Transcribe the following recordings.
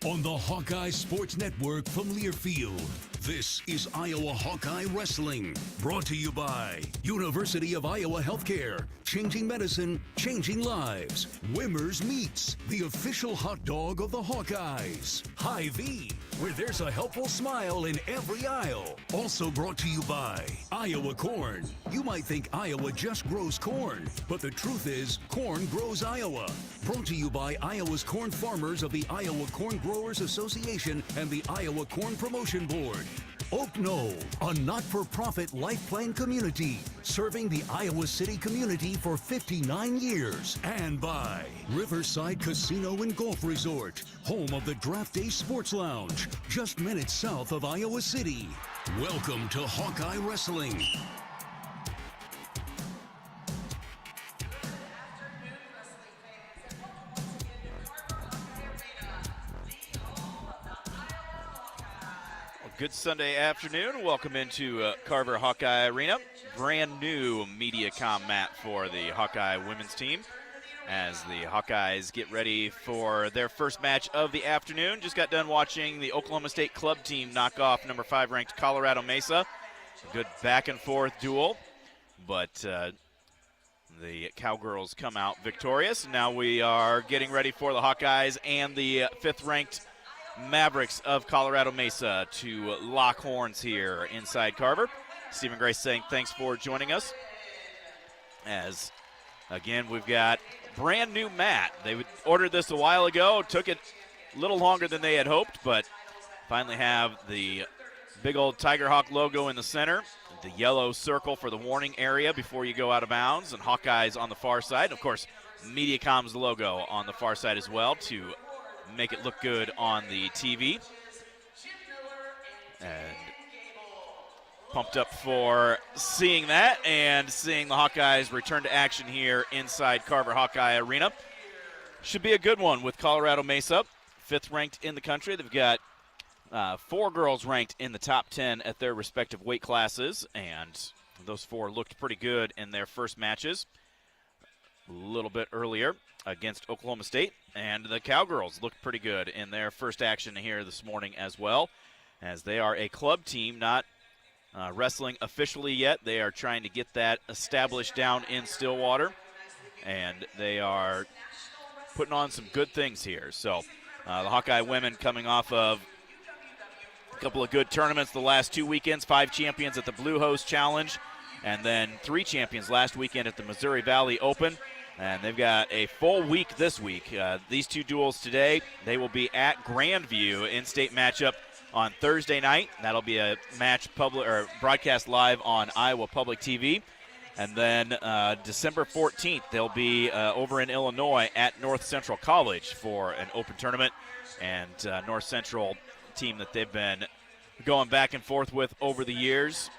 on the Hawkeye Sports Network from Learfield. This is Iowa Hawkeye Wrestling, brought to you by University of Iowa Healthcare, changing medicine, changing lives. Wimmer's Meats, the official hot dog of the Hawkeyes. Hy-Vee, where there's a helpful smile in every aisle. Also brought to you by Iowa Corn. You might think Iowa just grows corn, but the truth is, corn grows Iowa. Brought to you by Iowa's corn farmers of the Iowa Corn Growers Association and the Iowa Corn Promotion Board. Oak Knoll, a not-for-profit life plan community, serving the Iowa City community for 59 years. And by Riverside Casino and Golf Resort, home of the Draft Day Sports Lounge, just minutes south of Iowa City. Welcome to Hawkeye Wrestling. Good Sunday afternoon. Welcome into Carver Hawkeye Arena. Brand new MediaCom mat for the Hawkeye women's team as the Hawkeyes get ready for their first match of the afternoon. Just got done watching the Oklahoma State club team knock off number 5 ranked Colorado Mesa. A good back and forth duel, but the Cowgirls come out victorious. Now we are getting ready for the Hawkeyes and the 5th ranked Mavericks of Colorado Mesa to lock horns here inside Carver. Stephen Grace saying thanks for joining us. As, again, we've got brand new mat. They ordered this a while ago. Took it a little longer than they had hoped, but finally have the big old Tiger Hawk logo in the center, the yellow circle for the warning area before you go out of bounds, and Hawkeyes on the far side. Of course, MediaCom's logo on the far side as well to make it look good on the TV. And pumped up for seeing that and seeing the Hawkeyes return to action here inside Carver Hawkeye Arena. Should be a good one with Colorado Mesa, 5th ranked in the country. They've got 4 girls ranked in the top 10 at their respective weight classes, and those 4 looked pretty good in their first matches a little bit earlier against Oklahoma State, and the Cowgirls looked pretty good in their first action here this morning as well, as they are a club team, not wrestling officially yet. They are trying to get that established down in Stillwater, and they are putting on some good things here. So the Hawkeye women coming off of a couple of good tournaments the last 2 weekends, 5 champions at the Bluehost Challenge, and then 3 champions last weekend at the Missouri Valley Open. And they've got a full week this week. These 2 duels today, they will be at Grandview in-state matchup on Thursday night. That'll be a match broadcast live on Iowa Public TV. And then December 14th, they'll be over in Illinois at North Central College for an open tournament. And North Central team that they've been going back and forth with over the years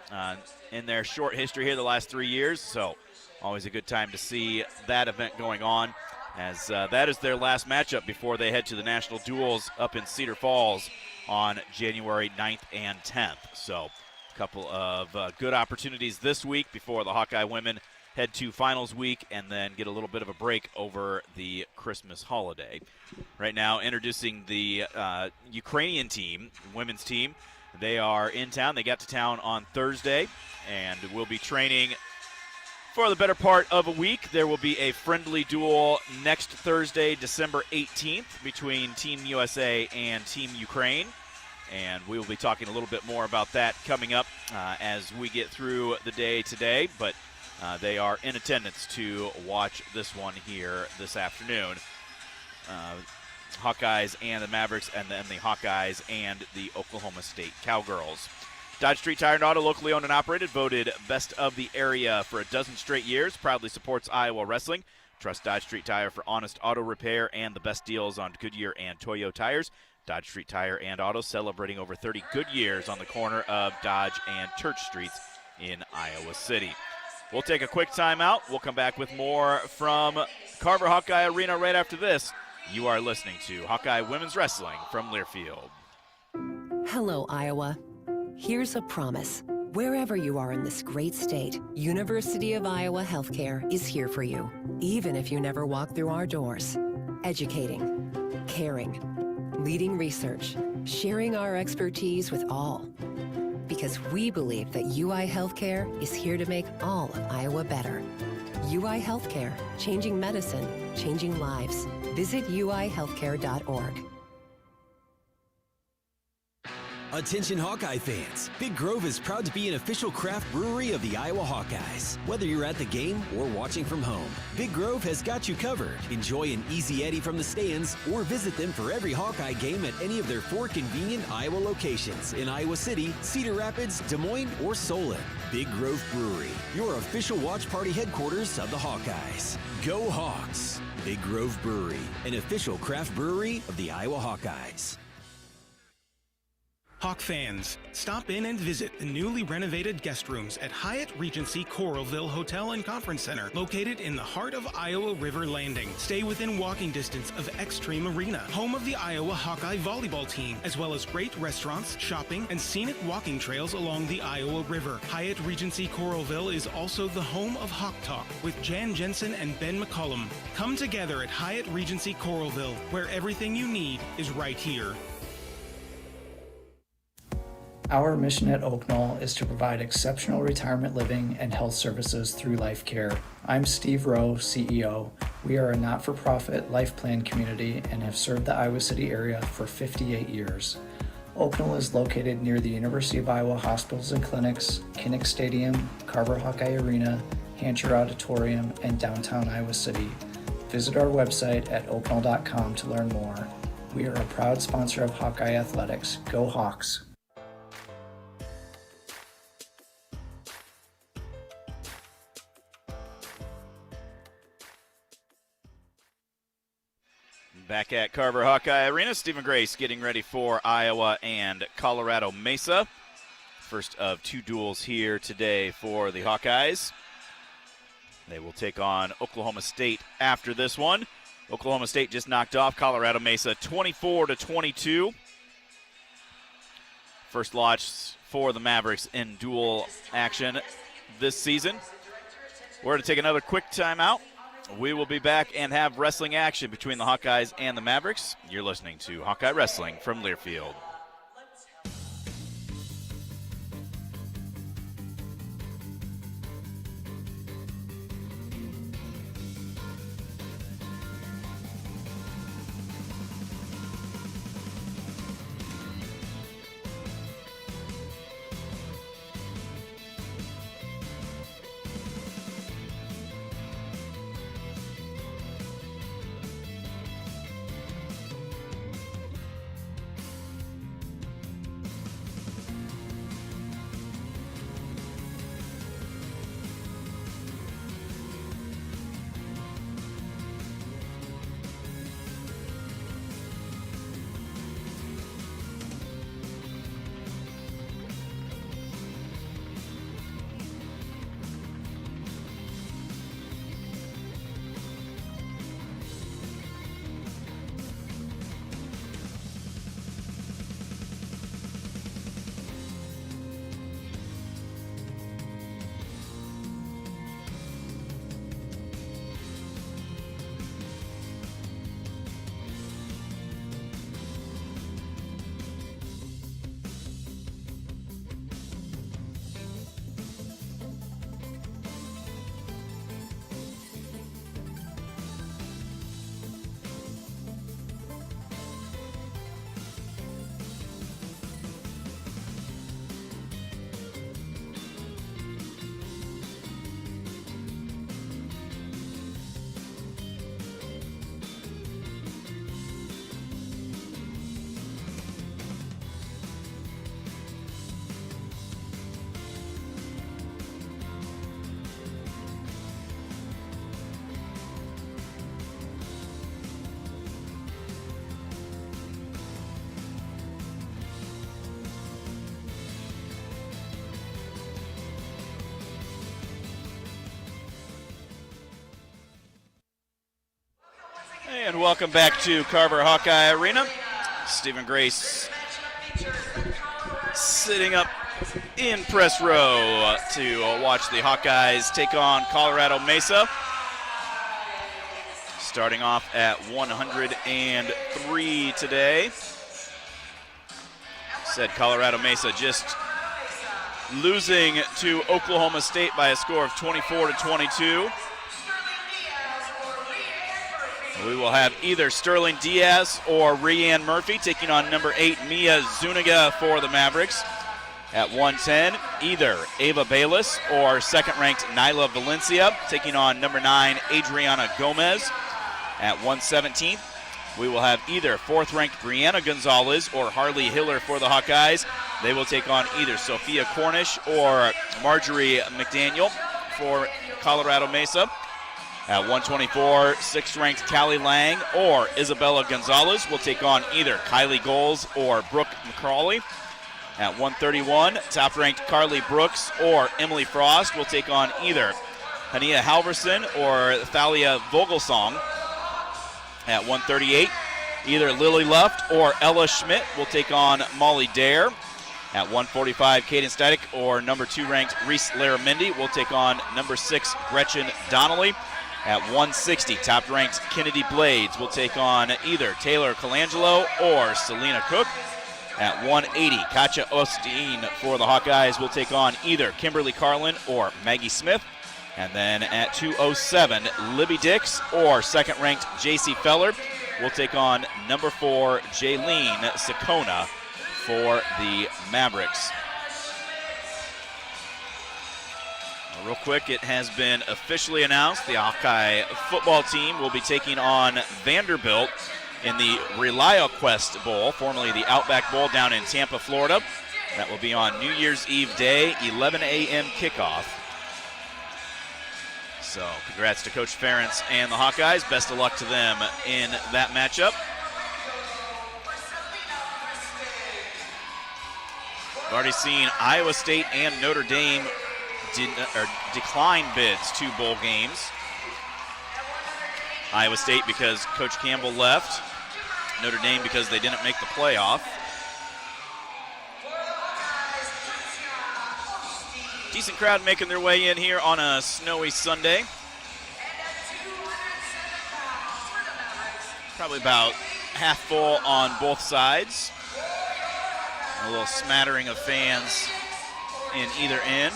in their short history here the last 3 years. So always a good time to see that event going on, as that is their last matchup before they head to the national duels up in Cedar Falls on January 9th and 10th. So a couple of good opportunities this week before the Hawkeye women head to finals week and then get a little bit of a break over the Christmas holiday. Right now, introducing the Ukrainian team, women's team. They are in town. They got to town on Thursday and will be training for the better part of a week. There will be a friendly duel next Thursday, December 18th, between Team USA and Team Ukraine. And we will be talking a little bit more about that coming up as we get through the day today. But they are in attendance to watch this one here this afternoon. Hawkeyes and the Mavericks, and then the Hawkeyes and the Oklahoma State Cowgirls. Dodge Street Tire and Auto, locally owned and operated, voted best of the area for a dozen straight years. Proudly supports Iowa wrestling. Trust Dodge Street Tire for honest auto repair and the best deals on Goodyear and Toyo tires. Dodge Street Tire and Auto, celebrating over 30 good years on the corner of Dodge and Church Streets in Iowa City. We'll take a quick timeout. We'll come back with more from Carver Hawkeye Arena right after this. You are listening to Hawkeye Women's Wrestling from Learfield. Hello, Iowa. Here's a promise. Wherever you are in this great state, University of Iowa Healthcare is here for you, even if you never walk through our doors. Educating, caring, leading research, sharing our expertise with all. Because we believe that UI Healthcare is here to make all of Iowa better. UI Healthcare, changing medicine, changing lives. Visit uihealthcare.org. Attention Hawkeye fans, Big Grove is proud to be an official craft brewery of the Iowa Hawkeyes. Whether you're at the game or watching from home, Big Grove has got you covered. Enjoy an easy Eddie from the stands or visit them for every Hawkeye game at any of their 4 convenient Iowa locations in Iowa City, Cedar Rapids, Des Moines, or Solon. Big Grove Brewery, your official watch party headquarters of the Hawkeyes. Go Hawks! Big Grove Brewery, an official craft brewery of the Iowa Hawkeyes. Hawk fans, stop in and visit the newly renovated guest rooms at Hyatt Regency Coralville Hotel and Conference Center, located in the heart of Iowa River Landing. Stay within walking distance of Extreme Arena, home of the Iowa Hawkeye volleyball team, as well as great restaurants, shopping, and scenic walking trails along the Iowa River. Hyatt Regency Coralville is also the home of Hawk Talk with Jan Jensen and Ben McCullum. Come together at Hyatt Regency Coralville, where everything you need is right here. Our mission at Oak Knoll is to provide exceptional retirement living and health services through life care. I'm Steve Rowe, CEO. We are a not-for-profit life plan community and have served the Iowa City area for 58 years. Oak Knoll is located near the University of Iowa hospitals and clinics, Kinnick Stadium, Carver Hawkeye Arena, Hancher Auditorium, and downtown Iowa City. Visit our website at oakknoll.com to learn more. We are a proud sponsor of Hawkeye Athletics. Go Hawks! Back at Carver Hawkeye Arena, Stephen Grace getting ready for Iowa and Colorado Mesa. First of 2 duels here today for the Hawkeyes. They will take on Oklahoma State after this one. Oklahoma State just knocked off Colorado Mesa 24-22. First loss for the Mavericks in dual action this season. We're going to take another quick timeout. We will be back and have wrestling action between the Hawkeyes and the Mavericks. You're listening to Hawkeye Wrestling from Learfield. And welcome back to Carver Hawkeye Arena. Stephen Grace sitting up in press row to watch the Hawkeyes take on Colorado Mesa. starting off at 103 today. Said Colorado Mesa just losing to Oklahoma State by a score of 24-22. We will have either Sterling Diaz or Rianne Murphy taking on number 8 Mia Zuniga for the Mavericks. At 110, either Ava Bayless or second-ranked Nyla Valencia taking on number 9 Adriana Gomez. At 117, we will have either fourth-ranked Brianna Gonzalez or Harley Hiller for the Hawkeyes. They will take on either Sophia Cornish or Marjorie McDaniel for Colorado Mesa. At 124, sixth-ranked Callie Lang or Isabella Gonzalez will take on either Kylie Goals or Brooke McCrawley. At 131, top-ranked Carly Brooks or Emily Frost will take on either Hania Halverson or Thalia Vogelsong. At 138, either Lily Luft or Ella Schmidt will take on Molly Dare. At 145, Kaden Steidick or number 2-ranked Reese Laramendi will take on number 6 Gretchen Donnelly. At 160, top-ranked Kennedy Blades will take on either Taylor Colangelo or Selena Cook. At 180, Katja Osteen for the Hawkeyes will take on either Kimberly Carlin or Maggie Smith. And then at 207, Libby Dix or second-ranked JC Feller will take on number 4 Jaylene Sakona for the Mavericks. Real quick, it has been officially announced the Hawkeye football team will be taking on Vanderbilt in the ReliaQuest Bowl, formerly the Outback Bowl down in Tampa, Florida. That will be on New Year's Eve day, 11 a.m. kickoff. So congrats to Coach Ferentz and the Hawkeyes. Best of luck to them in that matchup. We've already seen Iowa State and Notre Dame decline bids to bowl games. Iowa State because Coach Campbell left. Notre Dame because they didn't make the playoff. Decent crowd making their way in here on a snowy Sunday. Probably about half full on both sides. A little smattering of fans in either end.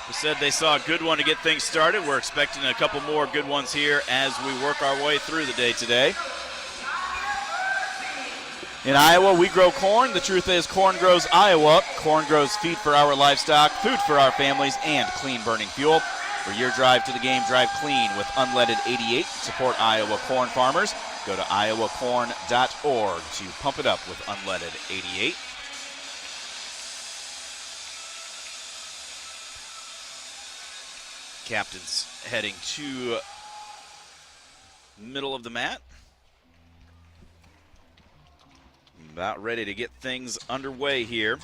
We said they saw a good one to get things started. We're expecting a couple more good ones here as we work our way through the day today. In Iowa, we grow corn. The truth is, corn grows Iowa. Corn grows feed for our livestock, food for our families, and clean burning fuel. For your drive to the game, drive clean with Unleaded 88. Support Iowa corn farmers. Go to iowacorn.org to pump it up with Unleaded 88. Captain's heading to middle of the mat. About ready to get things underway here.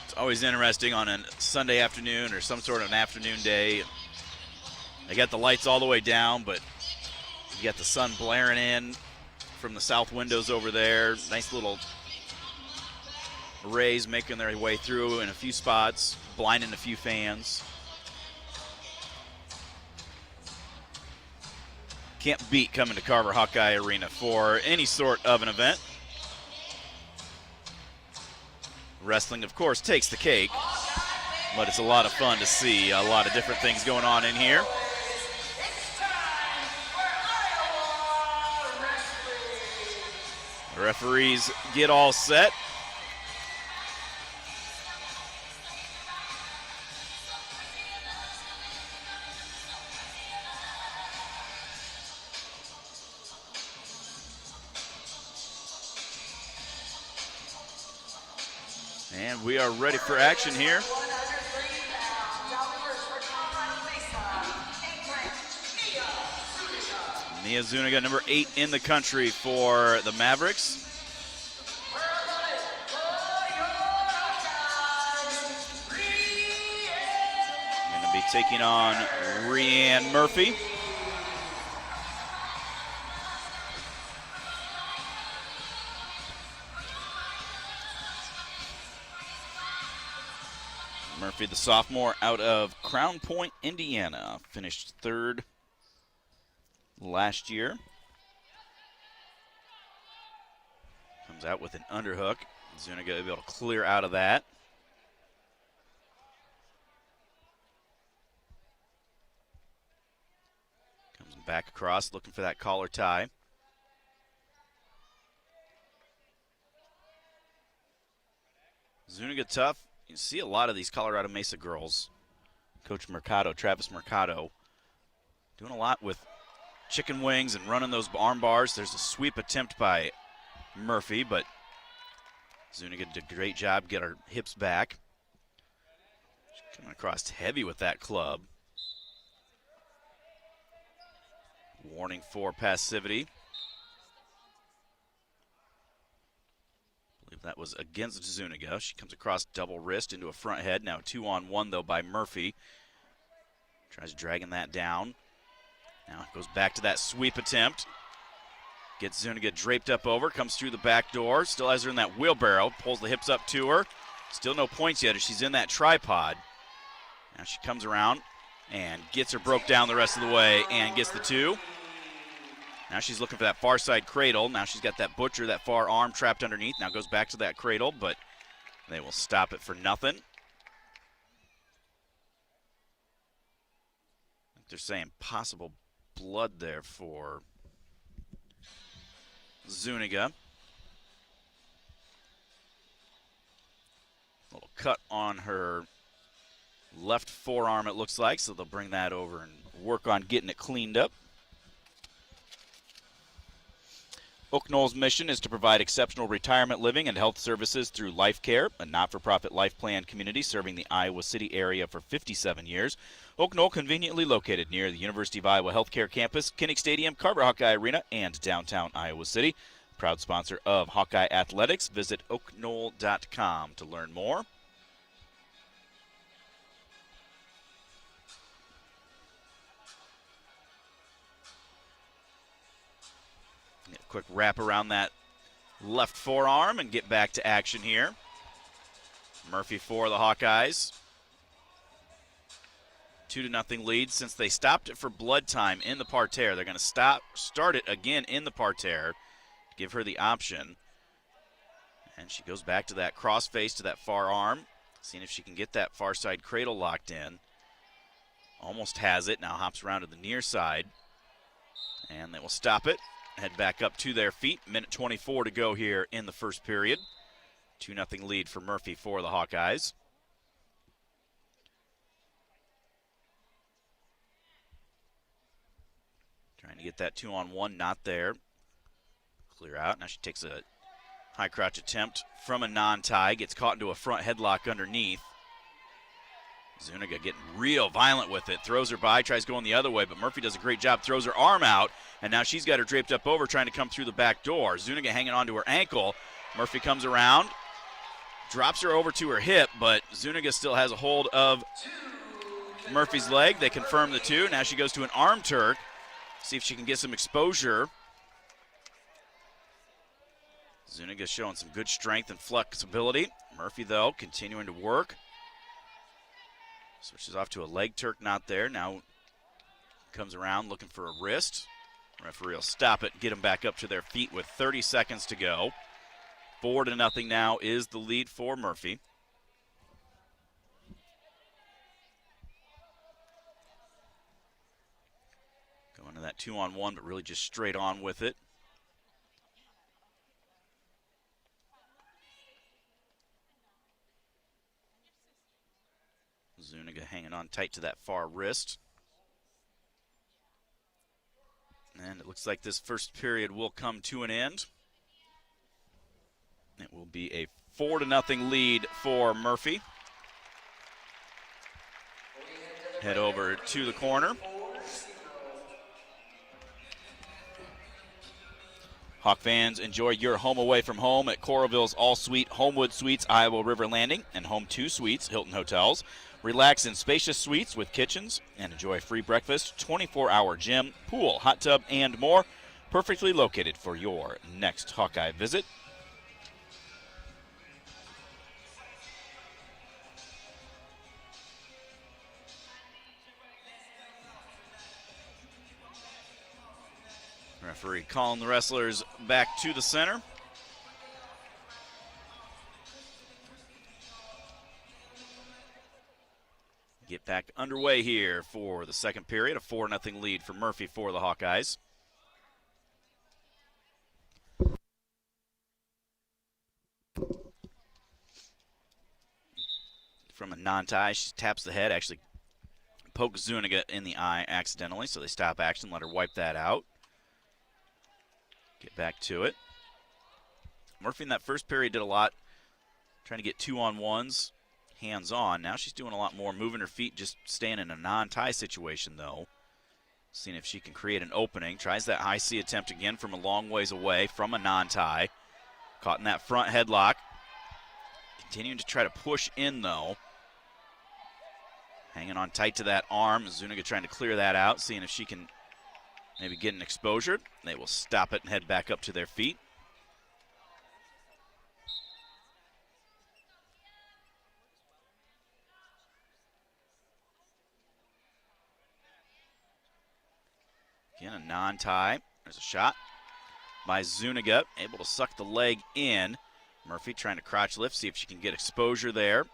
It's always interesting on a Sunday afternoon or some sort of an afternoon day. They got the lights all the way down, but you got the sun blaring in from the south windows over there. Nice little rays making their way through in a few spots, blinding a few fans. Can't beat coming to Carver Hawkeye Arena for any sort of an event. Wrestling, of course, takes the cake, but it's a lot of fun to see. A lot of different things going on in here. The referees get all set. And we are ready for action here. Mia Zuniga, number 8 in the country for the Mavericks. Going to be taking on Rianne Murphy. Murphy, the sophomore out of Crown Point, Indiana, finished third last year. Comes out with an underhook. Zuniga will be able to clear out of that. Comes back across, looking for that collar tie. Zuniga tough. You see a lot of these Colorado Mesa girls. Coach Mercado, Travis Mercado, doing a lot with chicken wings and running those arm bars. There's a sweep attempt by Murphy, but Zuniga did a great job, get her hips back. She's coming across heavy with that club. Warning for passivity. I believe that was against Zuniga. She comes across double wrist into a front head. Now 2-on-1 though by Murphy. Tries dragging that down. Now it goes back to that sweep attempt. Gets Zuniga draped up over, comes through the back door, still has her in that wheelbarrow, pulls the hips up to her. Still no points yet as she's in that tripod. Now she comes around and gets her broke down the rest of the way and gets the 2. Now she's looking for that far side cradle. Now she's got that butcher, that far arm trapped underneath. Now goes back to that cradle, but they will stop it for nothing. They're saying possible blood there for Zuniga. Little cut on her left forearm, it looks like, so they'll bring that over and work on getting it cleaned up. Oak Knoll's mission is to provide exceptional retirement living and health services through Life Care, a not-for-profit life plan community serving the Iowa City area for 57 years. Oak Knoll conveniently located near the University of Iowa Healthcare Campus, Kinnick Stadium, Carver Hawkeye Arena, and downtown Iowa City. Proud sponsor of Hawkeye Athletics. Visit oakknoll.com to learn more. Get a quick wrap around that left forearm and get back to action here. Murphy for the Hawkeyes. 2-0 lead. Since they stopped it for blood time in the parterre, they're going to start it again in the parterre. Give her the option. And she goes back to that cross face to that far arm. Seeing if she can get that far side cradle locked in. Almost has it. Now hops around to the near side. And they will stop it. Head back up to their feet. Minute 24 to go here in the first period. 2-0 lead for Murphy for the Hawkeyes. Trying to get that 2-on-1, not there. Clear out. Now she takes a high crouch attempt from a non-tie. Gets caught into a front headlock underneath. Zuniga getting real violent with it. Throws her by, tries going the other way, but Murphy does a great job. Throws her arm out, and now she's got her draped up over, trying to come through the back door. Zuniga hanging on to her ankle. Murphy comes around, drops her over to her hip, but Zuniga still has a hold of Murphy's leg. They confirm the 2. Now she goes to an arm Turk. See if she can get some exposure. Zuniga showing some good strength and flexibility. Murphy, though, continuing to work. Switches off to a leg Turk, not there. Now comes around looking for a wrist. Referee will stop it, get them back up to their feet with 30 seconds to go. 4-0 now is the lead for Murphy. Going to that 2-on-1, but really just straight on with it. Zuniga hanging on tight to that far wrist. And it looks like this first period will come to an end. It will be a 4-0 lead for Murphy. Head over to the corner. Hawk fans, enjoy your home away from home at Coralville's All-Suite Homewood Suites, Iowa River Landing, and Home 2 Suites, Hilton Hotels. Relax in spacious suites with kitchens and enjoy free breakfast, 24-hour gym, pool, hot tub, and more. Perfectly located for your next Hawkeye visit. Referee calling the wrestlers back to the center. Get back underway here for the second period. A 4-0 lead for Murphy for the Hawkeyes. From a non-tie, she taps the head, actually pokes Zuniga in the eye accidentally, so they stop action, let her wipe that out. Get back to it. Murphy in that first period did a lot, trying to get 2-on-1s, hands-on. Now she's doing a lot more, moving her feet, just staying in a non-tie situation, though. Seeing if she can create an opening. Tries that high C attempt again from a long ways away from a non-tie. Caught in that front headlock. Continuing to try to push in, though. Hanging on tight to that arm. Zuniga trying to clear that out, seeing if she can maybe get an exposure. They will stop it and head back up to their feet. Again, a non-tie. There's a shot by Zuniga, able to suck the leg in. Murphy trying to crotch lift, see if she can get exposure there.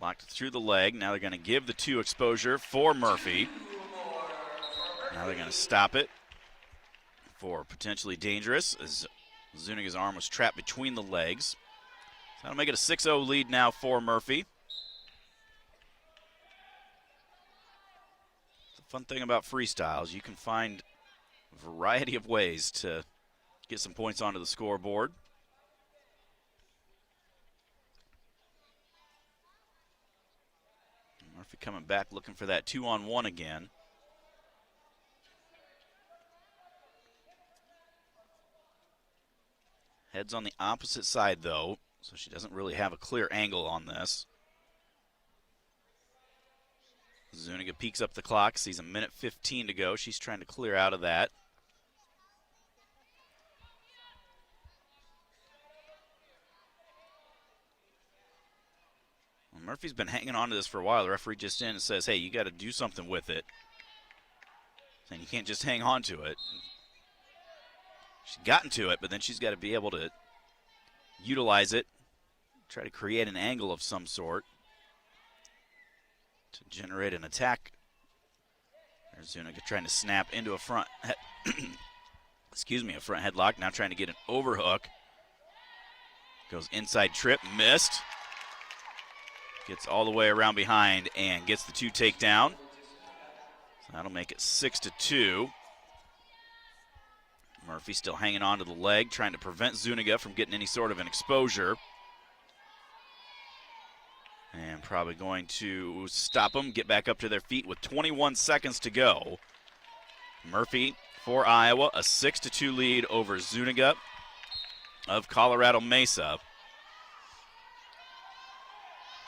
Locked through the leg. Now they're going to give the 2 exposure for Murphy. Now they're going to stop it for potentially dangerous, as Zuniga's arm was trapped between the legs. So that'll make it a 6-0 lead now for Murphy. The fun thing about freestyles, you can find a variety of ways to get some points onto the scoreboard. Murphy coming back looking for that 2-on-1 again. Head's on the opposite side, though, so she doesn't really have a clear angle on this. Zuniga peeks up the clock, sees a minute 15 to go. She's trying to clear out of that. Well, Murphy's been hanging on to this for a while. The referee just in and says, hey, you got to do something with it. And you can't just hang on to it. She's gotten to it, but then she's got to be able to utilize it, try to create an angle of some sort to generate an attack. There's Zuniga trying to snap into a front a front headlock. Now trying to get an overhook. Goes inside trip, missed. Gets all the way around behind and gets the 2 takedown. So that'll make it 6-2. Murphy still hanging on to the leg, trying to prevent Zuniga from getting any sort of an exposure. And probably going to stop them, get back up to their feet with 21 seconds to go. Murphy for Iowa, a 6-2 lead over Zuniga of Colorado Mesa.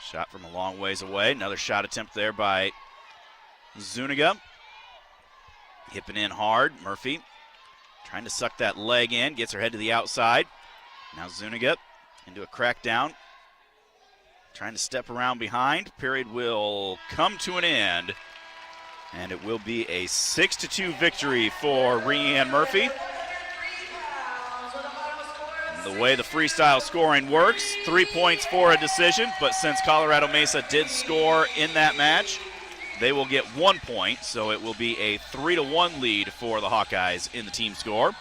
Shot from a long ways away. Another shot attempt there by Zuniga. Hipping in hard. Murphy trying to suck that leg in. Gets her head to the outside. Now Zuniga into a crackdown. Trying to step around behind. Period will come to an end. And it will be a 6-2 victory for Rhiann Murphy. The way the freestyle scoring works, 3 points for a decision, but since Colorado Mesa did score in that match, they will get 1 point, so it will be a 3-1 lead for the Hawkeyes in the team score.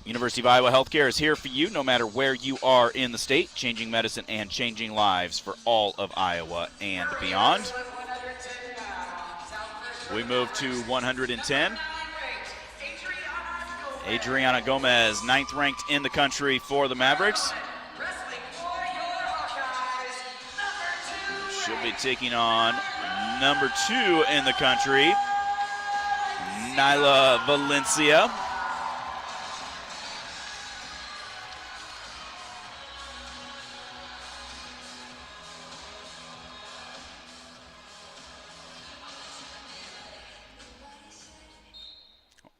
University of Iowa Healthcare is here for you no matter where you are in the state, changing medicine and changing lives for all of Iowa and beyond. We move to 110. Adriana Gomez, 9th ranked in the country for the Mavericks. She'll be taking on number 2 in the country, Nyla Valencia.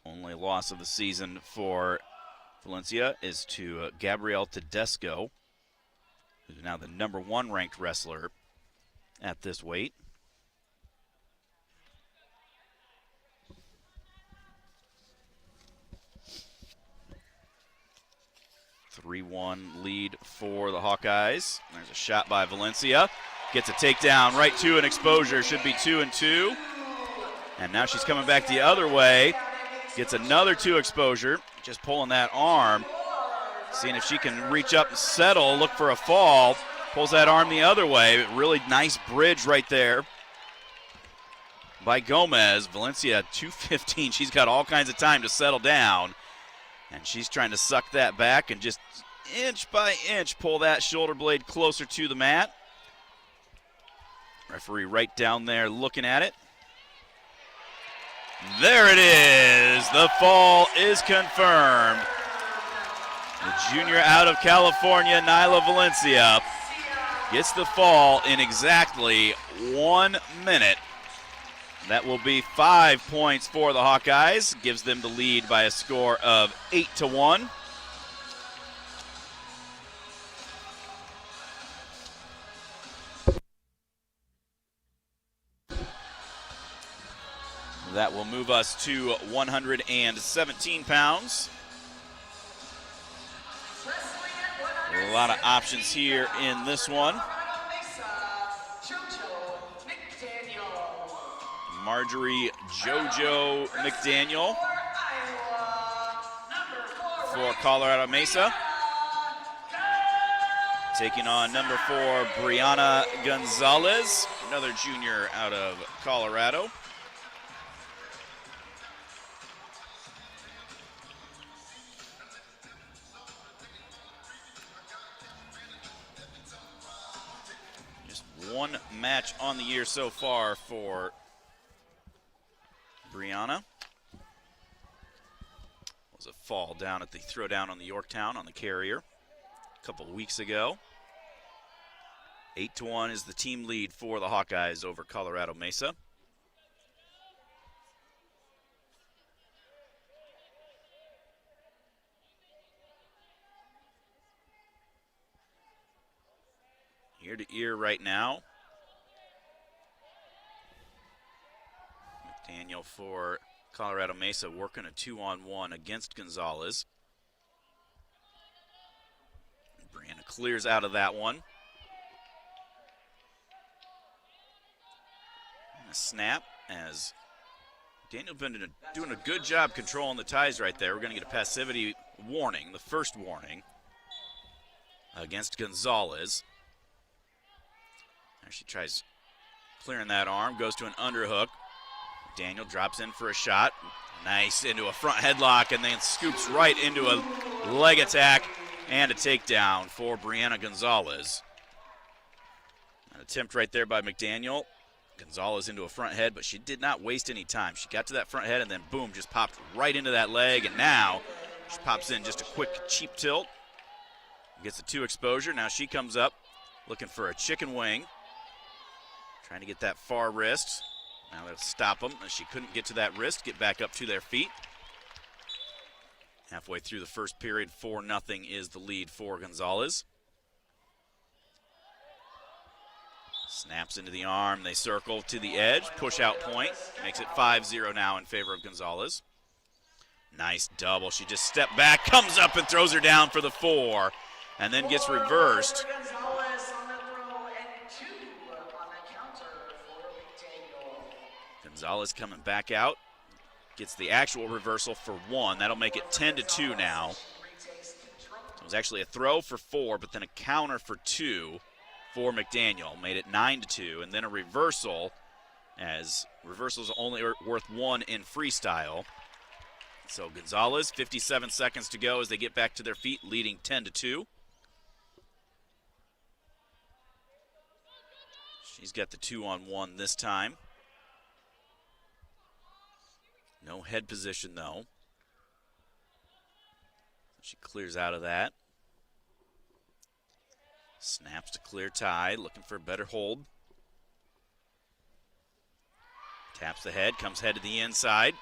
Only loss of the season for Valencia is to Gabrielle Tedesco, who's now the number 1 ranked wrestler at this weight. 3-1 lead for the Hawkeyes. There's a shot by Valencia. Gets a takedown right to an exposure. Should be 2-2. And now she's coming back the other way. Gets another 2 exposure. Just pulling that arm. Seeing if she can reach up and settle. Look for a fall. Pulls that arm the other way. Really nice bridge right there by Gomez. Valencia 2:15. She's got all kinds of time to settle down. And she's trying to suck that back and just inch by inch pull that shoulder blade closer to the mat. Referee right down there looking at it. There it is. The fall is confirmed. The junior out of California, Nyla Valencia, gets the fall in exactly 1 minute. That will be 5 points for the Hawkeyes. Gives them the lead by a score of 8-1. That will move us to 117 pounds. A lot of options here in this one. Marjorie JoJo McDaniel for Colorado Mesa. Taking on number 4, Brianna Gonzalez, another junior out of Colorado. Just one match on the year so far for Brianna. Was a fall down at the throwdown on the Yorktown on the Carrier a couple weeks ago. 8-1 is the team lead for the Hawkeyes over Colorado Mesa. Ear to ear right now. McDaniel for Colorado Mesa working a 2-on-1 against Gonzalez. Brianna clears out of that one. And a snap as Daniel been doing a good job controlling the ties right there. We're going to get a passivity warning, the first warning against Gonzalez. There she tries clearing that arm, goes to an underhook. Daniel drops in for a shot. Nice into a front headlock and then scoops right into a leg attack and a takedown for Brianna Gonzalez. An attempt right there by McDaniel. Gonzalez into a front head, but she did not waste any time. She got to that front head and then boom, just popped right into that leg, and now she pops in just a quick cheap tilt. Gets a 2 exposure. Now she comes up looking for a chicken wing. Trying to get that far wrist. Now they'll stop them. She couldn't get to that wrist, get back up to their feet. Halfway through the first period, 4-0 is the lead for Gonzalez. Snaps into the arm. They circle to the edge. Push out point. Makes it 5-0 now in favor of Gonzalez. Nice double. She just stepped back, comes up and throws her down for the 4, and then gets reversed. Gonzalez coming back out, gets the actual reversal for 1. That'll make it 10-2 now. So it was actually a throw for 4, but then a counter for 2 for McDaniel. Made it 9-2, and then a reversal, as reversals only are worth 1 in freestyle. So Gonzalez, 57 seconds to go as they get back to their feet, leading 10-2. She's got the 2-on-1 this time. No head position, though. She clears out of that. Snaps to clear tie, looking for a better hold. Taps the head, comes head to the inside.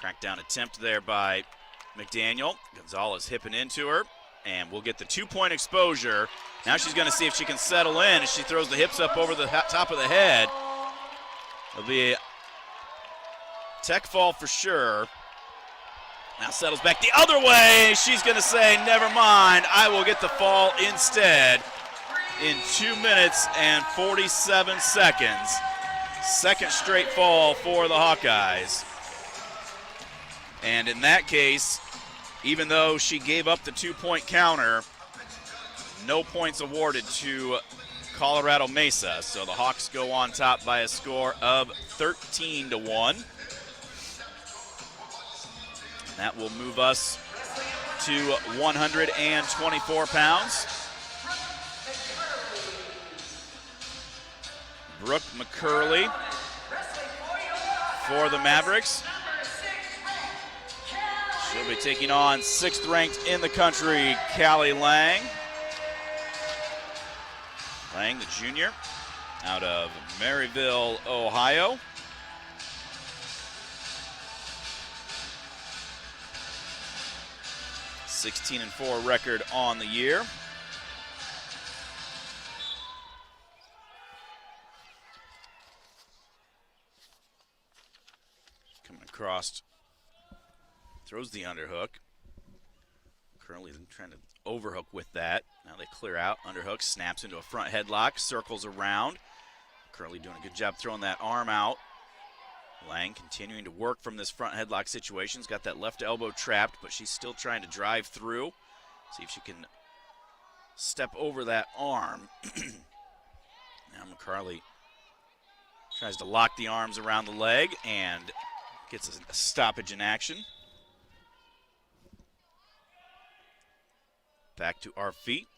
Crackdown attempt there by McDaniel. Gonzalez hipping into her, and we'll get the 2-point exposure. Now she's going to see if she can settle in as she throws the hips up over the top of the head. It'll be a tech fall for sure. Now settles back the other way. She's going to say, never mind, I will get the fall instead in 2 minutes and 47 seconds. Second straight fall for the Hawkeyes. And in that case, even though she gave up the 2-point counter, no points awarded to Colorado Mesa. So the Hawks go on top by a score of 13-1. That will move us to 124 pounds. Brooke McCurley for the Mavericks. She'll be taking on 6th ranked in the country, Callie Lang. Lang, the junior, out of Maryville, Ohio. (16-4) record on the year. Coming across, throws the underhook. Currently trying to overhook with that. Now they clear out. Underhook snaps into a front headlock, circles around. Currently doing a good job throwing that arm out. Lang continuing to work from this front headlock situation. She's got that left elbow trapped, but she's still trying to drive through. See if she can step over that arm. Now McCarley tries to lock the arms around the leg and gets a stoppage in action. Back to our feet.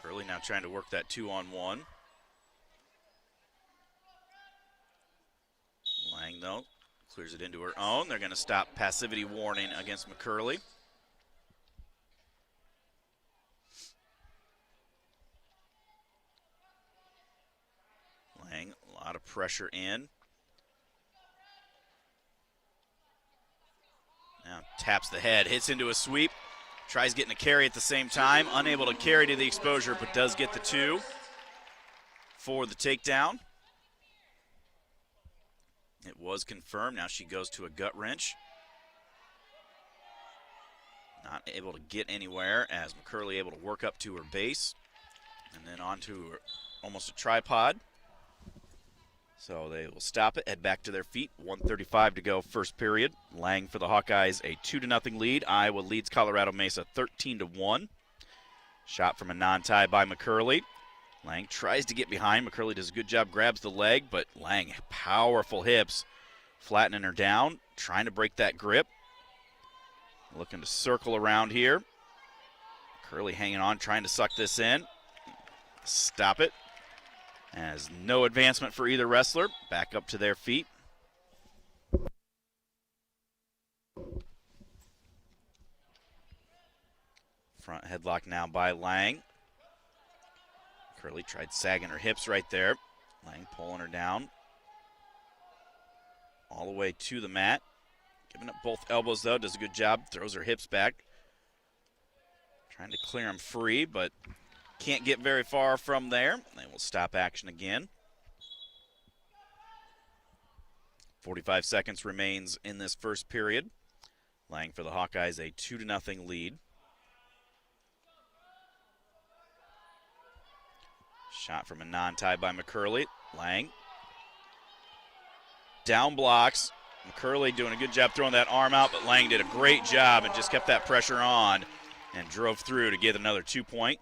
Curley now trying to work that 2-on-1. Lang, though, clears it into her own. They're going to stop passivity warning against McCurley. Lang, a lot of pressure in. Now taps the head, hits into a sweep. Tries getting a carry at the same time. Unable to carry to the exposure, but does get the 2 for the takedown. It was confirmed. Now she goes to a gut wrench. Not able to get anywhere as McCurley able to work up to her base. And then onto her, almost a tripod. So they will stop it, head back to their feet. 1:35 to go, first period. Lang for the Hawkeyes, a 2-0 lead. Iowa leads Colorado Mesa 13-1. Shot from a non-tie by McCurley. Lang tries to get behind. McCurley does a good job, grabs the leg, but Lang, powerful hips, flattening her down, trying to break that grip. Looking to circle around here. McCurley hanging on, trying to suck this in. Stop it. As no advancement for either wrestler. Back up to their feet. Front headlock now by Lang. Curley tried sagging her hips right there. Lang pulling her down. All the way to the mat. Giving up both elbows though, does a good job. Throws her hips back. Trying to clear them free, but can't get very far from there. They will stop action again. 45 seconds remains in this first period. Lang for the Hawkeyes, a 2-0 lead. Shot from a non-tie by McCurley. Lang. Down blocks. McCurley doing a good job throwing that arm out, but Lang did a great job and just kept that pressure on and drove through to get another 2-point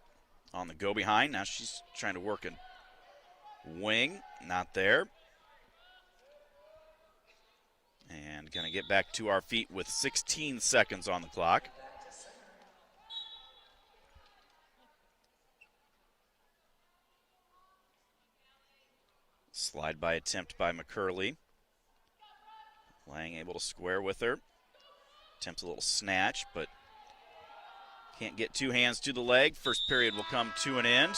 on the go behind. Now she's trying to work a wing. Not there. And going to get back to our feet with 16 seconds on the clock. Slide by attempt by McCurley. Lang able to square with her. Attempts a little snatch, but can't get two hands to the leg. First period will come to an end.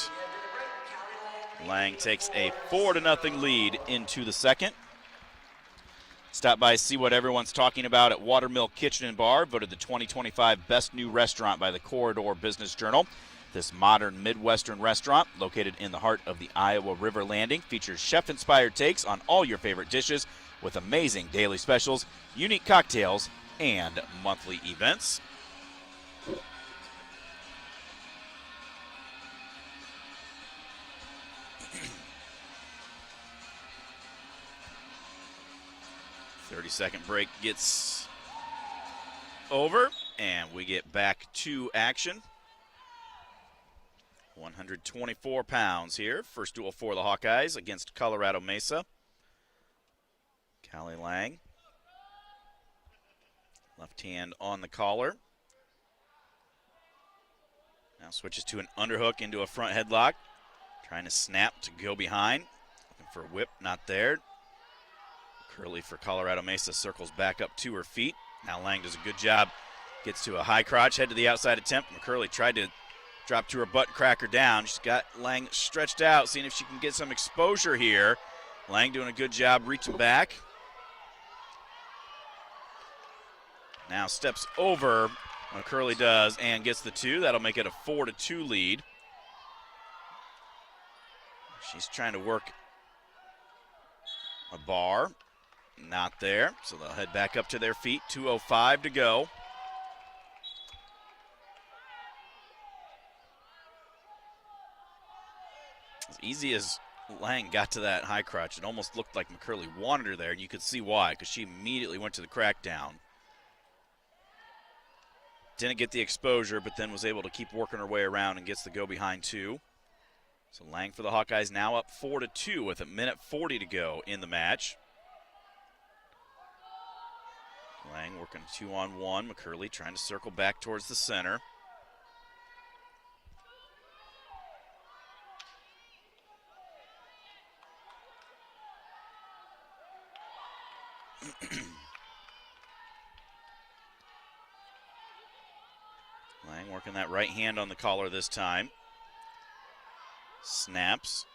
Lang takes a 4-0 lead into the second. Stop by, see what everyone's talking about at Watermill Kitchen and Bar, voted the 2025 Best New Restaurant by the Corridor Business Journal. This modern Midwestern restaurant, located in the heart of the Iowa River Landing, features chef-inspired takes on all your favorite dishes with amazing daily specials, unique cocktails, and monthly events. Second break gets over, and we get back to action. 124 pounds here. First duel for the Hawkeyes against Colorado Mesa. Callie Lang. Left hand on the collar. Now switches to an underhook into a front headlock. Trying to snap to go behind. Looking for a whip, not there. Curley for Colorado Mesa circles back up to her feet. Now Lang does a good job. Gets to a high crotch, head to the outside attempt. McCurley tried to drop to her butt and crack her down. She's got Lang stretched out, seeing if she can get some exposure here. Lang doing a good job reaching back. Now steps over. McCurley does and gets the 2. That'll make it a 4-2 lead. She's trying to work a bar. Not there, so they'll head back up to their feet. 2:05 to go. As easy as Lang got to that high crotch, it almost looked like McCurley wanted her there, and you could see why, because she immediately went to the crackdown. Didn't get the exposure, but then was able to keep working her way around and gets the go behind 2. So Lang for the Hawkeyes now up 4-2 with 1:40 to go in the match. Lang working 2-on-1. McCurley trying to circle back towards the center. Lang working that right hand on the collar this time. Snaps.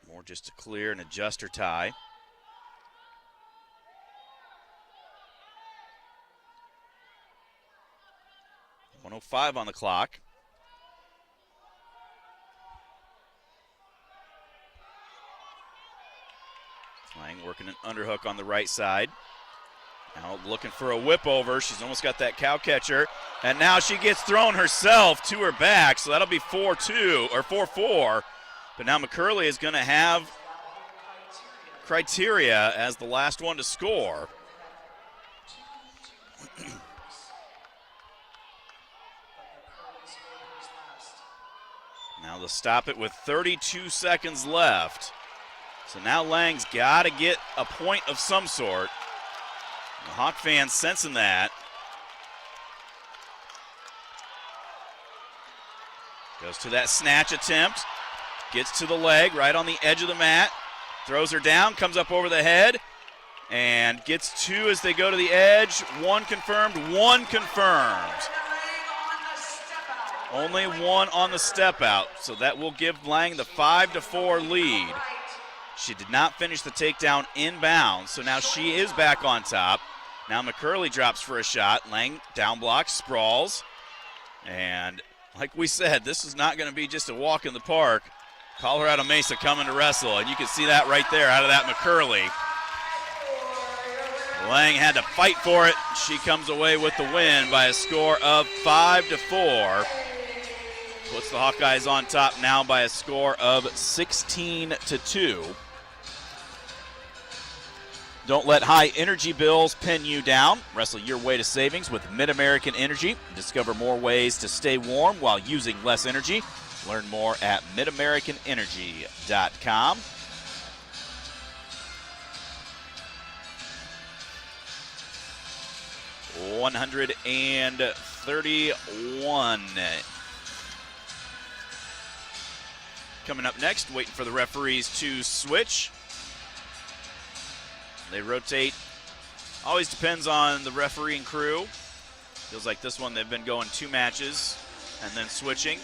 More just to clear and adjust her tie. .105 on the clock. Lang working an underhook on the right side. Now looking for a whip over. She's almost got that cow catcher. And now she gets thrown herself to her back. So that'll be 4-2 or 4-4. But now McCurley is going to have Criteria as the last one to score. Now they'll stop it with 32 seconds left. So now Lang's got to get a point of some sort. The Hawk fans sensing that. Goes to that snatch attempt. Gets to the leg right on the edge of the mat. Throws her down, comes up over the head, and gets 2 as they go to the edge. 1 confirmed, 1 confirmed. Only 1 on the step out, so that will give Lang the 5-4 lead. She did not finish the takedown inbounds, so now she is back on top. Now McCurley drops for a shot. Lang down blocks, sprawls. And like we said, this is not going to be just a walk in the park. Colorado Mesa coming to wrestle, and you can see that right there out of that McCurley. Lang had to fight for it. She comes away with the win by a score of 5-4. Puts the Hawkeyes on top now by a score of 16-2. Don't let high energy bills pin you down. Wrestle your way to savings with Mid-American Energy. Discover more ways to stay warm while using less energy. Learn more at midamericanenergy.com. $131. Coming up next, waiting for the referees to switch. They rotate. Always depends on the referee and crew. Feels like this one they've been going 2 matches and then switching.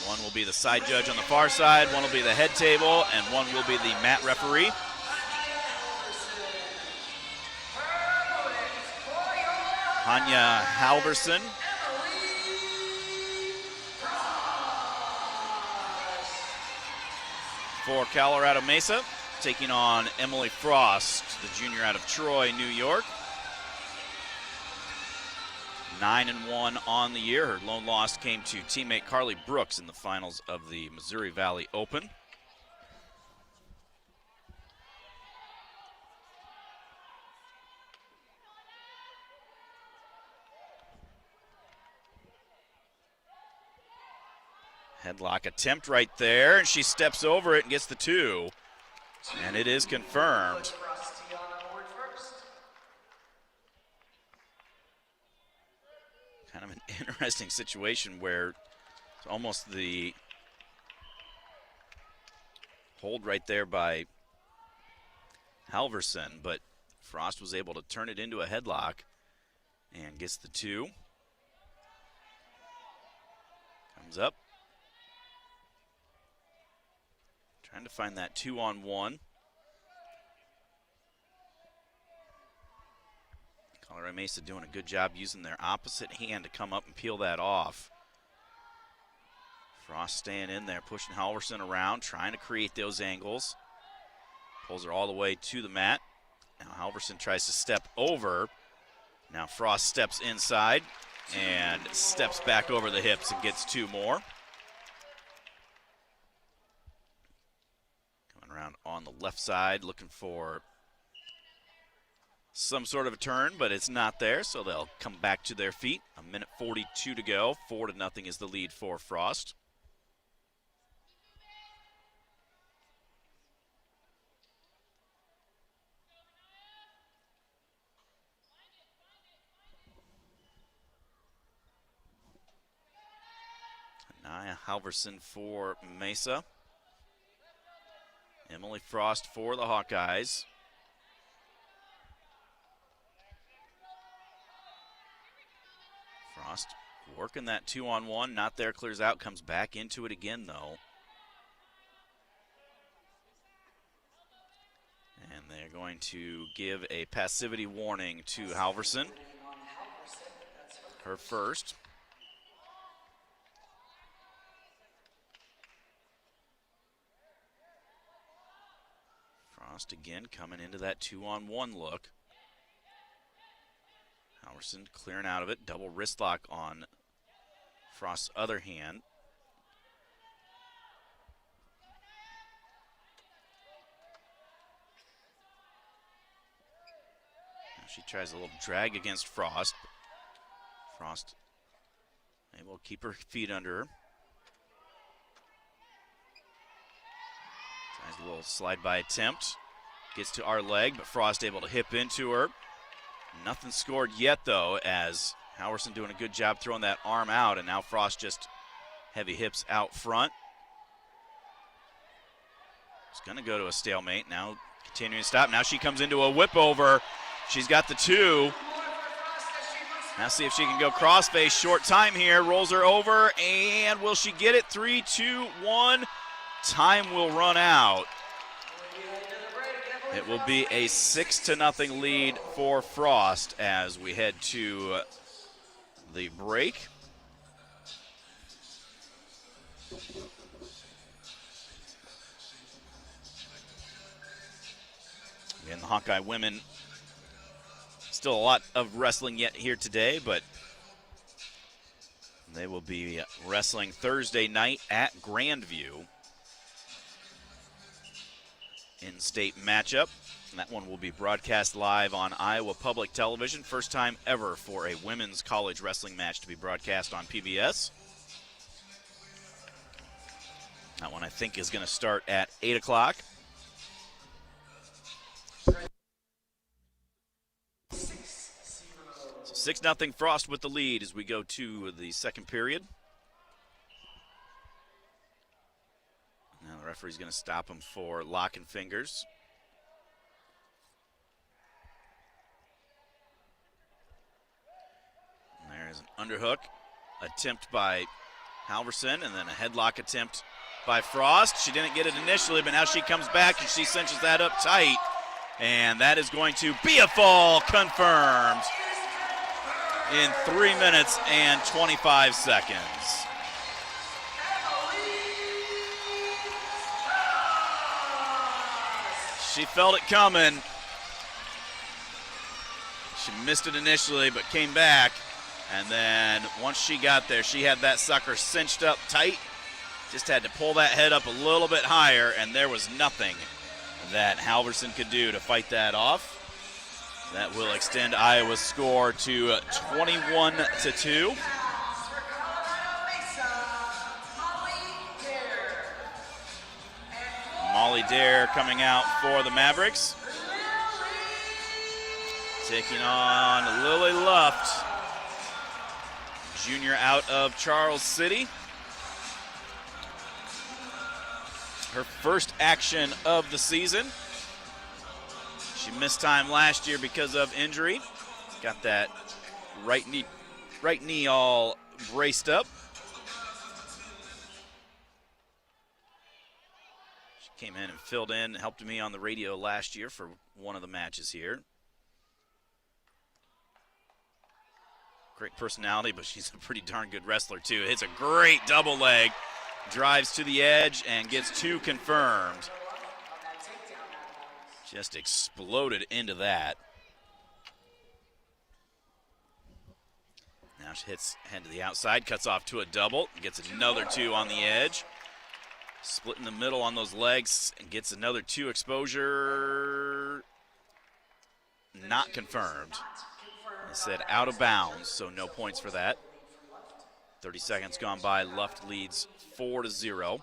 One will be the side judge on the far side, one will be the head table, and one will be the mat referee. Hanya Halverson. For Colorado Mesa, taking on Emily Frost, the junior out of Troy, New York. 9-1 on the year. Her lone loss came to teammate Carly Brooks in the finals of the Missouri Valley Open. Headlock attempt right there, and she steps over it and gets the 2. And it is confirmed. Kind of an interesting situation where it's almost the hold right there by Halverson, but Frost was able to turn it into a headlock and gets the 2. Comes up. Trying to find that 2-on-1. Colorado Mesa doing a good job using their opposite hand to come up and peel that off. Frost staying in there, pushing Halverson around, trying to create those angles. Pulls her all the way to the mat. Now Halverson tries to step over. Now Frost steps inside and steps back over the hips and gets 2 more. Around on the left side, looking for some sort of a turn, but it's not there, so they'll come back to their feet. 1:42 to go. 4-0 is the lead for Frost. Anaya Halverson for Mesa. Emily Frost for the Hawkeyes. Frost working that 2-on-1, not there, clears out, comes back into it again though. And they're going to give a passivity warning to Halverson. Her first. Frost again coming into that 2-on-1 look. Halverson clearing out of it. Double wrist lock on Frost's other hand. Now she tries a little drag against Frost. Frost able to keep her feet under her. Tries a little slide by attempt. Gets to our leg, but Frost able to hip into her. Nothing scored yet, though, as Halverson doing a good job throwing that arm out, and now Frost just heavy hips out front. It's going to go to a stalemate. Now continuing to stop. Now she comes into a whip over. She's got the 2. Now see if she can go crossface. Short time here. Rolls her over, and will she get it? 3, 2, 1. Time will run out. It will be a 6-0 lead for Frost as we head to the break. Again, the Hawkeye women, still a lot of wrestling yet here today, but they will be wrestling Thursday night at Grandview. In-state matchup. And that one will be broadcast live on Iowa Public Television. First time ever for a women's college wrestling match to be broadcast on PBS. That one I think is going to start at 8 o'clock. So 6-0 Frost with the lead as we go to the second period. Now the referee's going to stop him for locking fingers. And there's an underhook attempt by Halverson, and then a headlock attempt by Frost. She didn't get it initially, but now she comes back and she cinches that up tight. And that is going to be a fall, confirmed in 3 minutes and 25 seconds. She felt it coming. She missed it initially, but came back And then once she got there, she had that sucker cinched up tight. Just had to pull that head up a little bit higher, and there was nothing that Halverson could do to fight that off. That will extend Iowa's score to 21-2. Molly Dare coming out for the Mavericks. Taking on Lily Luft, junior out of Charles City. Her first action of the season. She missed time last year because of injury. Got that right knee all braced up. She came in and filled in, helped me on the radio last year for one of the matches here. Great personality, but she's a pretty darn good wrestler too. Hits a great double leg, drives to the edge, and gets two confirmed. Just exploded into that. Now she hits head to the outside, cuts off to a double, gets another two on the edge. Split in the middle on those legs, and gets another two exposure. Not confirmed. It said out of bounds, so no points for that. 30 seconds gone by, Luft leads 4-0.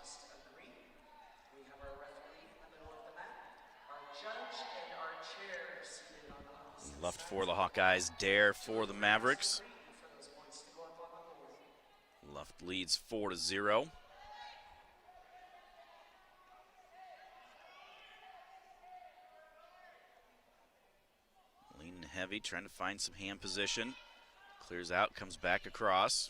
Luft for the Hawkeyes, Dare for the Mavericks. Luft leads 4-0. Leaning heavy, trying to find some hand position. Clears out, comes back across.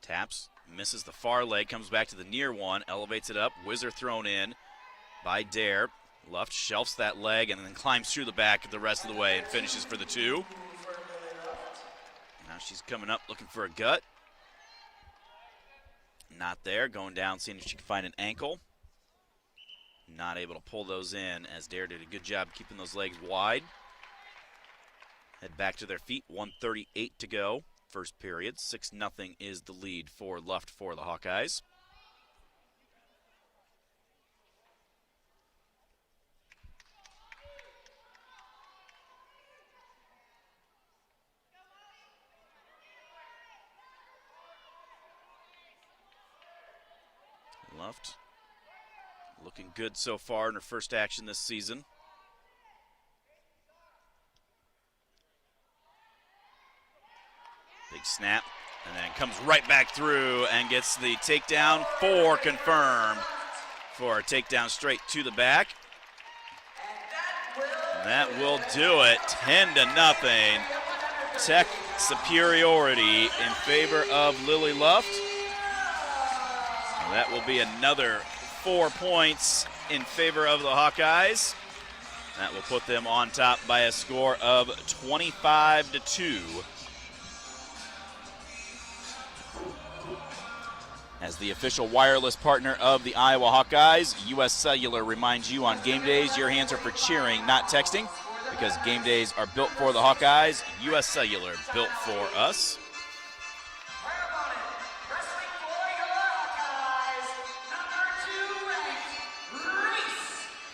Taps, misses the far leg, comes back to the near one, elevates it up. Whizzer thrown in by Dare. Luft shelves that leg and then climbs through the back the rest of the way and finishes for the two. Now she's coming up looking for a gut. Not there, going down, seeing if she can find an ankle. Not able to pull those in, as Dare did a good job keeping those legs wide. Head back to their feet, 1:38 to go. First period, 6-0 is the lead for Luft for the Hawkeyes. Luft looking good so far in her first action this season. Big snap, and then comes right back through and gets the takedown. 4 confirmed for a takedown straight to the back. And that will do it, 10-0. Tech superiority in favor of Lily Luft. And that will be another 4 points in favor of the Hawkeyes. That will put them on top by a score of 25-2. As the official wireless partner of the Iowa Hawkeyes, U.S. Cellular reminds you on game days your hands are for cheering, not texting, because game days are built for the Hawkeyes. U.S. Cellular, built for us.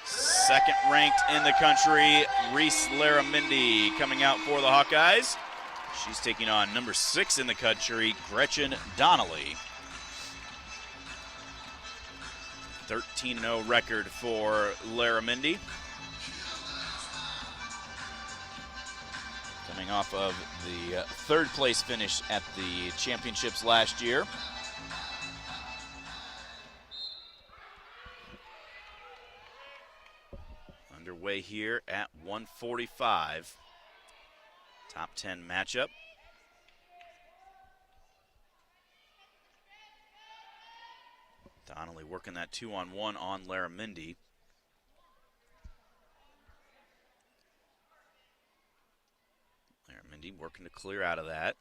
Second ranked in the country, Reese Laramendi coming out for the Hawkeyes. She's taking on number 6 in the country, Gretchen Donnelly. 13-0 record for Laramendi. Coming off of the third place finish at the championships last year. Underway here at 145. Top 10 matchup. Donnelly working that 2-on-1 on Laramendi. Laramendi working to clear out of that.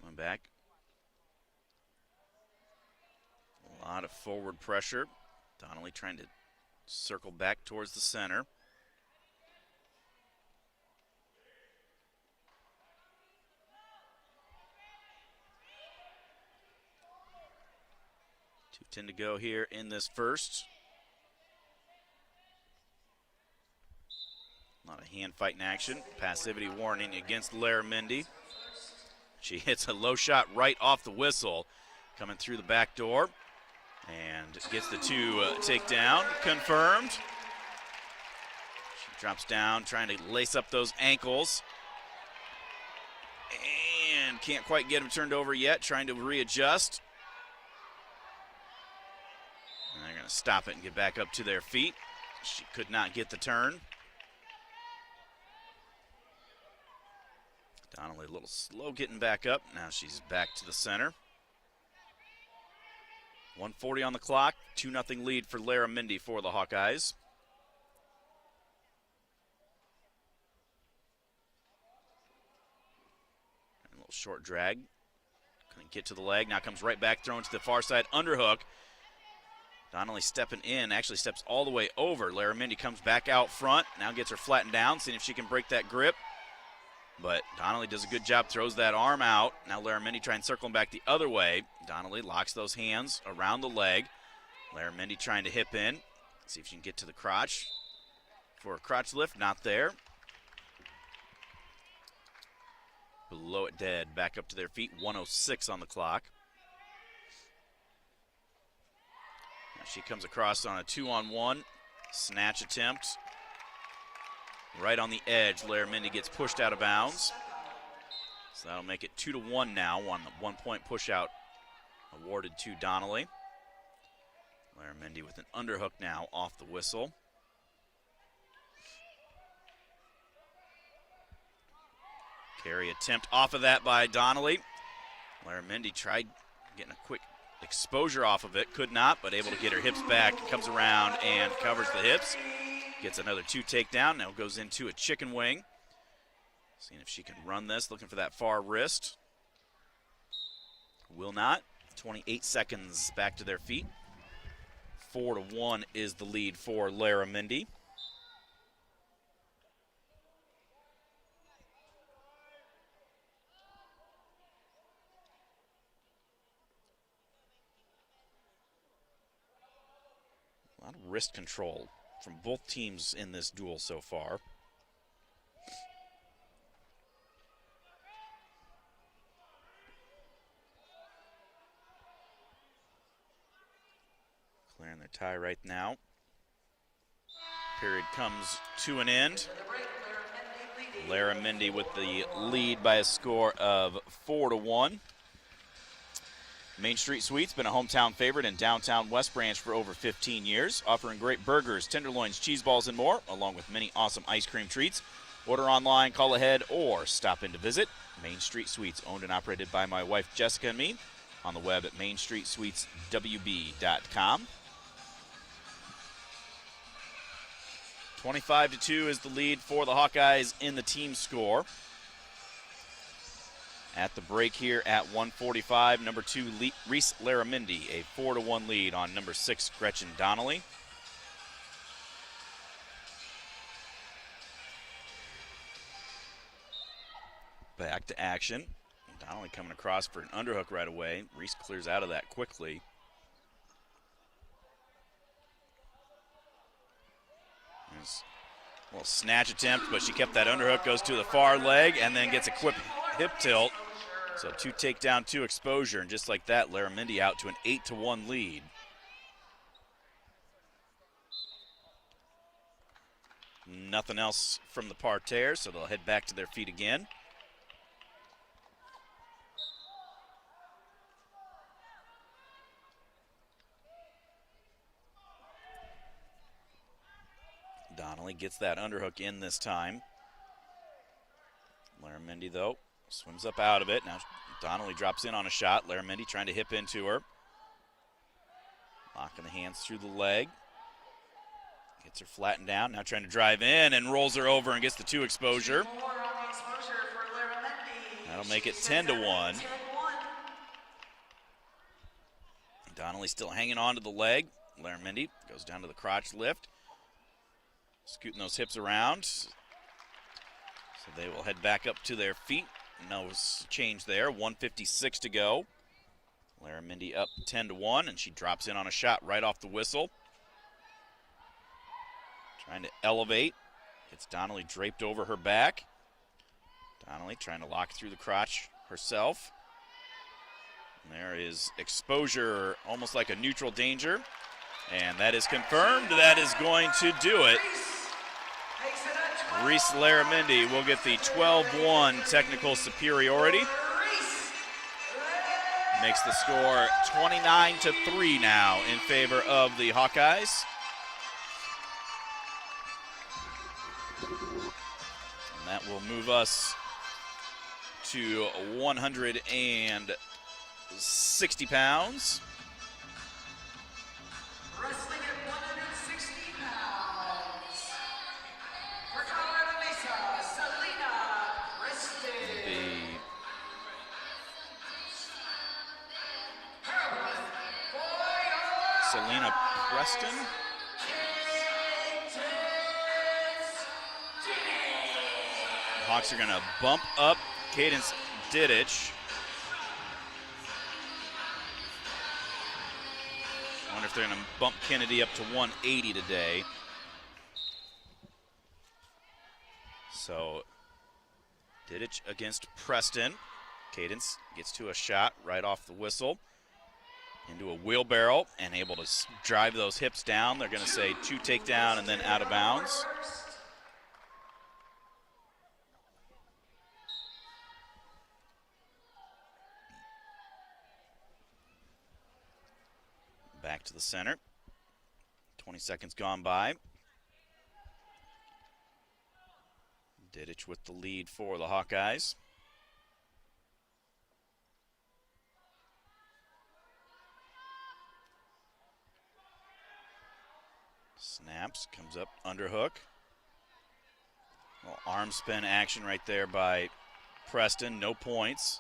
Coming back. A lot of forward pressure. Donnelly trying to circle back towards the center. 2:10 to go here in this first. A lot of hand fighting action. Passivity warning against Laramendi. She hits a low shot right off the whistle, coming through the back door, and gets the 2 takedown confirmed. She drops down, trying to lace up those ankles, and can't quite get him turned over yet, trying to readjust. And they're going to stop it and get back up to their feet. She could not get the turn. Donnelly a little slow getting back up. Now she's back to the center. 1:40 on the clock. 2-0 lead for Laramendi for the Hawkeyes. And a little short drag. Couldn't get to the leg. Now comes right back, thrown to the far side. Underhook. Donnelly stepping in. Actually steps all the way over. Laramendi comes back out front. Now gets her flattened down. Seeing if she can break that grip. But Donnelly does a good job, throws that arm out. Now Laramendi trying to circle him back the other way. Donnelly locks those hands around the leg. Laramendi trying to hip in. See if she can get to the crotch for a crotch lift. Not there. Below it dead. Back up to their feet. 1:06 on the clock. Now she comes across on a 2-on-1 snatch attempt. Right on the edge, Laramendi gets pushed out of bounds. So that'll make it 2-1 now. 1-point push out awarded to Donnelly. Laramendi with an underhook now off the whistle. Carry attempt off of that by Donnelly. Laramendi tried getting a quick exposure off of it, could not, but able to get her hips back. Comes around and covers the hips. Gets another 2 takedown. Now goes into a chicken wing. Seeing if she can run this. Looking for that far wrist. Will not. 28 seconds back to their feet. 4-1 is the lead for Laramendi. A lot of wrist control from both teams in this duel so far. Clearing their tie right now. Period comes to an end. Laramendi with the lead by a score of 4-1. Main Street Sweets, been a hometown favorite in downtown West Branch for over 15 years, offering great burgers, tenderloins, cheese balls, and more, along with many awesome ice cream treats. Order online, call ahead, or stop in to visit. Main Street Sweets, owned and operated by my wife Jessica and me, on the web at mainstreetsweetswb.com. 25-2 is the lead for the Hawkeyes in the team score. At the break here at 1:45, number 2, Reese Laramendi, a 4-1 lead on number 6, Gretchen Donnelly. Back to action. Donnelly coming across for an underhook right away. Reese clears out of that quickly. There's a little snatch attempt, but she kept that underhook, goes to the far leg, and then gets a quick hip tilt. So 2 takedown, 2 exposure, and just like that, Laramendi out to an 8-1 lead. Nothing else from the parterre, so they'll head back to their feet again. Donnelly gets that underhook in this time. Laramendi, though, swims up out of it. Now Donnelly drops in on a shot. Laramendi trying to hip into her. Locking the hands through the leg. Gets her flattened down. Now trying to drive in and rolls her over and gets the 2 exposure. That'll make it 10-1. Donnelly still hanging on to the leg. Laramendi goes down to the crotch lift. Scooting those hips around. So they will head back up to their feet. No change there. 1:56 to go. Laramendi up 10-1, and she drops in on a shot right off the whistle. Trying to elevate. Gets Donnelly draped over her back. Donnelly trying to lock through the crotch herself. And there is exposure, almost like a neutral danger. And that is confirmed. That is going to do it. Reese Laramendi will get the 12-1 technical superiority. Makes the score 29-3 now in favor of the Hawkeyes. And that will move us to 160 pounds. Wrestling at 160 pounds. For Colorado Mesa, Selena Preston. Selena Preston. The Hawks are going to bump up Cadence Didich. I wonder if they're going to bump Kennedy up to 180 today. So, Didich against Preston. Cadence gets to a shot right off the whistle. Into a wheelbarrow and able to drive those hips down. They're going to say 2 takedown and then out of bounds. Back to the center. 20 seconds gone by. Didich with the lead for the Hawkeyes. Snaps, comes up underhook. Little arm spin action right there by Preston, no points.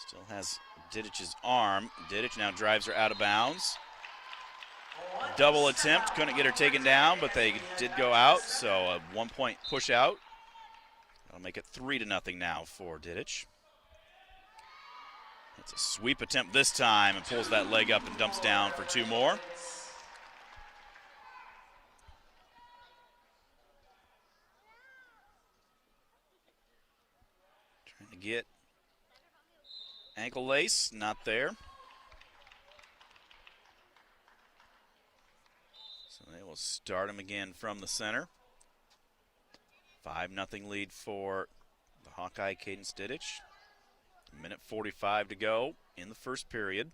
Still has Didich's arm. Didich now drives her out of bounds. Double attempt, couldn't get her taken down, but they did go out, so a 1-point push out. That'll make it 3-0 now for Didich. It's a sweep attempt this time and pulls that leg up and dumps down for 2 more. Trying to get ankle lace, not there. So they will start him again from the center. 5-0 lead for the Hawkeye Cadence Didich. 1:45 to go in the first period.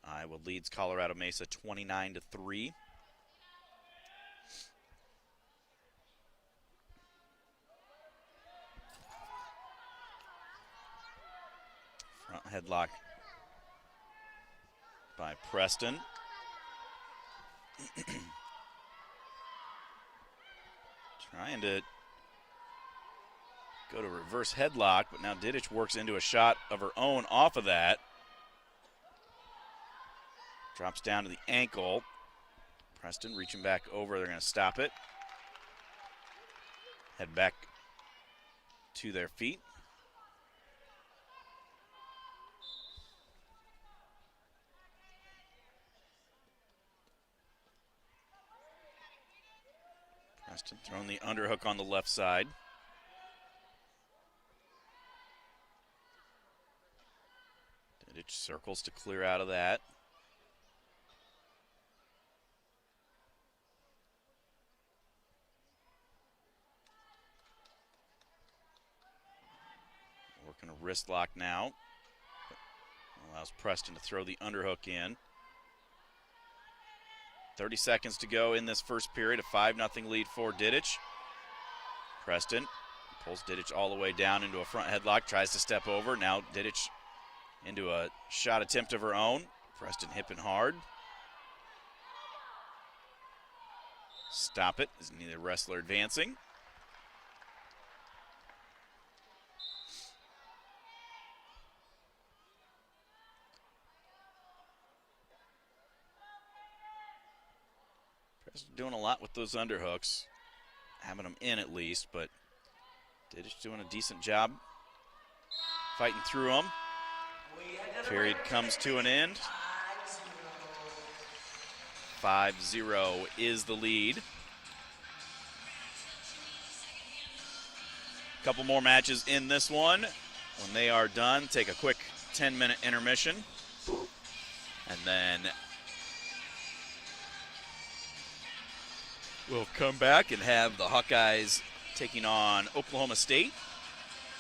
Iowa leads Colorado Mesa 29-3. Front headlock by Preston. Trying to go to reverse headlock, but now Didich works into a shot of her own off of that. Drops down to the ankle. Preston reaching back over. They're going to stop it. Head back to their feet. Preston throwing the underhook on the left side. Didich circles to clear out of that. Working a wrist lock now. Allows Preston to throw the underhook in. 30 seconds to go in this first period. A 5-0 lead for Didich. Preston pulls Didich all the way down into a front headlock. Tries to step over. Now Didich into a shot attempt of her own. Preston hipping hard. Stop it. Is neither wrestler advancing. Preston doing a lot with those underhooks. Having them in at least, but Didich doing a decent job fighting through them. Period comes to an end. 5-0 is the lead. Couple more matches in this one. When they are done, take a quick 10-minute intermission. And then we'll come back and have the Hawkeyes taking on Oklahoma State.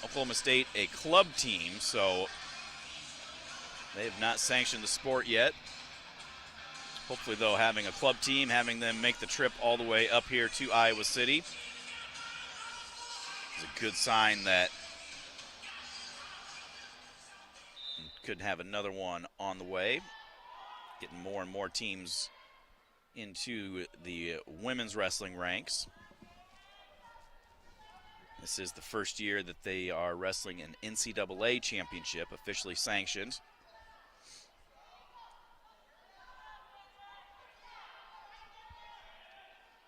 Oklahoma State, a club team, so they have not sanctioned the sport yet. Hopefully, though, having a club team, having them make the trip all the way up here to Iowa City is a good sign that could have another one on the way. Getting more and more teams into the women's wrestling ranks. This is the first year that they are wrestling an NCAA championship, officially sanctioned.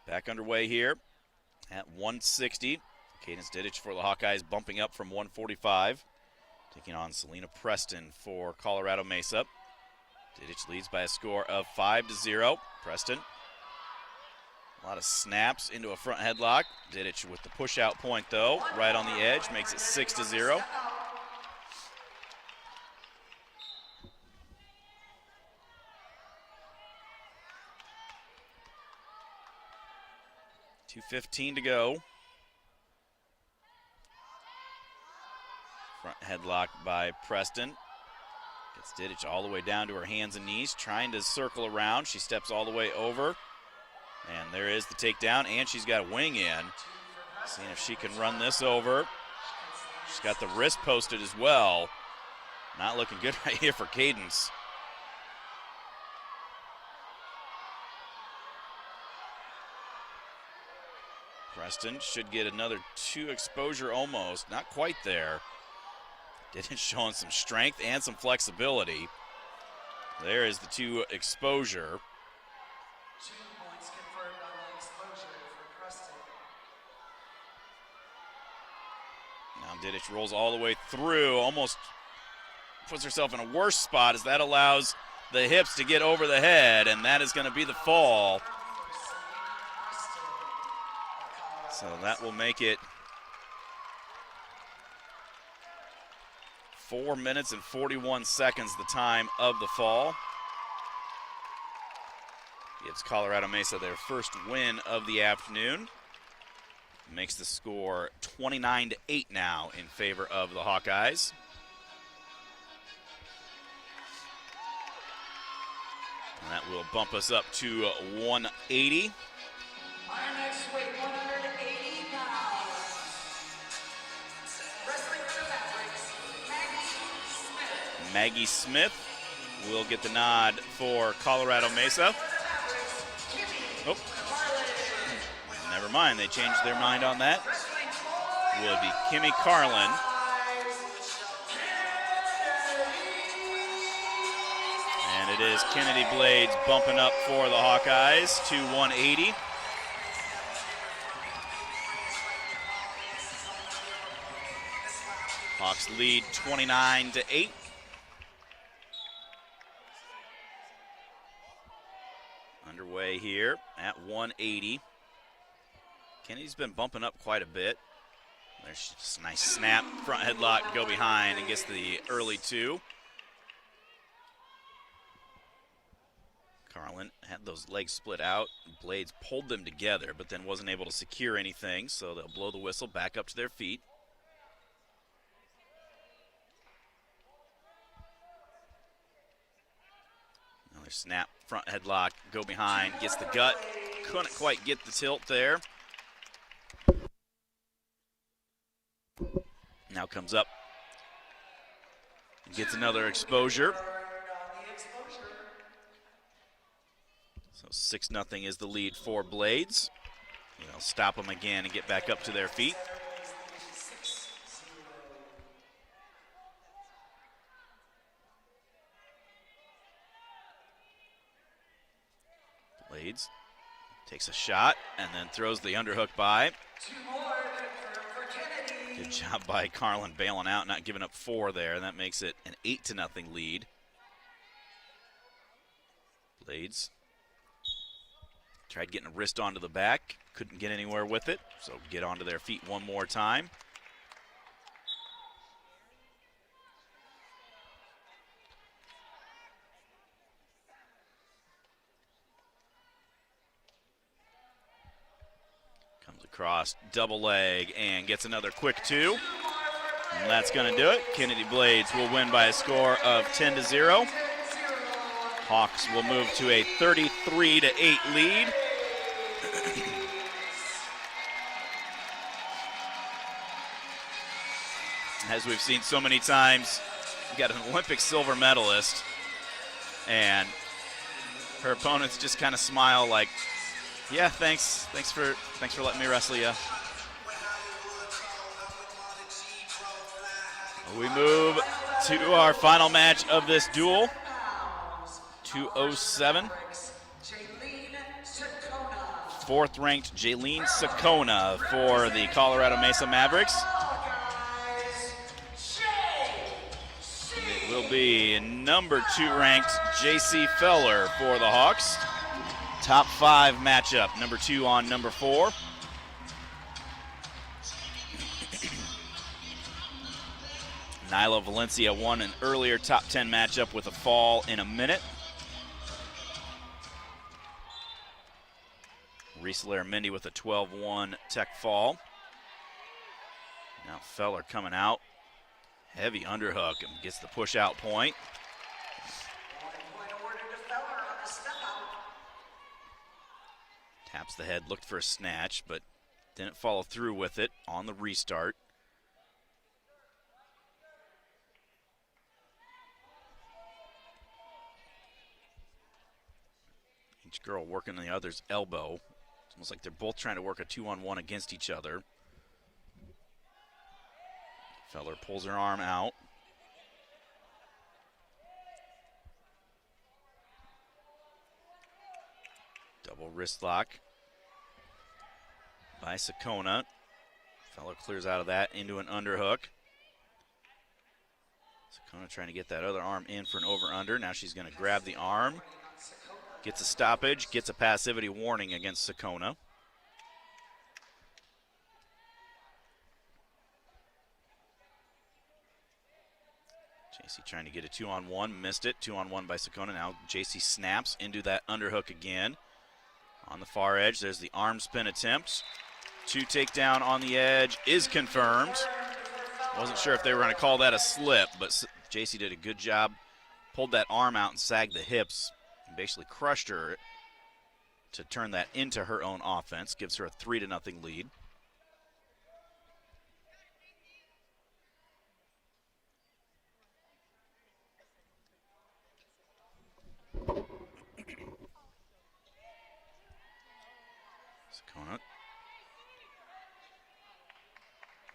Back underway here at 160. Cadence Diddich for the Hawkeyes bumping up from 145. Taking on Selena Preston for Colorado Mesa. Diddich leads by a score of 5-0. Preston, a lot of snaps into a front headlock. Diddich with the push-out point, though, right on the edge, makes it 6-0. .2:15 to go. Front headlock by Preston. Gets Diddich all the way down to her hands and knees, trying to circle around. She steps all the way over. And there is the takedown, and she's got a wing in. Seeing if she can run this over. She's got the wrist posted as well. Not looking good right here for Cadence. Preston should get another 2 exposure almost. Not quite there. Diddich showing some strength and some flexibility. There is the 2 exposure. 2 points confirmed on the exposure for Preston. Now Diddich rolls all the way through, almost puts herself in a worse spot as that allows the hips to get over the head, and that is going to be the fall. So that will make it 4 minutes and 41 seconds the time of the fall. Gives Colorado Mesa their first win of the afternoon. Makes the score 29-8 now in favor of the Hawkeyes. And that will bump us up to 180. Our next weight, 180 pounds. Wrestling for the Mavericks, Maggie Smith will get the nod for Colorado Mesa. Oh, never mind. They changed their mind on that. Will be Kimmy Carlin. And it is Kennedy Blades bumping up for the Hawkeyes to 180. Hawks lead 29-8. Underway here at 180. Kennedy's been bumping up quite a bit. There's just a nice snap, front headlock, go behind, and gets the early 2. Carlin had those legs split out. Blades pulled them together, but then wasn't able to secure anything, so they'll blow the whistle back up to their feet. Another snap, front headlock, go behind, gets the gut. Couldn't quite get the tilt there. Now comes up and gets another exposure. So 6-0 is the lead for Blades. They'll stop them again and get back up to their feet. Blades takes a shot and then throws the underhook by. 2 more for Good job by Carlin bailing out, not giving up 4 there. That makes it an 8-0 lead. Blades tried getting a wrist onto the back, couldn't get anywhere with it, so get onto their feet one more time. Comes across, double leg, and gets another quick 2. And that's going to do it. Kennedy Blades will win by a score of 10-0. Hawks will move to a 33-8 lead. As we've seen so many times, we got an Olympic silver medalist, and her opponents just kind of smile like, "Yeah, thanks for letting me wrestle you." We move to our final match of this duel. 207. 4th-ranked Jaylene Sakona for the Colorado Mesa Mavericks. And it will be number 2-ranked JC Feller for the Hawks. Top 5 matchup, number 2 on number 4. Nyla Valencia won an earlier top 10 matchup with a fall in a minute. Riesler Mindy with a 12-1 tech fall. Now Feller coming out. Heavy underhook and gets the push out point. Taps the head, looked for a snatch, but didn't follow through with it on the restart. Each girl working on the other's elbow. It's almost like they're both trying to work a 2-on-1 against each other. Feller pulls her arm out. Double wrist lock by Sakona. Feller clears out of that into an underhook. Sakona trying to get that other arm in for an over-under. Now she's going to grab the arm. Gets a stoppage, gets a passivity warning against Sakona. JC trying to get a 2-on-1, missed it. 2-on-1 by Sakona. Now JC snaps into that underhook again. On the far edge, there's the arm spin attempt. 2 takedown on the edge is confirmed. Wasn't sure if they were going to call that a slip, but JC did a good job. Pulled that arm out and sagged the hips. Basically crushed her to turn that into her own offense. Gives her a 3-0 lead. Sakona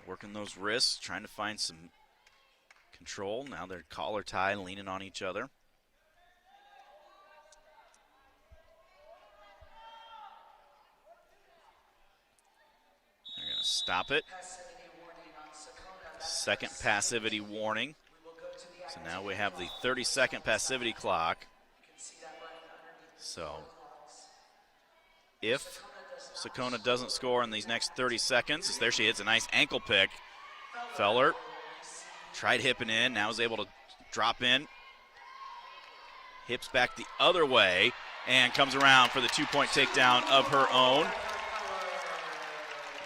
working those wrists, trying to find some control. Now they're collar tied, leaning on each other. Stop it. Second passivity warning. So now we have the 30-second passivity clock. So if Sakona doesn't score in these next 30 seconds, there she hits a nice ankle pick. Feller tried hipping in, now is able to drop in. Hips back the other way and comes around for the 2-point takedown of her own.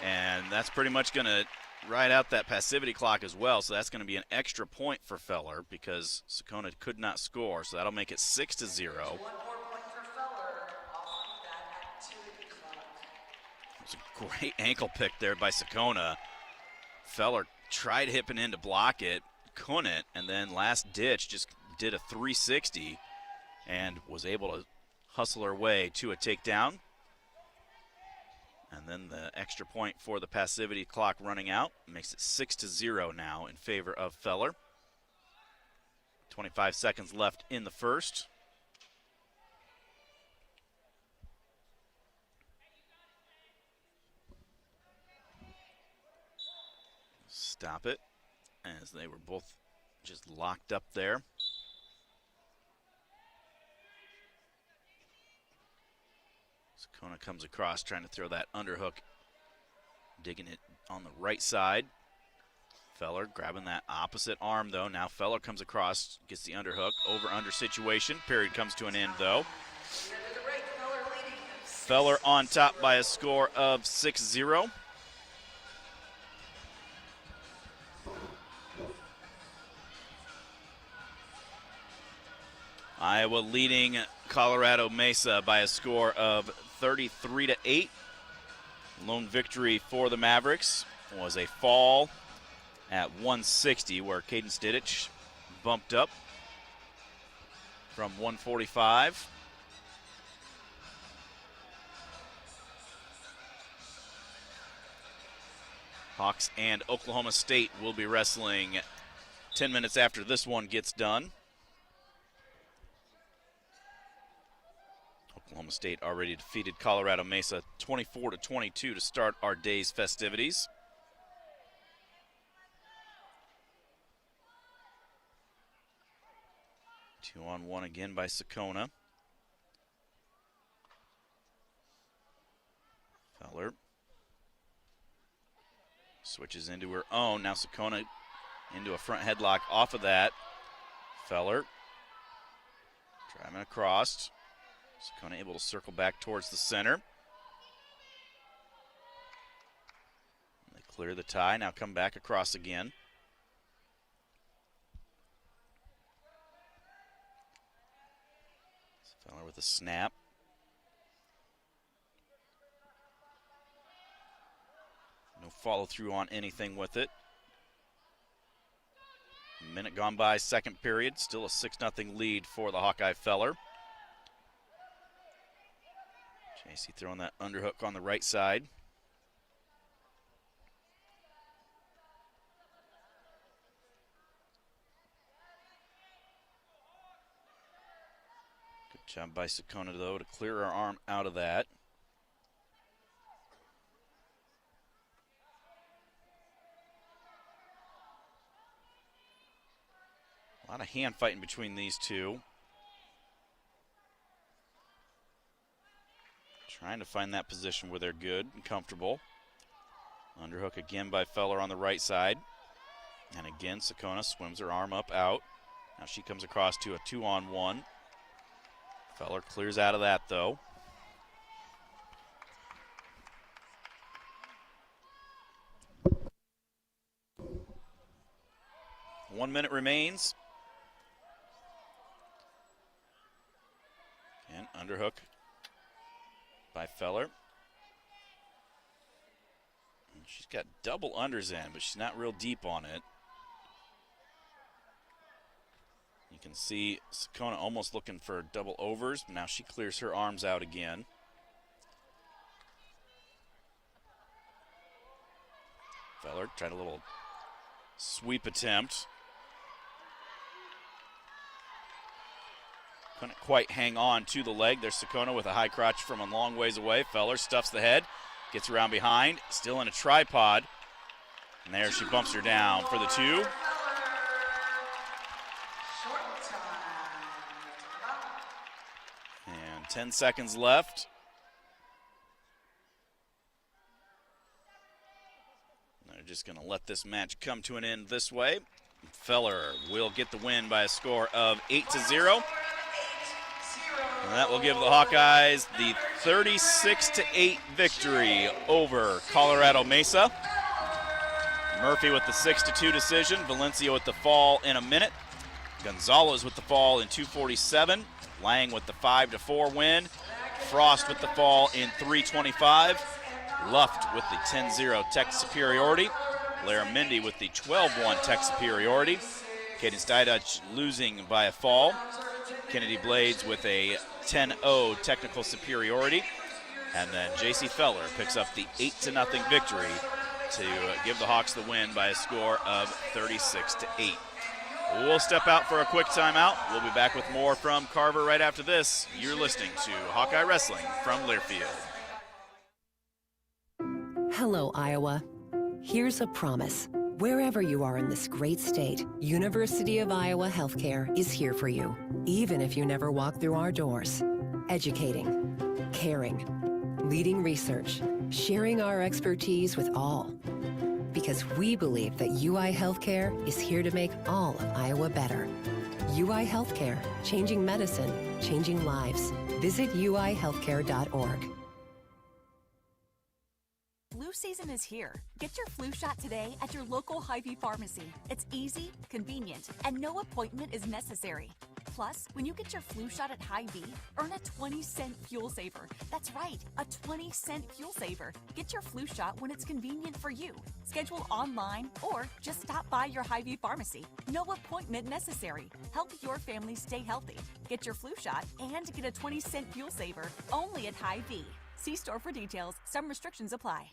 And that's pretty much going to ride out that passivity clock as well. So that's going to be an extra point for Feller because Sakona could not score. So that'll make it 6-0. It was a great ankle pick there by Sakona. Feller tried hipping in to block it, couldn't, and then last ditch just did a 360 and was able to hustle her way to a takedown. And then the extra point for the passivity clock running out makes it 6-0 now in favor of Feller. 25 seconds left in the first. stop it as they were both just locked up there. Sakona comes across trying to throw that underhook, digging it on the right side. Feller grabbing that opposite arm though. Now Feller comes across, gets the underhook, over-under situation. Period comes to an end though. Feller on top by a score of 6-0. Iowa leading Colorado Mesa by a score of 33-8. Lone victory for the Mavericks was a fall at 160 where Caden Stidich bumped up from 145. Hawks and Oklahoma State will be wrestling 10 minutes after this one gets done. Oklahoma State already defeated Colorado Mesa 24-22 to start our day's festivities. Two-on-one again by Sakona. Feller switches into her own. Now Sakona into a front headlock off of that. Feller driving across. Sakona able to circle back towards the center. They clear the tie, now come back across again. Feller with a snap. No follow through on anything with it. A minute gone by, second period. Still a 6-0 lead for the Hawkeye Feller. JC throwing that underhook on the right side. Good job by Sakona, though, to clear her arm out of that. A lot of hand fighting between these two. Trying to find that position where they're good and comfortable. Underhook again by Feller on the right side. And again, Sakona swims her arm up out. Now she comes across to a 2-on-1. Feller clears out of that, though. One minute remains. And underhook by Feller. And she's got double unders in, but she's not real deep on it. You can see Sakona almost looking for double overs, but now she clears her arms out again. Feller tried a little sweep attempt. Couldn't quite hang on to the leg. There's Sakona with a high crotch from a long ways away. Feller stuffs the head, gets around behind, still in a tripod. And there she bumps her down for the two. And 10 seconds left. They're just going to let this match come to an end this way. Feller will get the win by a score of 8-0. And that will give the Hawkeyes the 36-8 victory over Colorado Mesa. Murphy with the 6-2 decision. Valencia with the fall in a minute. Gonzalez with the fall in 2:47. Lang with the 5-4 win. Frost with the fall in 3:25. Luft with the 10-0 tech superiority. Laramendi with the 12-1 tech superiority. Caden Stidich losing by a fall. Kennedy Blades with a 10-0 technical superiority. And then J.C. Feller picks up the 8-0 victory to give the Hawks the win by a score of 36-8. We'll step out for a quick timeout. We'll be back with more from Carver right after this. You're listening to Hawkeye Wrestling from Learfield. Hello, Iowa. Here's a promise. Wherever you are in this great state, University of Iowa Healthcare is here for you, even if you never walk through our doors. Educating, caring, leading research, sharing our expertise with all. Because we believe that UI Healthcare is here to make all of Iowa better. UI Healthcare, changing medicine, changing lives. Visit uihealthcare.org. Flu season is here. Get your flu shot today at your local Hy-Vee pharmacy. It's easy, convenient, and no appointment is necessary. Plus, when you get your flu shot at Hy-Vee, earn a 20-cent fuel saver. That's right, a 20-cent fuel saver. Get your flu shot when it's convenient for you. Schedule online or just stop by your Hy-Vee pharmacy. No appointment necessary. Help your family stay healthy. Get your flu shot and get a 20-cent fuel saver only at Hy-Vee. See store for details. Some restrictions apply.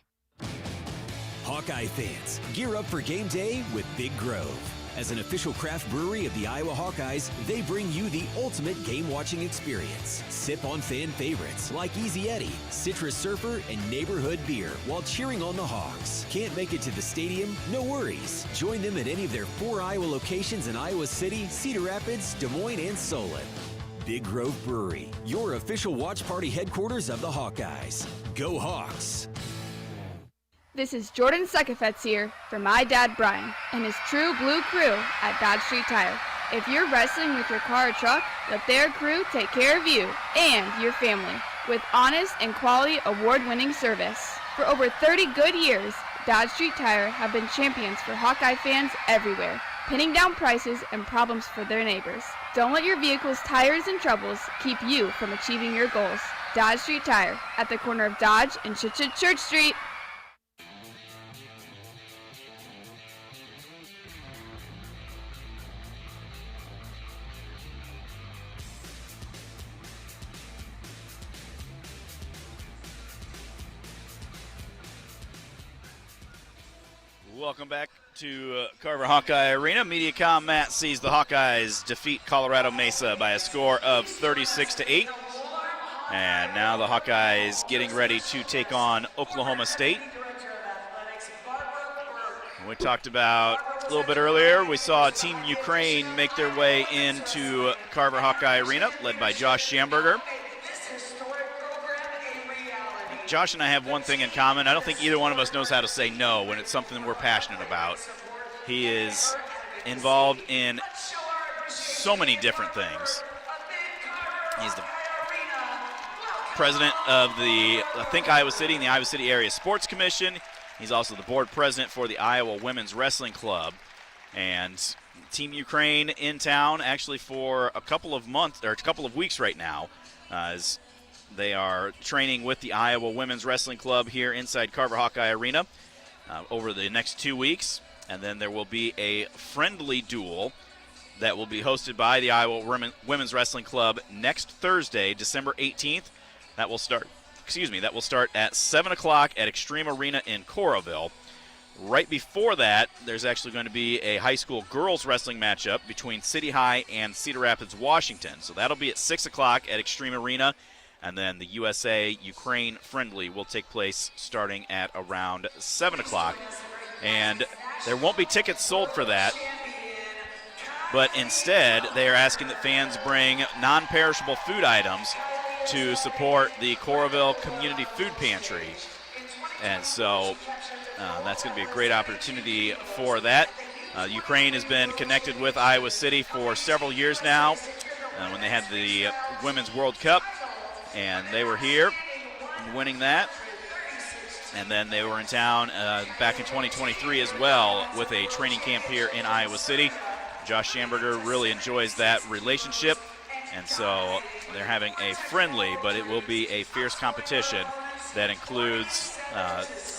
Hawkeye fans, gear up for game day with Big Grove. As an official craft brewery of the Iowa Hawkeyes, they bring you the ultimate game-watching experience. Sip on fan favorites like Easy Eddie, Citrus Surfer, and Neighborhood Beer while cheering on the Hawks. Can't make it to the stadium? No worries. Join them at any of their 4 Iowa locations in Iowa City, Cedar Rapids, Des Moines, and Solon. Big Grove Brewery, your official watch party headquarters of the Hawkeyes. Go Hawks! This is Jordan Suckafetz here for my dad Brian and his True Blue crew at Dodge Street Tire. If you're wrestling with your car or truck, let their crew take care of you and your family with honest and quality award-winning service. For over 30 good years, Dodge Street Tire have been champions for Hawkeye fans everywhere, pinning down prices and problems for their neighbors. Don't let your vehicle's tires and troubles keep you from achieving your goals. Dodge Street Tire at the corner of Dodge and Church Street. Welcome back to Carver Hawkeye Arena. Mediacom Matt sees the Hawkeyes defeat Colorado Mesa by a score of 36-8. And now the Hawkeyes getting ready to take on Oklahoma State. We talked about a little bit earlier, we saw Team Ukraine make their way into Carver Hawkeye Arena, led by Josh Schamberger. Josh and I have one thing in common. I don't think either one of us knows how to say no when it's something we're passionate about. He is involved in so many different things. He's the president of the Iowa City and the Iowa City Area Sports Commission. He's also the board president for the Iowa Women's Wrestling Club. And Team Ukraine in town actually for a couple of weeks right now, as they are training with the Iowa Women's Wrestling Club here inside Carver Hawkeye Arena over the next 2 weeks. And then there will be a friendly duel that will be hosted by the Iowa Women's Wrestling Club next Thursday, December 18th. That will start at 7 o'clock at Extreme Arena in Coralville. Right before that, there's actually going to be a high school girls wrestling matchup between City High and Cedar Rapids, Washington. So that'll be at 6 o'clock at Extreme Arena. And then the USA-Ukraine friendly will take place starting at around 7 o'clock. And there won't be tickets sold for that. But instead, they are asking that fans bring non-perishable food items to support the Coralville Community Food Pantry. And so that's going to be a great opportunity for that. Ukraine has been connected with Iowa City for several years now when they had the Women's World Cup. And they were here winning that. And then they were in town back in 2023 as well with a training camp here in Iowa City. Josh Schamberger really enjoys that relationship. And so they're having a friendly, but it will be a fierce competition that includes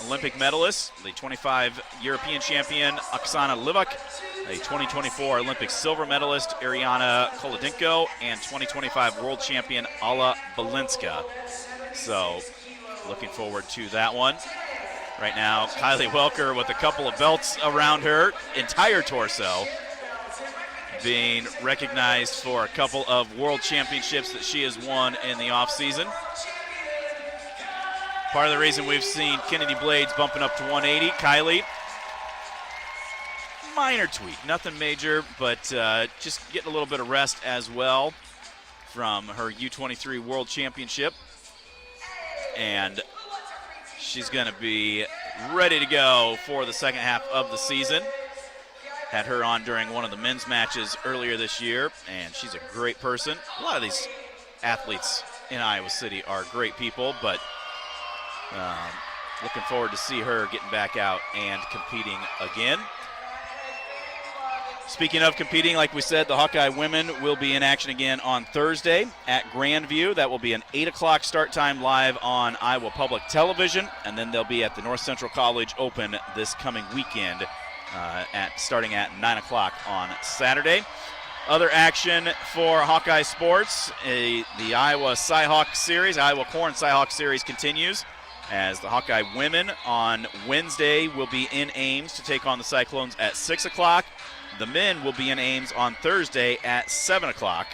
Olympic medalists, the 25 European champion Oksana Livak, a 2024 Olympic silver medalist Ariana Kolodenko, and 2025 world champion Alla Balinska. So looking forward to that one. Right now, Kylie Welker with a couple of belts around her entire torso, being recognized for a couple of world championships that she has won in the offseason. Part of the reason we've seen Kennedy Blades bumping up to 180. Kylie minor tweak, nothing major, but just getting a little bit of rest as well from her U23 World Championship. And she's going to be ready to go for the second half of the season. Had her on during one of the men's matches earlier this year, and she's a great person. A lot of these athletes in Iowa City are great people, but looking forward to see her getting back out and competing again. Speaking of competing, like we said, the Hawkeye women will be in action again on Thursday at Grandview. That will be an 8 o'clock start time live on Iowa Public Television, and then they'll be at the North Central College Open this coming weekend starting at 9 o'clock on Saturday. Other action for Hawkeye sports, the Iowa Cyhawk Series, Iowa Corn Cyhawk Series continues as the Hawkeye women on Wednesday will be in Ames to take on the Cyclones at 6 o'clock. The men will be in Ames on Thursday at 7 o'clock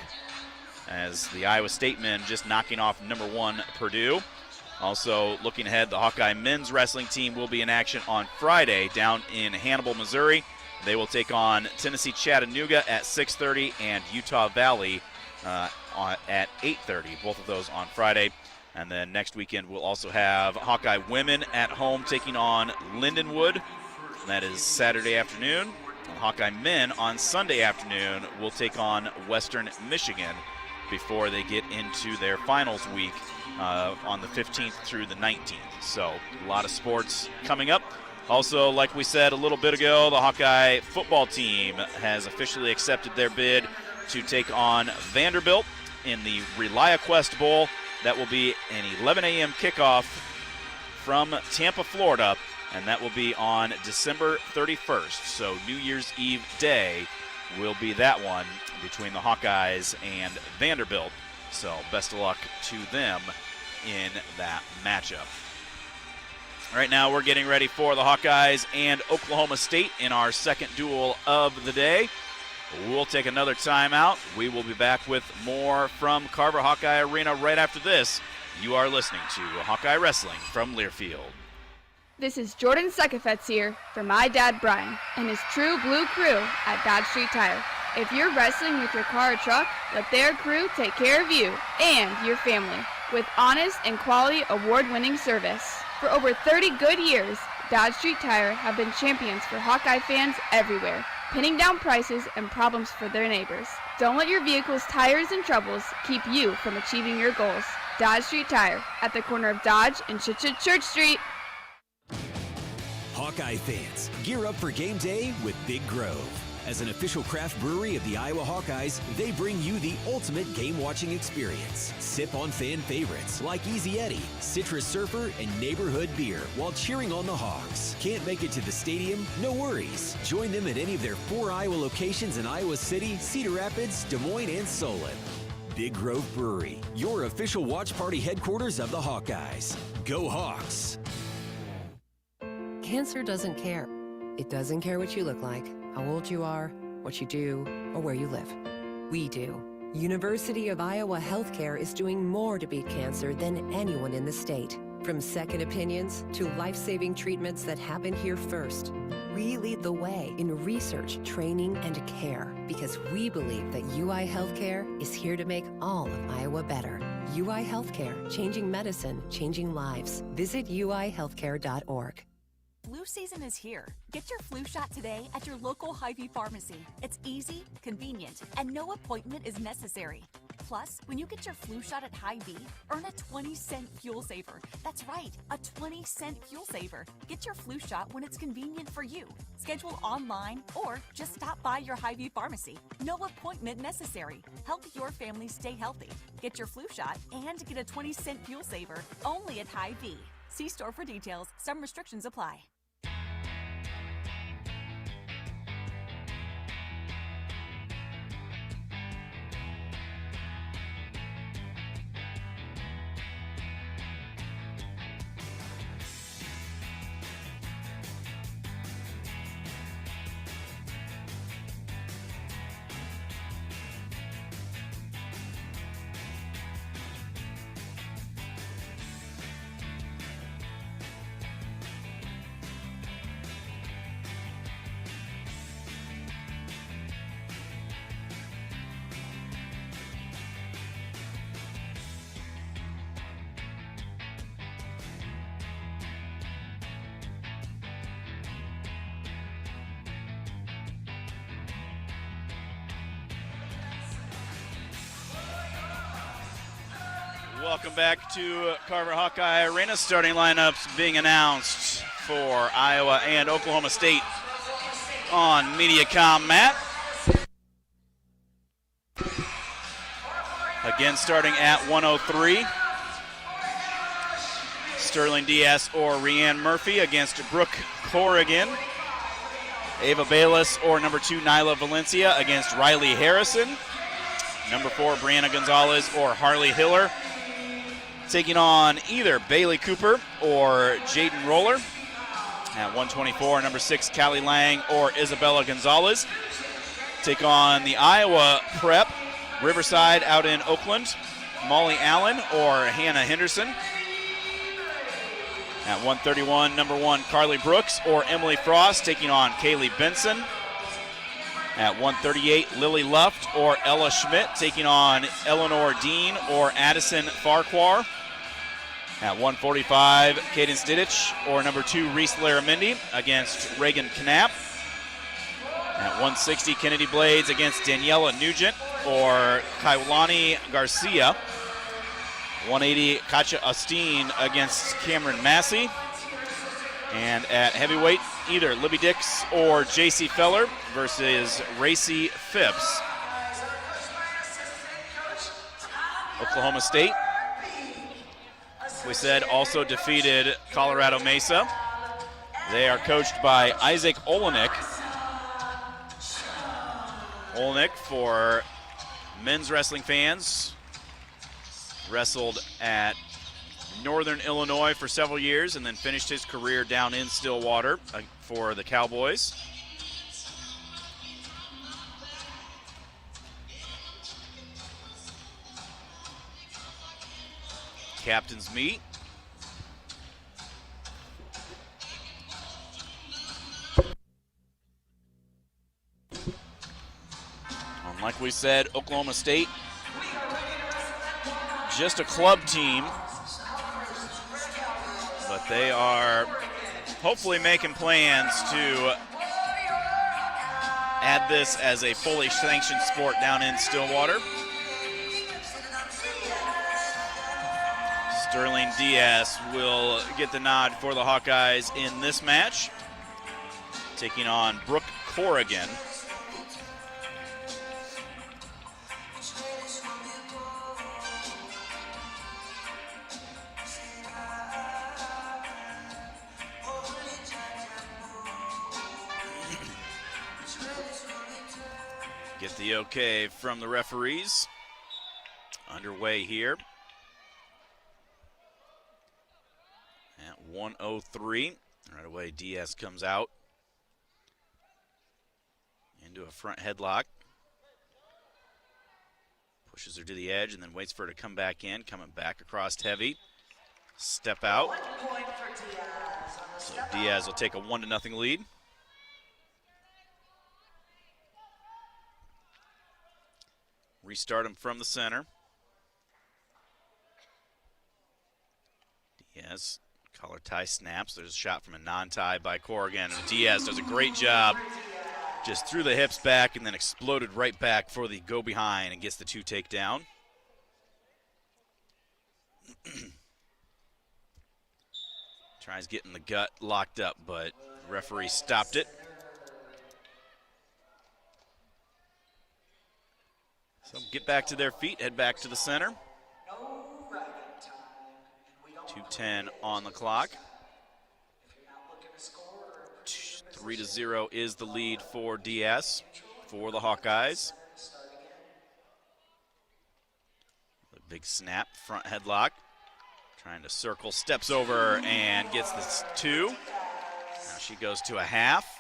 as the Iowa State men just knocking off number 1 Purdue. Also looking ahead, the Hawkeye men's wrestling team will be in action on Friday down in Hannibal, Missouri. They will take on Tennessee Chattanooga at 6:30 and Utah Valley at 8:30, both of those on Friday. And then next weekend we'll also have Hawkeye women at home taking on Lindenwood. That is Saturday afternoon. Hawkeye men on Sunday afternoon will take on Western Michigan before they get into their finals week on the 15th through the 19th. So a lot of sports coming up. Also, like we said a little bit ago, the Hawkeye football team has officially accepted their bid to take on Vanderbilt in the ReliaQuest Bowl. That will be an 11 a.m. kickoff from Tampa, Florida, and that will be on December 31st. So New Year's Eve day will be that one between the Hawkeyes and Vanderbilt. So best of luck to them in that matchup. Right now we're getting ready for the Hawkeyes and Oklahoma State in our second duel of the day. We'll take another timeout. We will be back with more from Carver Hawkeye Arena right after this. You are listening to Hawkeye Wrestling from Learfield. This is Jordan Sekefetz here for my dad Brian and his True Blue crew at Dodge Street Tire. If you're wrestling with your car or truck, let their crew take care of you and your family with honest and quality award-winning service. For over 30 good years, Dodge Street Tire have been champions for Hawkeye fans everywhere, pinning down prices and problems for their neighbors. Don't let your vehicle's tires and troubles keep you from achieving your goals. Dodge Street Tire at the corner of Dodge and Church Street. Hawkeye fans, gear up for game day with Big Grove. As an official craft brewery of the Iowa Hawkeyes, they bring you the ultimate game-watching experience. Sip on fan favorites like Easy Eddie, Citrus Surfer, and Neighborhood Beer while cheering on the Hawks. Can't make it to the stadium? No worries. Join them at any of their 4 Iowa locations in Iowa City, Cedar Rapids, Des Moines, and Solon. Big Grove Brewery, your official watch party headquarters of the Hawkeyes. Go Hawks! Cancer doesn't care. It doesn't care what you look like, how old you are, what you do, or where you live. We do. University of Iowa Healthcare is doing more to beat cancer than anyone in the state. From second opinions to life-saving treatments that happen here first. We lead the way in research, training, and care because we believe that UI Healthcare is here to make all of Iowa better. UI Healthcare, changing medicine, changing lives. Visit uihealthcare.org. Flu season is here. Get your flu shot today at your local Hy-Vee pharmacy. It's easy, convenient, and no appointment is necessary. Plus, when you get your flu shot at Hy-Vee, earn a 20-cent fuel saver. That's right, a 20-cent fuel saver. Get your flu shot when it's convenient for you. Schedule online or just stop by your Hy-Vee pharmacy. No appointment necessary. Help your family stay healthy. Get your flu shot and get a 20-cent fuel saver only at Hy-Vee. See store for details. Some restrictions apply. Welcome back to Carver Hawkeye Arena. Starting lineups being announced for Iowa and Oklahoma State on Mediacom. Matt. Again, starting at 103. Sterling Diaz or Rhiann Murphy against Brooke Corrigan. Ava Bayless or number 2 Nyla Valencia against Riley Harrison. Number 4 Brianna Gonzalez or Harley Hiller taking on either Bailey Cooper or Jaden Roller. At 124, number 6 Callie Lang or Isabella Gonzalez take on the Iowa prep Riverside out in Oakland, Molly Allen or Hannah Henderson. At 131, number 1 Carly Brooks or Emily Frost taking on Kaylee Benson. At 138, Lily Luft or Ella Schmidt taking on Eleanor Dean or Addison Farquhar. At 145, Kaden Stidich or number 2 Reese Laramendi against Reagan Knapp. At 160, Kennedy Blades against Daniela Nugent or Kailani Garcia. 180, Katja Osteen against Cameron Massey. And at heavyweight, either Libby Dix or J.C. Feller versus Racy Phipps. Oklahoma State, we said, also defeated Colorado Mesa. They are coached by Isaac Olenek. Olenek, for men's wrestling fans, wrestled at Northern Illinois for several years and then finished his career down in Stillwater for the Cowboys. Captain's meet. Like we said, Oklahoma State, just a club team, but they are hopefully making plans to add this as a fully sanctioned sport down in Stillwater. Sterling Diaz will get the nod for the Hawkeyes in this match, taking on Brooke Corrigan. Get the okay from the referees. Underway here. At 103. Right away, Diaz comes out into a front headlock. Pushes her to the edge and then waits for her to come back in. Coming back across heavy. Step out. So Diaz will take a 1-0 lead. Restart him from the center. Diaz, collar tie snaps. There's a shot from a non-tie by Corrigan. And Diaz does a great job. Just threw the hips back and then exploded right back for the go behind and gets the 2 takedown. Tries getting the gut locked up, but the referee stopped it. So get back to their feet, head back to the center. 2:10 on the clock. 3-0 is the lead for Diaz for the Hawkeyes. A big snap, front headlock. Trying to circle, steps over and gets this 2. Now she goes to a half.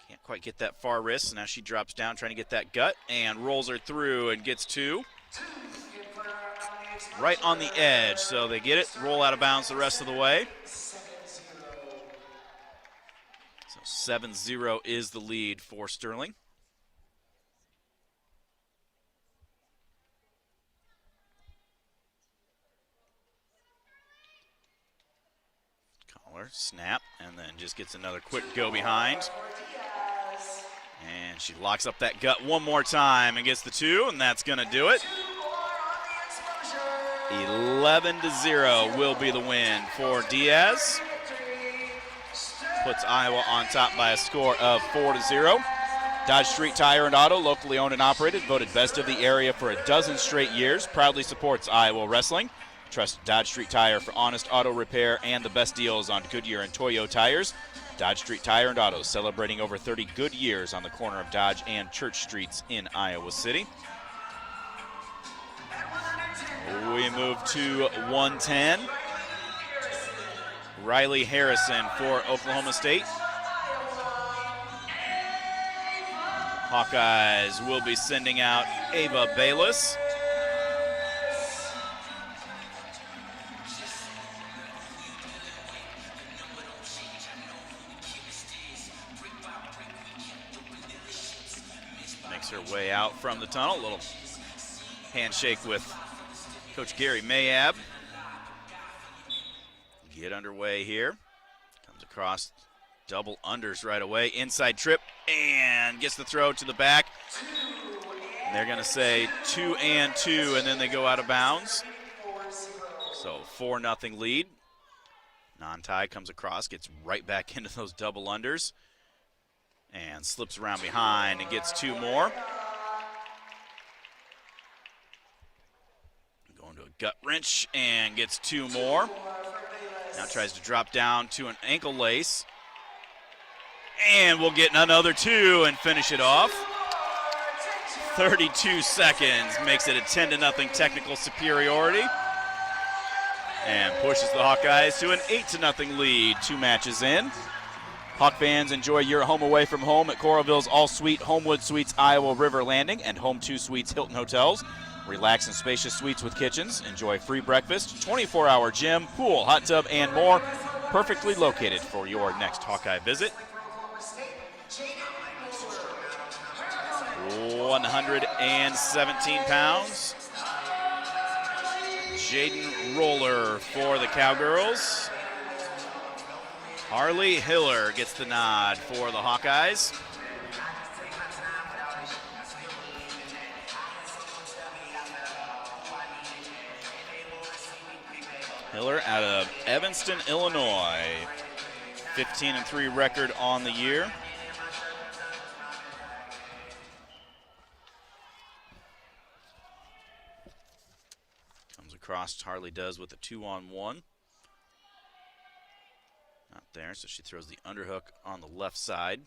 Can't quite get that far wrist, so now she drops down trying to get that gut and rolls her through and gets 2. Right on the edge, so they get it, roll out of bounds the rest of the way. So 7-0 is the lead for Sterling. Collar, snap, and then just gets another quick go behind. And she locks up that gut one more time and gets the 2, and that's going to do it. 11-0 will be the win for Diaz. Puts Iowa on top by a score of 4-0. Dodge Street Tire and Auto, locally owned and operated, voted best of the area for a dozen straight years. Proudly supports Iowa wrestling. Trust Dodge Street Tire for honest auto repair and the best deals on Goodyear and Toyo tires. Dodge Street Tire and Auto, celebrating over 30 good years on the corner of Dodge and Church Streets in Iowa City. We move to 110. Riley Harrison for Oklahoma State. Hawkeyes will be sending out Ava Bayless. Makes her way out from the tunnel. A little handshake with Coach Gary Mayab. Get underway here. Comes across, double unders right away. Inside trip and gets the throw to the back. And they're going to say 2 and 2, and then they go out of bounds. So 4-0 lead. Non-tie comes across, gets right back into those double unders, and slips around behind and gets 2 more. Going to a gut wrench and gets 2 more. Now tries to drop down to an ankle lace. And we'll get another 2 and finish it off. 32 seconds makes it a 10-0 technical superiority. And pushes the Hawkeyes to an 8-0 lead 2 matches in. Hawk fans, enjoy your home away from home at Coralville's All-Suite Homewood Suites Iowa River Landing and Home 2 Suites Hilton Hotels. Relax in spacious suites with kitchens. Enjoy free breakfast, 24-hour gym, pool, hot tub, and more. Perfectly located for your next Hawkeye visit. 117 pounds. Jaden Roller for the Cowgirls. Harley Hiller gets the nod for the Hawkeyes. Hiller out of Evanston, Illinois. 15-3 record on the year. Comes across, Harley does with a 2-on-1. Not there, so she throws the underhook on the left side.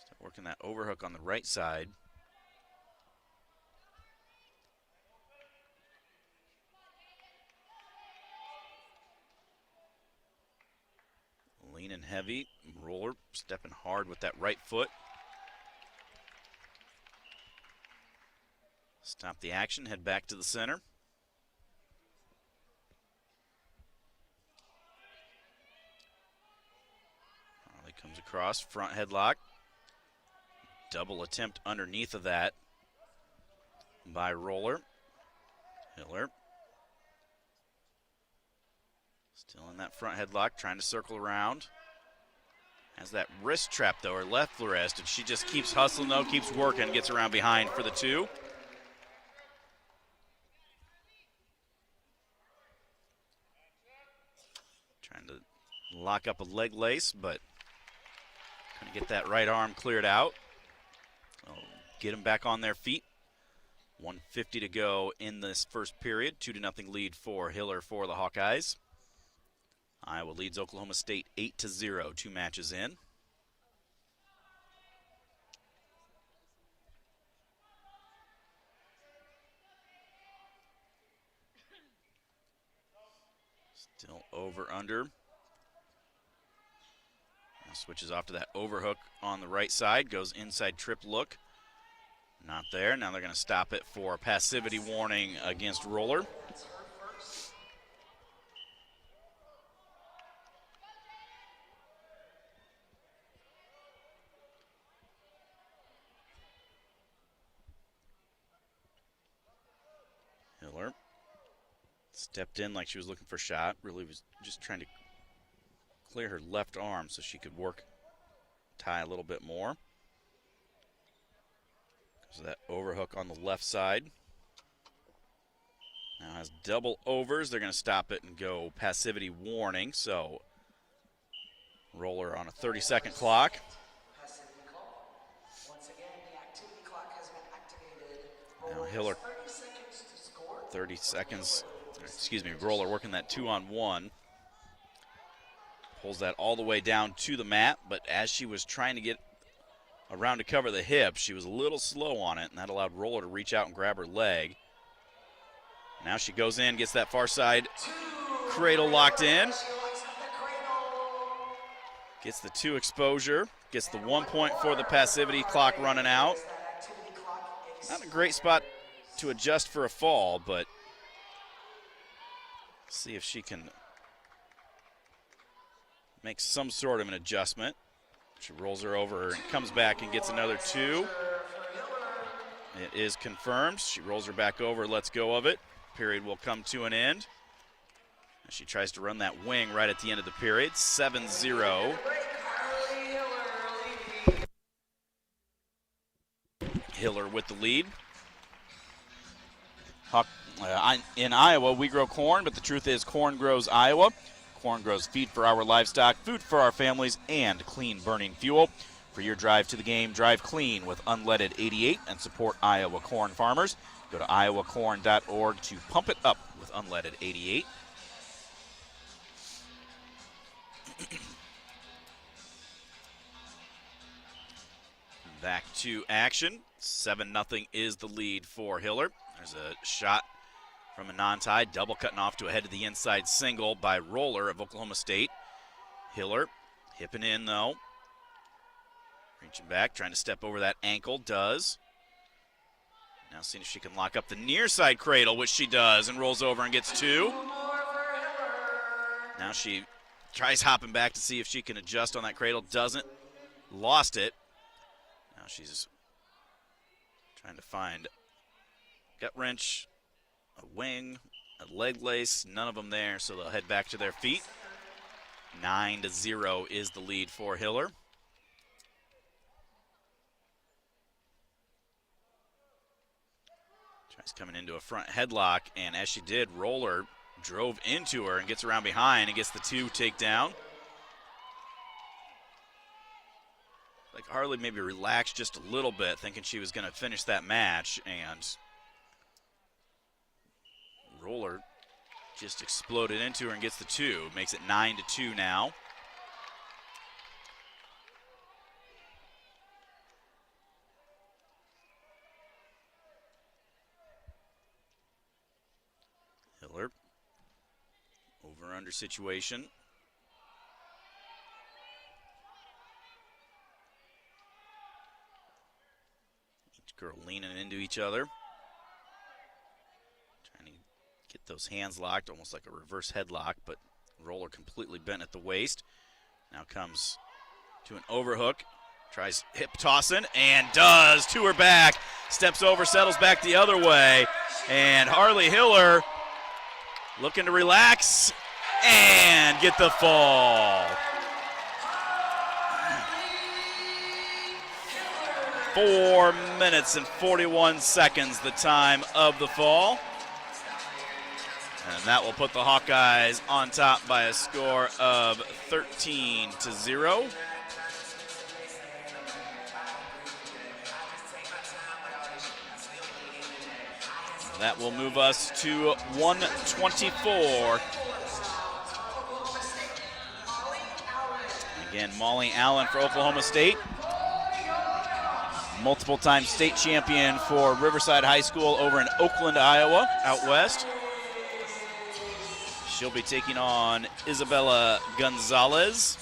Start working that overhook on the right side. Lean and heavy. Roller stepping hard with that right foot. Stop the action, head back to the center. Harley comes across, front headlock. Double attempt underneath of that by Roller. Hiller. Still in that front headlock, trying to circle around. Has that wrist trap, though, her left wrist, and she just keeps hustling, though, keeps working, gets around behind for the 2. Trying to lock up a leg lace, but couldn't get that right arm cleared out. So get them back on their feet. 1:50 to go in this first period. 2-0 lead for Hiller for the Hawkeyes. Iowa leads Oklahoma State 8-0, 2 matches in. Still over under. Now switches off to that overhook on the right side, goes inside trip look. Not there. Now they're going to stop it for a passivity warning against Roller. Hiller stepped in like she was looking for a shot. Really was just trying to clear her left arm so she could work tie a little bit more. So that overhook on the left side. Now has double overs. They're going to stop it and go passivity warning. So Roller on a 30-second clock. Passivity call. Once again, the activity clock has been activated. Now Roller Hiller, has 30 seconds to score. 30 seconds. Excuse me, Roller working that 2-on-1. Pulls that all the way down to the mat, but as she was trying to get around to cover the hip, she was a little slow on it, and that allowed Roller to reach out and grab her leg. Now she goes in, gets that far side cradle locked in. Gets the 2 exposure, gets the 1 point for the passivity clock running out. Not a great spot to adjust for a fall, but see if she can make some sort of an adjustment. She rolls her over and comes back and gets another 2. It is confirmed. She rolls her back over, lets go of it. Period will come to an end. She tries to run that wing right at the end of the period. 7-0. Hiller with the lead. In Iowa, we grow corn, but the truth is corn grows Iowa. Corn grows feed for our livestock, food for our families, and clean burning fuel. For your drive to the game, drive clean with unleaded 88 and support Iowa corn farmers. Go to iowacorn.org to pump it up with unleaded 88. Back to action. 7-0 is the lead for Hiller. There's a shot from a non-tie, double cutting off to a head to the inside single by Roller of Oklahoma State. Hiller hipping in though. Reaching back, trying to step over that ankle, does. Now seeing if she can lock up the near side cradle, which she does, and rolls over and gets 2. Now she tries hopping back to see if she can adjust on that cradle, doesn't. Lost it. Now she's trying to find gut wrench, a wing, a leg lace, none of them there, so they'll head back to their feet. 9-0 is the lead for Hiller. Tries coming into a front headlock, and as she did, Roller drove into her and gets around behind and gets the 2 takedown. Like Harley maybe relaxed just a little bit, thinking she was going to finish that match, and Roller just exploded into her and gets the 2. Makes it 9-2 now. Hiller, over-under situation. Each girl leaning into each other. Trying to get those hands locked, almost like a reverse headlock, but Roller completely bent at the waist. Now comes to an overhook. Tries hip tossing and does to her back. Steps over, settles back the other way. And Harley Hiller looking to relax and get the fall. 4 minutes and 41 seconds, the time of the fall. And that will put the Hawkeyes on top by a score of 13-0. That will move us to 124. Again, Molly Allen for Oklahoma State. Multiple-time state champion for Riverside High School over in Oakland, Iowa, out west. She'll be taking on Isabella Gonzalez.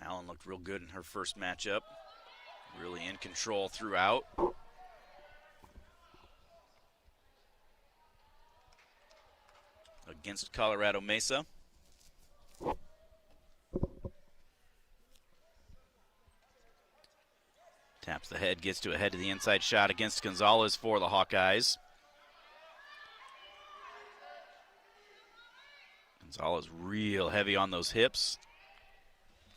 Allen looked real good in her first matchup. Really in control throughout. Against Colorado Mesa. Taps the head, gets to a head to the inside shot against Gonzalez for the Hawkeyes. Gonzalez real heavy on those hips.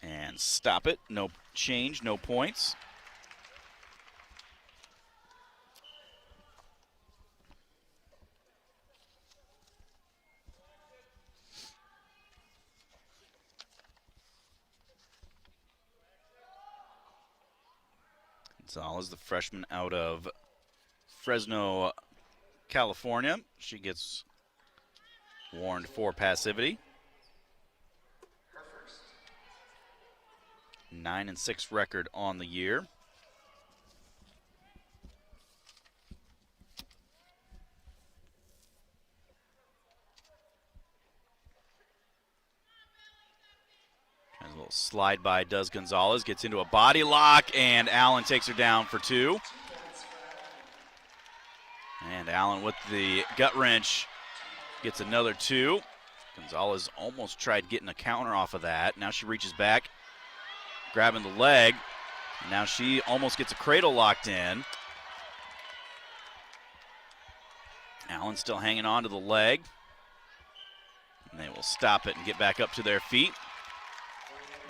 And stop it. No change, no points. Gonzalez, the freshman out of Fresno, California. She gets warned for passivity. 9-6 record on the year. Tries a little slide by, does Gonzalez, gets into a body lock, and Allen takes her down for 2. And Allen with the gut wrench gets another 2. Gonzalez almost tried getting a counter off of that. Now she reaches back, grabbing the leg. Now she almost gets a cradle locked in. Allen still hanging on to the leg. And they will stop it and get back up to their feet.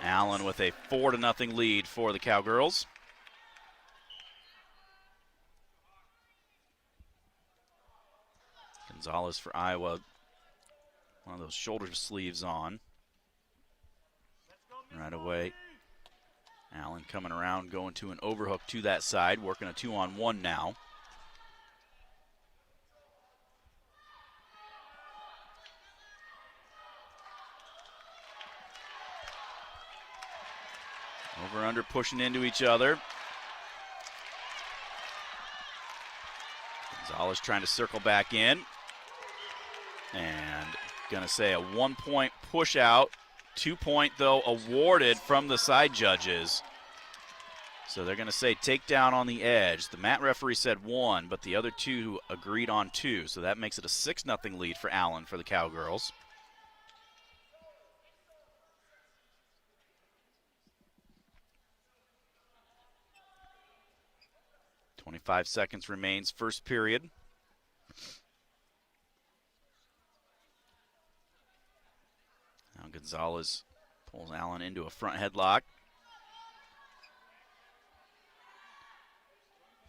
Allen with a 4-0 lead for the Cowgirls. Gonzalez for Iowa. One of those shoulder sleeves on. Right away. Allen coming around, going to an overhook to that side, working a 2-on-1 now. Over under pushing into each other. Gonzalez trying to circle back in. And gonna say a 1-point push out. 2-point, though, awarded from the side judges. So they're going to say takedown on the edge. The mat referee said 1, but the other 2 agreed on 2. So that makes it a 6-0 lead for Allen for the Cowgirls. .25 seconds remains, first period. Now Gonzalez pulls Allen into a front headlock.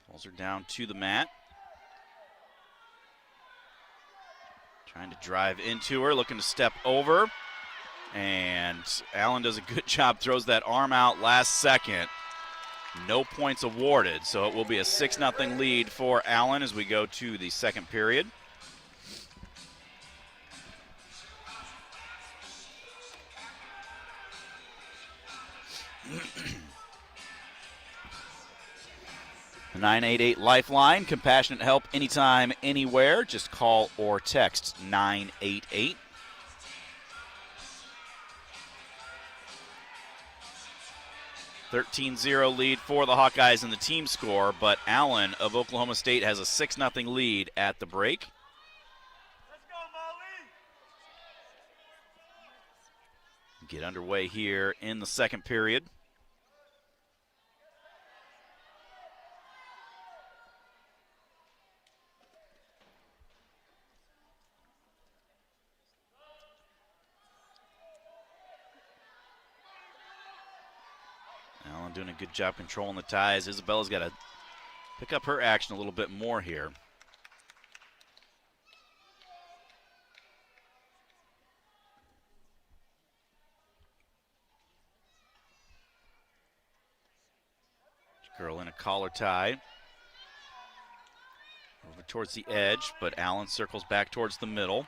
Pulls her down to the mat. Trying to drive into her, looking to step over. And Allen does a good job, throws that arm out last second. No points awarded, so it will be a 6-0 lead for Allen as we go to the second period. The 988 Lifeline, compassionate help anytime, anywhere. Just call or text 988. .13-0 lead for the Hawkeyes in the team score, but Allen of Oklahoma State has a 6-0 lead at the break. Get underway here in the second period. Allen doing a good job controlling the ties. Isabella's got to pick up her action a little bit more here. Girl in a collar tie. Over towards the edge, but Allen circles back towards the middle.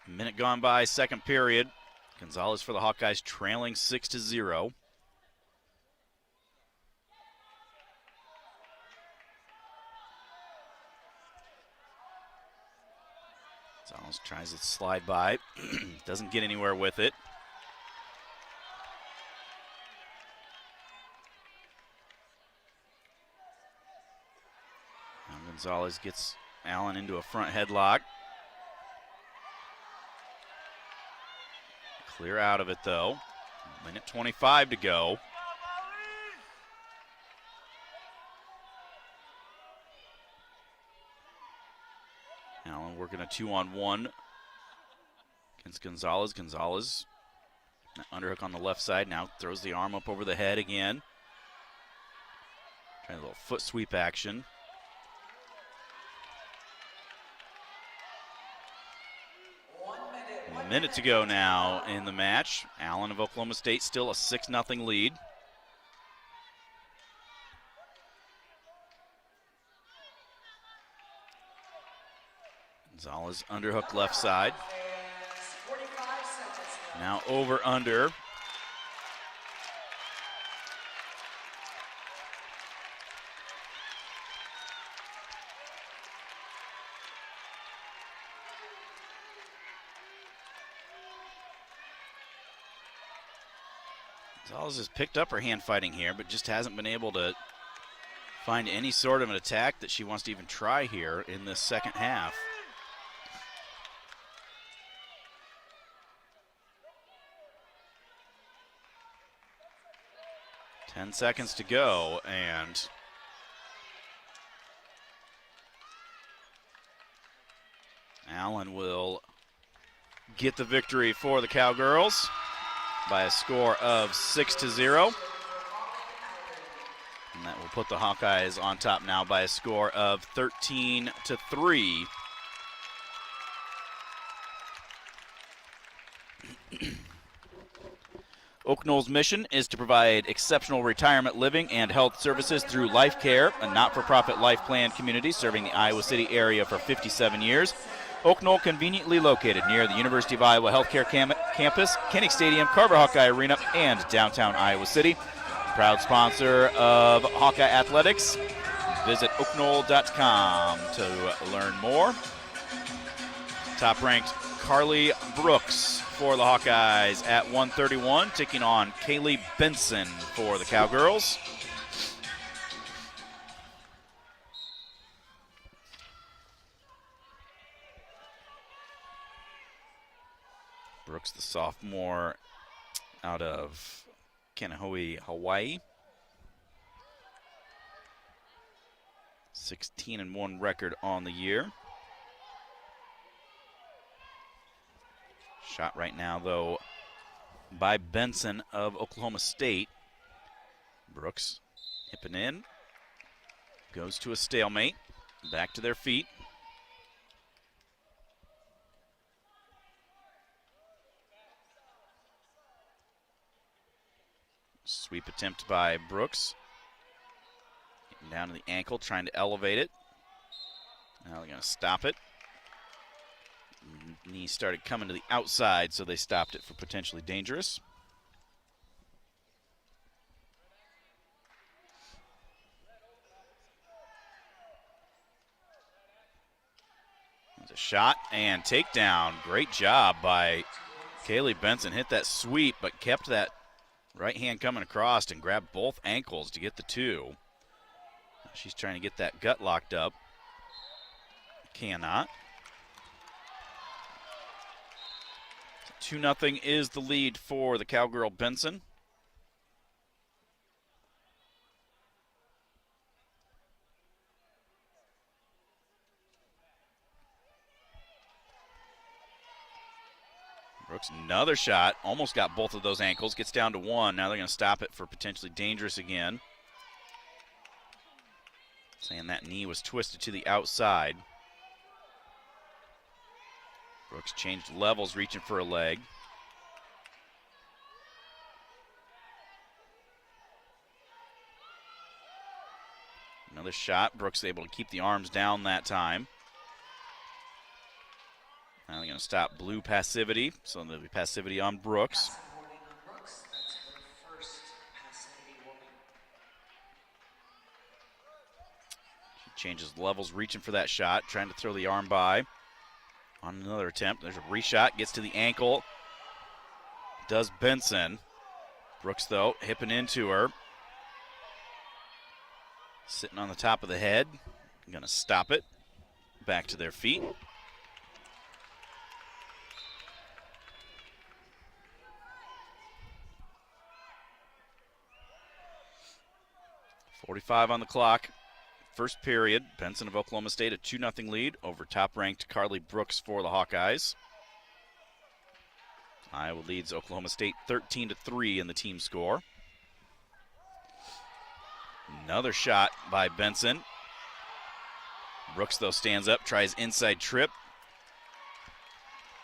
Minute gone by, second period. Gonzalez for the Hawkeyes trailing 6-0. Gonzalez tries to slide by, doesn't get anywhere with it. Now Gonzalez gets Allen into a front headlock. Clear out of it, though. Minute 25 to go. Allen working a 2-on-1 against Gonzalez. Gonzalez, underhook on the left side, now throws the arm up over the head again. Trying a little foot sweep action. A minute to go now in the match. Allen of Oklahoma State still a 6-0 lead. Gonzalez underhook left side. Now over under. Gonzalez has picked up her hand fighting here, but just hasn't been able to find any sort of an attack that she wants to even try here in this second half. Ten seconds to go, and Allen will get the victory for the Cowgirls by a score of 6-0. And that will put the Hawkeyes on top now by a score of 13-3. Oak Knoll's mission is to provide exceptional retirement living and health services through Life Care, a not-for-profit life plan community serving the Iowa City area for 57 years. Oak Knoll, conveniently located near the University of Iowa Healthcare Campus, Kinnick Stadium, Carver Hawkeye Arena, and downtown Iowa City. Proud sponsor of Hawkeye Athletics. Visit oakknoll.com to learn more. Top-ranked Carly Brooks for the Hawkeyes at 131, taking on Kaylee Benson for the Cowgirls. Brooks, the sophomore out of Kaneohe, Hawaii. 16-1 record on the year. Shot right now, though, by Benson of Oklahoma State. Brooks hipping in. Goes to a stalemate. Back to their feet. Sweep attempt by Brooks. Getting down to the ankle, trying to elevate it. Now they're going to stop it. Knee started coming to the outside, so they stopped it for potentially dangerous. There's a shot and takedown. Great job by Kaylee Benson. Hit that sweep, but kept that right hand coming across and grabbed both ankles to get the two. She's trying to get that gut locked up. Cannot. 2-0 is the lead for the Cowgirl Benson. Brooks, another shot. Almost got both of those ankles. Gets down to one. Now they're going to stop it for potentially dangerous again. Saying that knee was twisted to the outside. Brooks changed levels, reaching for a leg. Another shot. Brooks able to keep the arms down that time. Now they're going to stop blue passivity, so there'll be passivity on Brooks. She changes levels, reaching for that shot, trying to throw the arm by. On another attempt, there's a reshot, gets to the ankle. Does Benson. Brooks, though, hipping into her. Sitting on the top of the head. Going to stop it. Back to their feet. 45 on the clock. First period, Benson of Oklahoma State a 2-0 lead over top-ranked Carly Brooks for the Hawkeyes. Iowa leads Oklahoma State 13-3 in the team score. Another shot by Benson. Brooks, though, stands up, tries inside trip.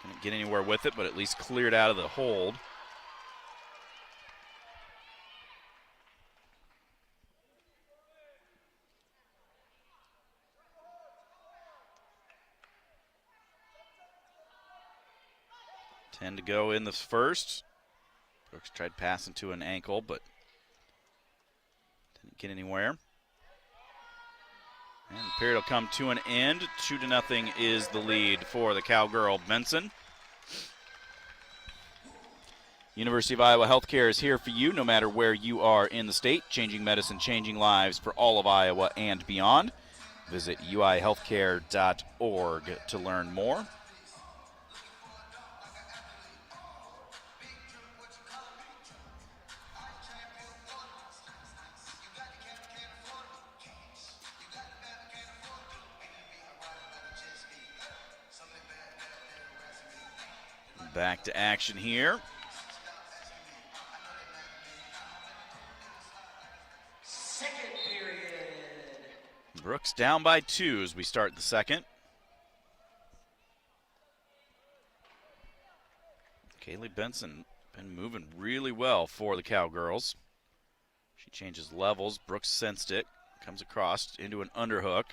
Couldn't get anywhere with it, but at least cleared out of the hold. Ten to go in the first. Brooks tried passing to an ankle, but didn't get anywhere. And the period will come to an end. 2-0 is the lead for the Cowgirl Benson. University of Iowa Healthcare is here for you no matter where you are in the state. Changing medicine, changing lives for all of Iowa and beyond. Visit uihealthcare.org to learn more. Back to action here. Second period. Brooks down by 2 as we start the second. Kaylee Benson been moving really well for the Cowgirls. She changes levels. Brooks sensed it. Comes across into an underhook.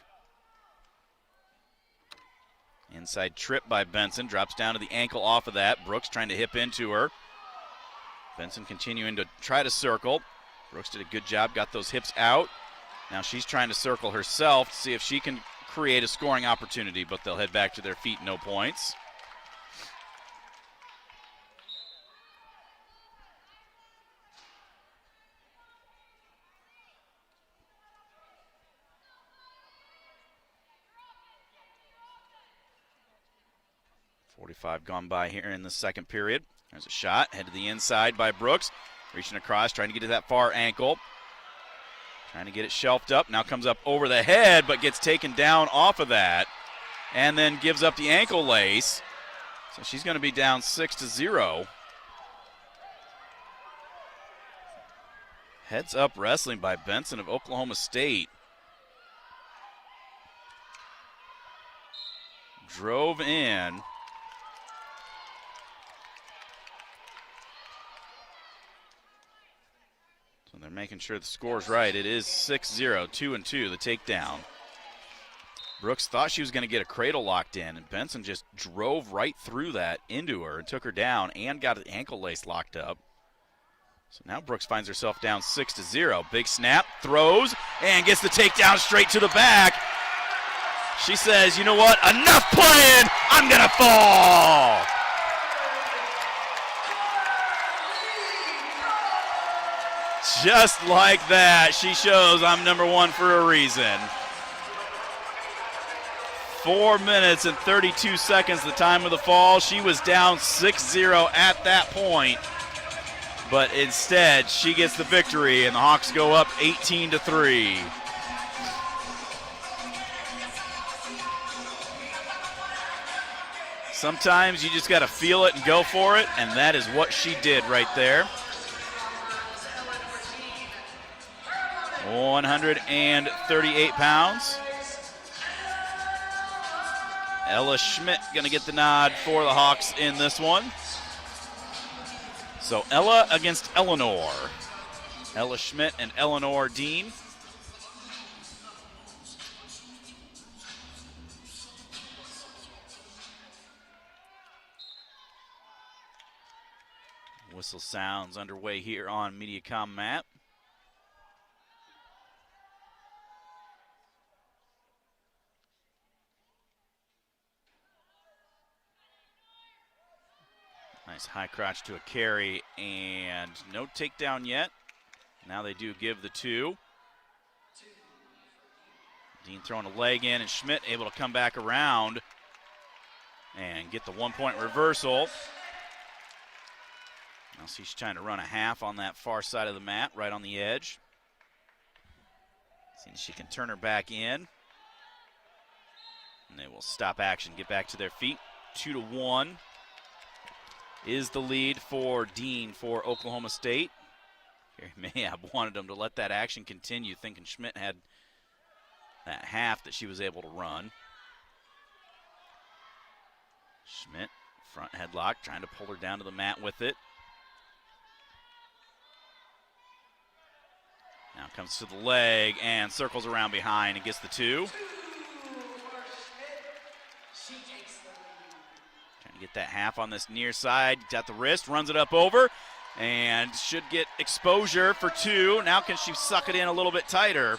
Inside trip by Benson, drops down to the ankle off of that. Brooks trying to hip into her. Benson continuing to try to circle. Brooks did a good job, got those hips out. Now she's trying to circle herself to see if she can create a scoring opportunity, but they'll head back to their feet, no points. .45 gone by here in the second period. There's a shot, head to the inside by Brooks. Reaching across, trying to get to that far ankle. Trying to get it shelved up. Now comes up over the head, but gets taken down off of that. And then gives up the ankle lace. So she's going to be down 6-0. Heads up wrestling by Benson of Oklahoma State. Drove in. So they're making sure the score's right. It is 6-0, 2-2, the takedown. Brooks thought she was going to get a cradle locked in, and Benson just drove right through that into her and took her down and got the ankle lace locked up. So now Brooks finds herself down 6-0. Big snap, throws, and gets the takedown straight to the back. She says, you know what, enough playing, I'm going to fall. Just like that, she shows I'm number one for a reason. 4 minutes and 32 seconds, the time of the fall. She was down 6-0 at that point. But instead, she gets the victory, and the Hawks go up 18-3. Sometimes you just got to feel it and go for it, and that is what she did right there. 138 pounds. Ella Schmidt going to get the nod for the Hawks in this one. So Ella against Eleanor. Ella Schmidt and Eleanor Dean. Whistle sounds underway here on Mediacom Map. Nice high crotch to a carry, and no takedown yet. Now they do give the 2. Dean throwing a leg in, and Schmidt able to come back around and get the 1-point reversal. Now see she's trying to run a half on that far side of the mat, right on the edge. Seeing she can turn her back in. And they will stop action, get back to their feet. 2-1 is the lead for Dean for Oklahoma State. Gary Mayab wanted them to let that action continue, thinking Schmidt had that half that she was able to run. Schmidt, front headlock, trying to pull her down to the mat with it. Now comes to the leg and circles around behind and gets the 2. Trying to get that half on this near side. Got the wrist, runs it up over, and should get exposure for 2. Now can she suck it in a little bit tighter?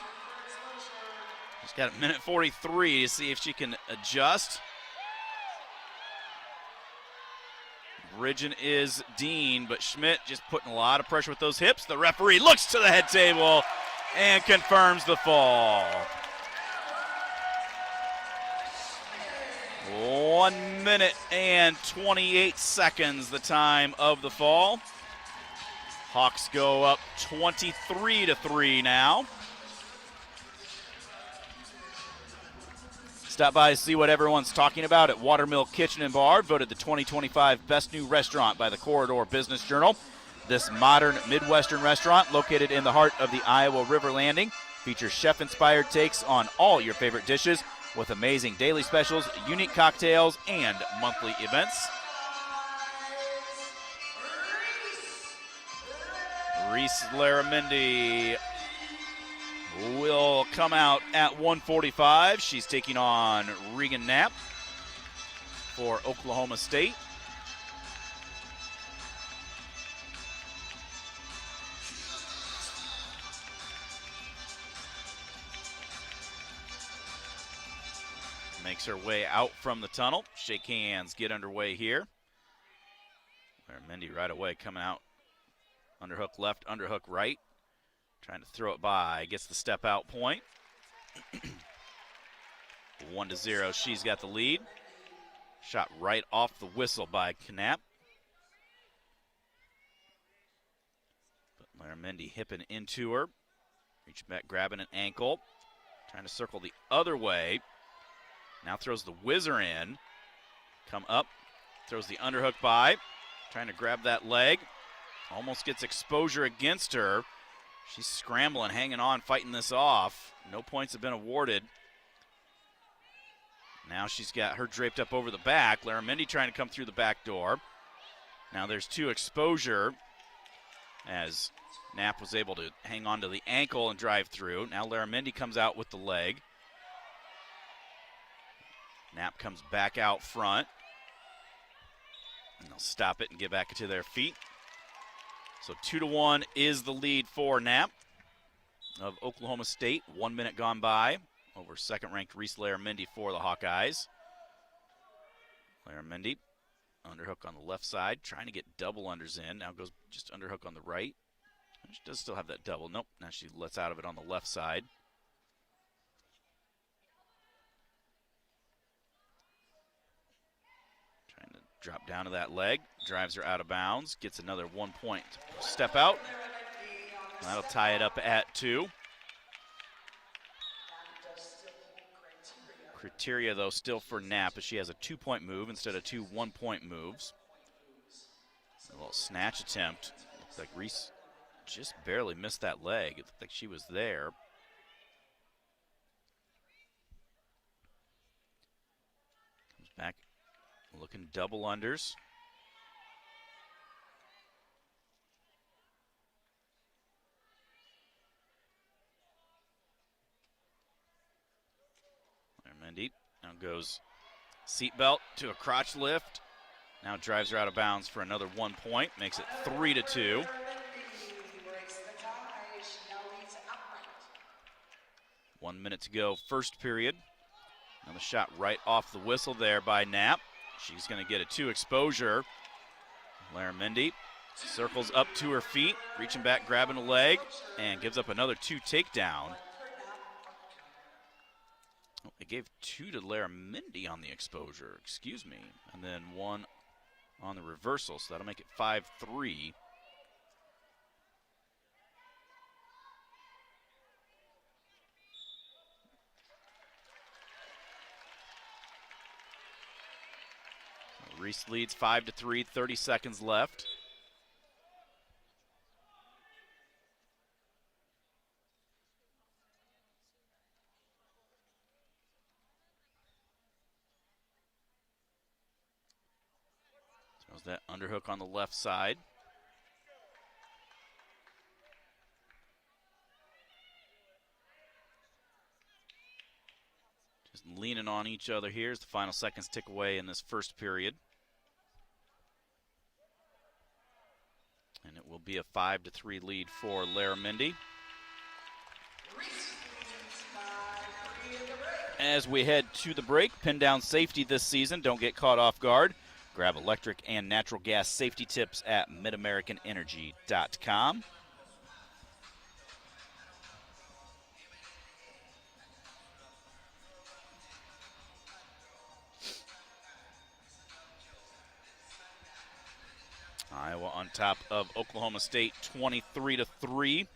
She's got a minute 43 to see if she can adjust. Bridging is Dean, but Schmidt just putting a lot of pressure with those hips. The referee looks to the head table and confirms the fall. 1 minute and 28 seconds, the time of the fall. Hawks go up 23-3 now. Stop by to see what everyone's talking about at Watermill Kitchen and Bar, voted the 2025 Best New Restaurant by the Corridor Business Journal. This modern Midwestern restaurant, located in the heart of the Iowa River Landing, features chef-inspired takes on all your favorite dishes with amazing daily specials, unique cocktails, and monthly events. Reese Laramendi will come out at 1:45. She's taking on Regan Knapp for Oklahoma State. Makes her way out from the tunnel. Shake hands, get underway here. Laramendi right away coming out. Underhook left, underhook right. Trying to throw it by, gets the step out point. 1-0, she's got the lead. Shot right off the whistle by Knapp. But Laramendi hipping into her. Reaching back, grabbing an ankle. Trying to circle the other way. Now throws the whizzer in. Come up, throws the underhook by. Trying to grab that leg. Almost gets exposure against her. She's scrambling, hanging on, fighting this off. No points have been awarded. Now she's got her draped up over the back. Laramendi trying to come through the back door. Now there's 2 exposure as Knapp was able to hang on to the ankle and drive through. Now Laramendi comes out with the leg. Knapp comes back out front. And they'll stop it and get back to their feet. So 2-1 is the lead for Knapp of Oklahoma State. 1 minute gone by over second-ranked Reese Laramendi for the Hawkeyes. Laramendi, underhook on the left side, trying to get double unders in. Now goes just underhook on the right. She does still have that double. Nope, now she lets out of it on the left side. Trying to drop down to that leg, drives her out of bounds, gets another 1 point step out. That'll tie it up at 2. Criteria, though, still for Knapp, as she has a 2-point move instead of 2 1-point moves. A little snatch attempt. Looks like Reese just barely missed that leg. It looked like she was there. Comes back, looking double unders. Laramendi now goes seatbelt to a crotch lift. Now drives her out of bounds for another 1 point. Makes it 3-2. One minute to go, first period. Another shot right off the whistle there by Knapp. She's going to get a 2 exposure. Laramendi circles up to her feet, reaching back, grabbing a leg, and gives up another 2 takedown. Oh, they gave 2 to Laramendi on the exposure, excuse me, and then 1 on the reversal, so that'll make it 5-3. Reese leads 5-3, 30 seconds left. Throws that underhook on the left side. Just leaning on each other here as the final seconds tick away in this first period. And it will be a 5-3 lead for Larramendi. As we head to the break, pin down safety this season. Don't get caught off guard. Grab electric and natural gas safety tips at midamericanenergy.com. Iowa on top of Oklahoma State 23-3.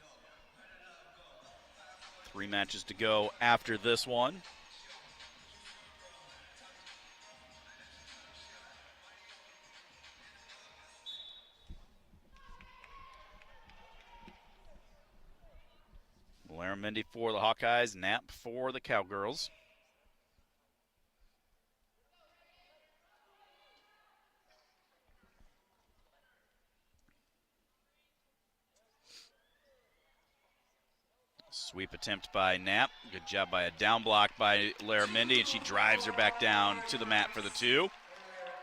3 matches to go after this one. Larramendi for the Hawkeyes, Knapp for the Cowgirls. Sweep attempt by Knapp. Good job by a down block by Larramendi, and she drives her back down to the mat for the 2.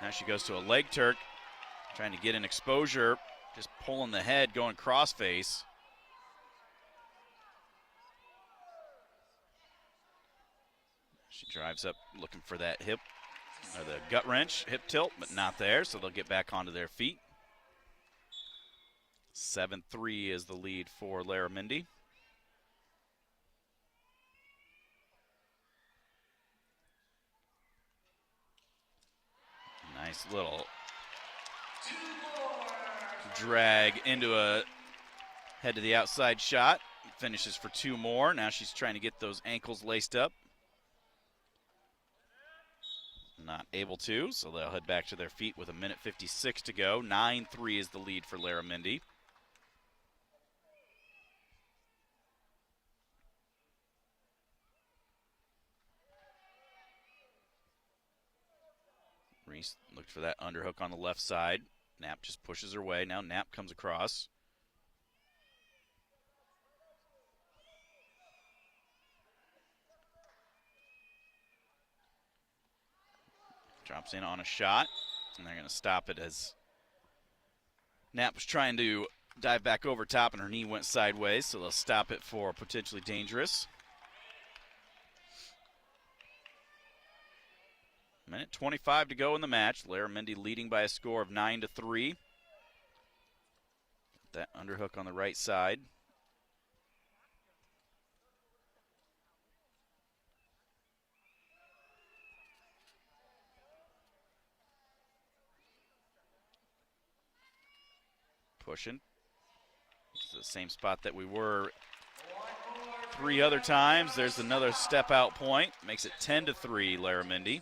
Now she goes to a leg Turk, trying to get an exposure, just pulling the head, going crossface. She drives up looking for that hip, or the gut wrench, hip tilt, but not there, so they'll get back onto their feet. 7-3 is the lead for Larramendi. Nice little drag into a head to the outside shot. Finishes for 2 more. Now she's trying to get those ankles laced up. Not able to, so they'll head back to their feet with 1:56 to go. 9-3 is the lead for Larramendi. Reese looked for that underhook on the left side. Knapp just pushes her way. Now Knapp comes across. Drops in on a shot, and they're going to stop it as Knapp was trying to dive back over top, and her knee went sideways, so they'll stop it for potentially dangerous. 1:25 to go in the match. Larramendi leading by a score of 9-3. That underhook on the right side. Pushing. It's the same spot that we were 3 other times. There's another step out point. Makes it 10-3, Larramendi.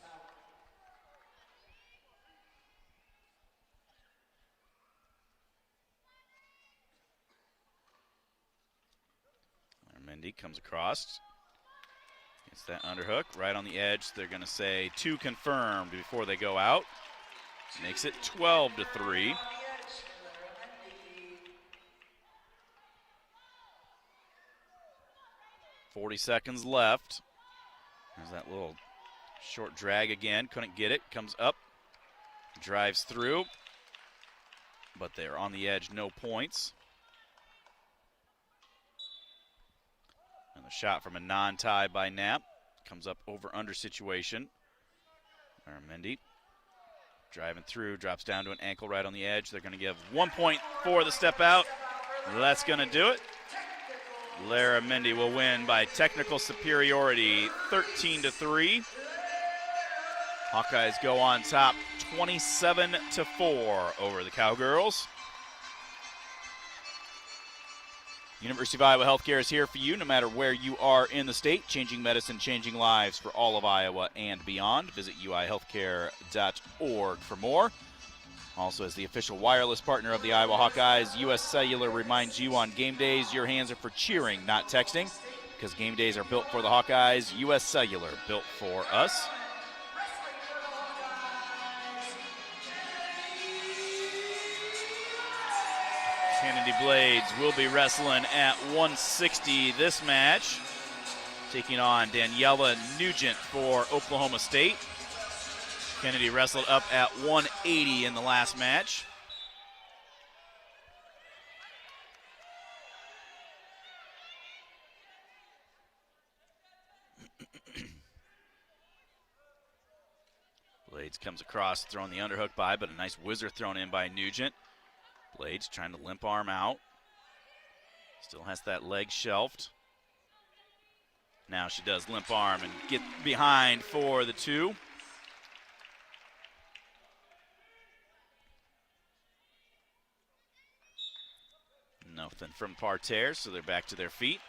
Larramendi comes across. Gets that underhook right on the edge. They're going to say 2 confirmed before they go out. Makes it 12-3. 40 seconds left. There's that little short drag again. Couldn't get it. Comes up. Drives through. But they're on the edge. No points. And the shot from a non-tie by Knapp. Comes up over-under situation. Larramendi driving through. Drops down to an ankle right on the edge. They're going to give 1 point for the step out. That's going to do it. Larramendi will win by technical superiority, 13-3. Hawkeyes go on top, 27-4 over the Cowgirls. University of Iowa Healthcare is here for you no matter where you are in the state, changing medicine, changing lives for all of Iowa and beyond. Visit uihealthcare.org for more. Also, as the official wireless partner of the Iowa Hawkeyes, U.S. Cellular reminds you on game days your hands are for cheering, not texting, because game days are built for the Hawkeyes. U.S. Cellular, built for us. Kennedy Blades will be wrestling at 160 this match, taking on Daniela Nugent for Oklahoma State. Kennedy wrestled up at 180 in the last match. Blades comes across, throwing the underhook by, but a nice whizzer thrown in by Nugent. Blades trying to limp arm out. Still has that leg shelved. Now she does limp arm and get behind for the 2. Nothing from parterre, so they're back to their feet.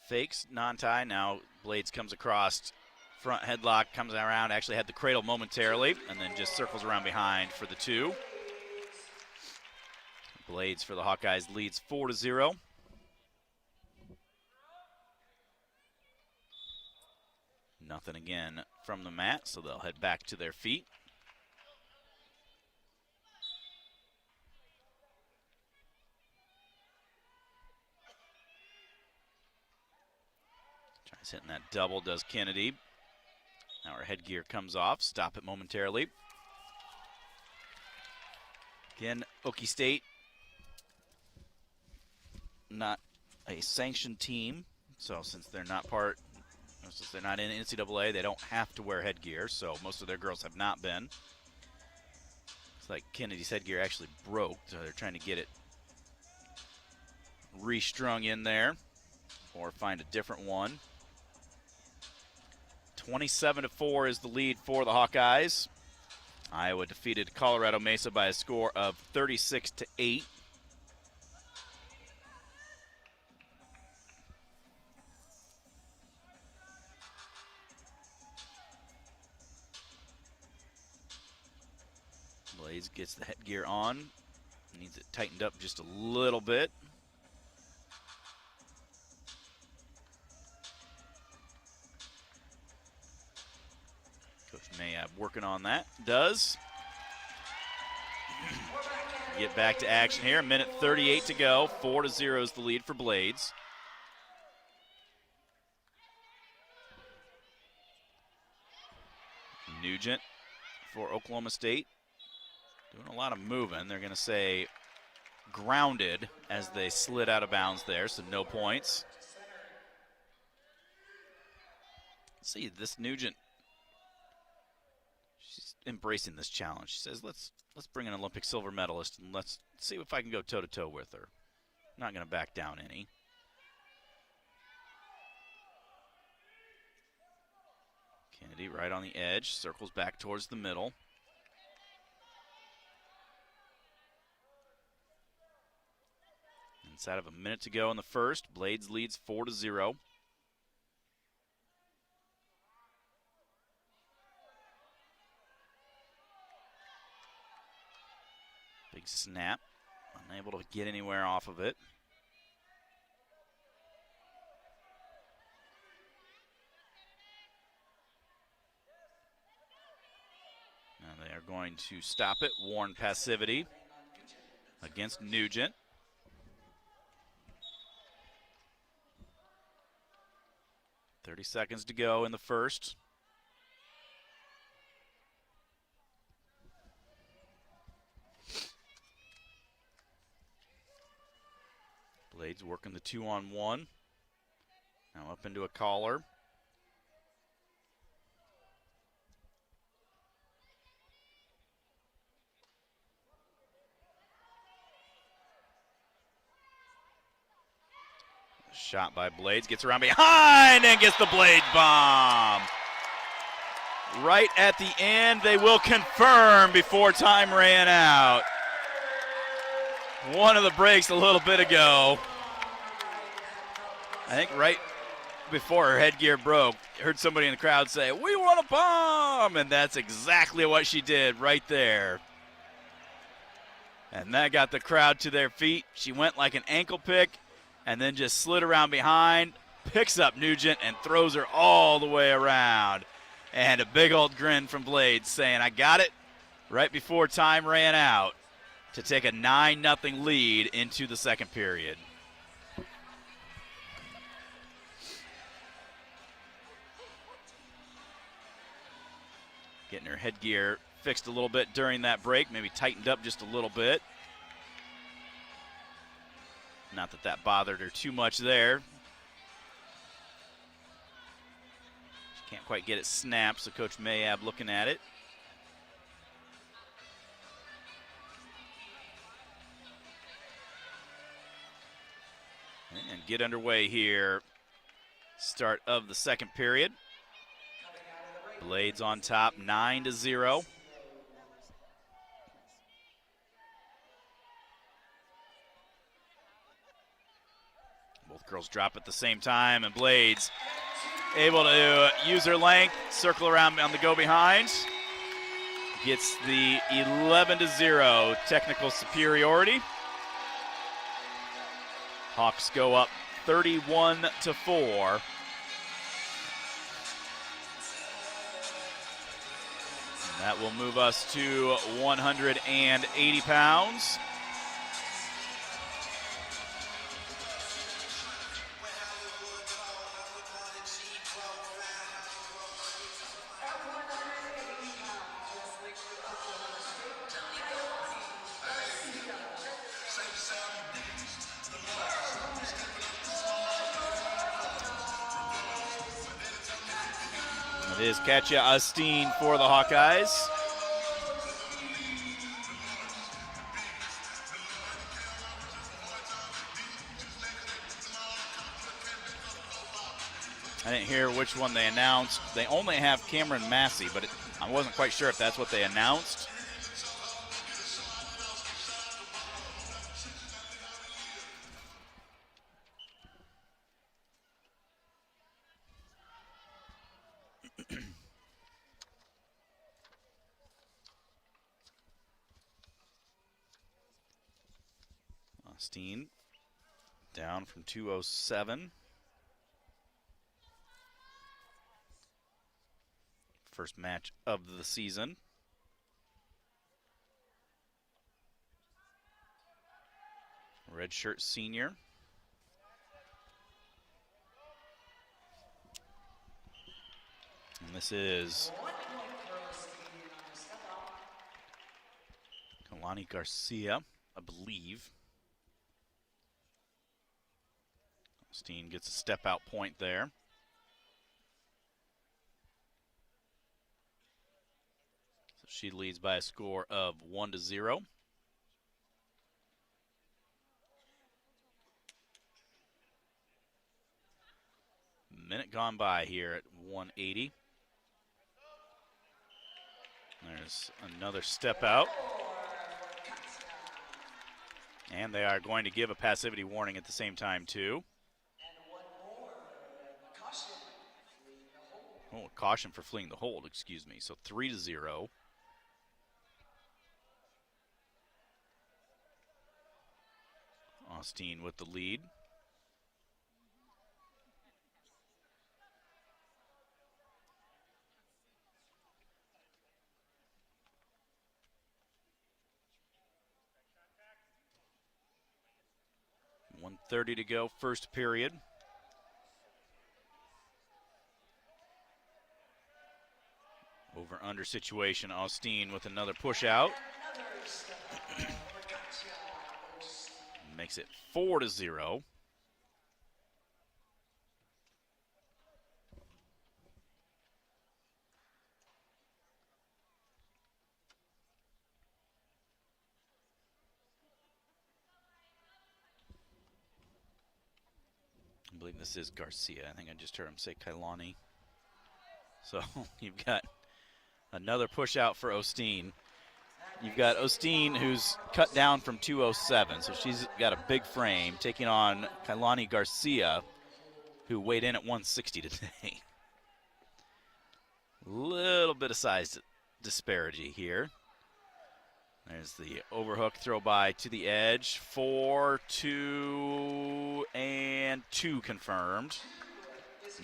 Fakes, non-tie. Now Blades comes across, front headlock, comes around, actually had the cradle momentarily, and then just circles around behind for the 2. Blades for the Hawkeyes leads 4-0. Nothing again from the mat, so they'll head back to their feet. Tries hitting that double, does Kennedy. Now her headgear comes off, stop it momentarily. Again, Okie State, not a sanctioned team, so since they're not in NCAA, they don't have to wear headgear, so most of their girls have not been. It's like Kennedy's headgear actually broke, so they're trying to get it restrung in there or find a different one. 27-4 is the lead for the Hawkeyes. Iowa defeated Colorado Mesa by a score of 36-8. Blades gets the headgear on. Needs it tightened up just a little bit. Coach Mayab working on that. Does. Get back to action here. 1:38 to go. 4-0 is the lead for Blades. Nugent for Oklahoma State. Doing a lot of moving. They're going to say grounded as they slid out of bounds there, so no points. Let's see, this Nugent, she's embracing this challenge. She says, let's bring an Olympic silver medalist and let's see if I can go toe-to-toe with her. I'm not going to back down any. Kennedy right on the edge, circles back towards the middle. Inside of a minute to go in the first, Blades leads 4-0. Big snap, unable to get anywhere off of it. Now they are going to stop it, warn passivity against Nugent. 30 seconds to go in the first. Blades working the 2-on-1. Now up into a collar. Shot by Blades, gets around behind and gets the Blades bomb. Right at the end, they will confirm before time ran out. One of the breaks a little bit ago. I think right before her headgear broke, heard somebody in the crowd say, "We want a bomb!" And that's exactly what she did right there. And that got the crowd to their feet. She went like an ankle pick and then just slid around behind, picks up Nugent and throws her all the way around. And a big old grin from Blades saying, "I got it," right before time ran out to take a 9-0 lead into the second period. Getting her headgear fixed a little bit during that break, maybe tightened up just a little bit. Not that that bothered her too much there. She can't quite get it snapped, so Coach Mayab looking at it. And get underway here. Start of the second period. Blades on top, 9-0. Both girls drop at the same time, and Blades able to use her length, circle around on the go behind. Gets the 11-0 technical superiority. Hawks go up 31-4. That will move us to 180 pounds. It is Katja Osteen for the Hawkeyes. I didn't hear which one they announced. They only have Cameron Massey, but I wasn't quite sure if that's what they announced. Osteen down from 207. First match of the season. Redshirt senior. And this is Kalani Garcia, I believe. Osteen gets a step out point there. She leads by a score of 1-0. Minute gone by here at 180. There's another step out. And they are going to give a passivity warning at the same time, too. Oh, a caution for fleeing the hold, excuse me. So 3-0. Osteen with the lead. .130 to go, first period. Over-under situation, Osteen with another push out. Makes it 4-0. I believe this is Garcia. I think I just heard him say Kailani. So you've got another push out for Osteen. You've got Osteen, who's cut down from 207, so she's got a big frame, taking on Kailani Garcia, who weighed in at 160 today. Little bit of size disparity here. There's the overhook throw by to the edge. 4, 2, and 2 confirmed.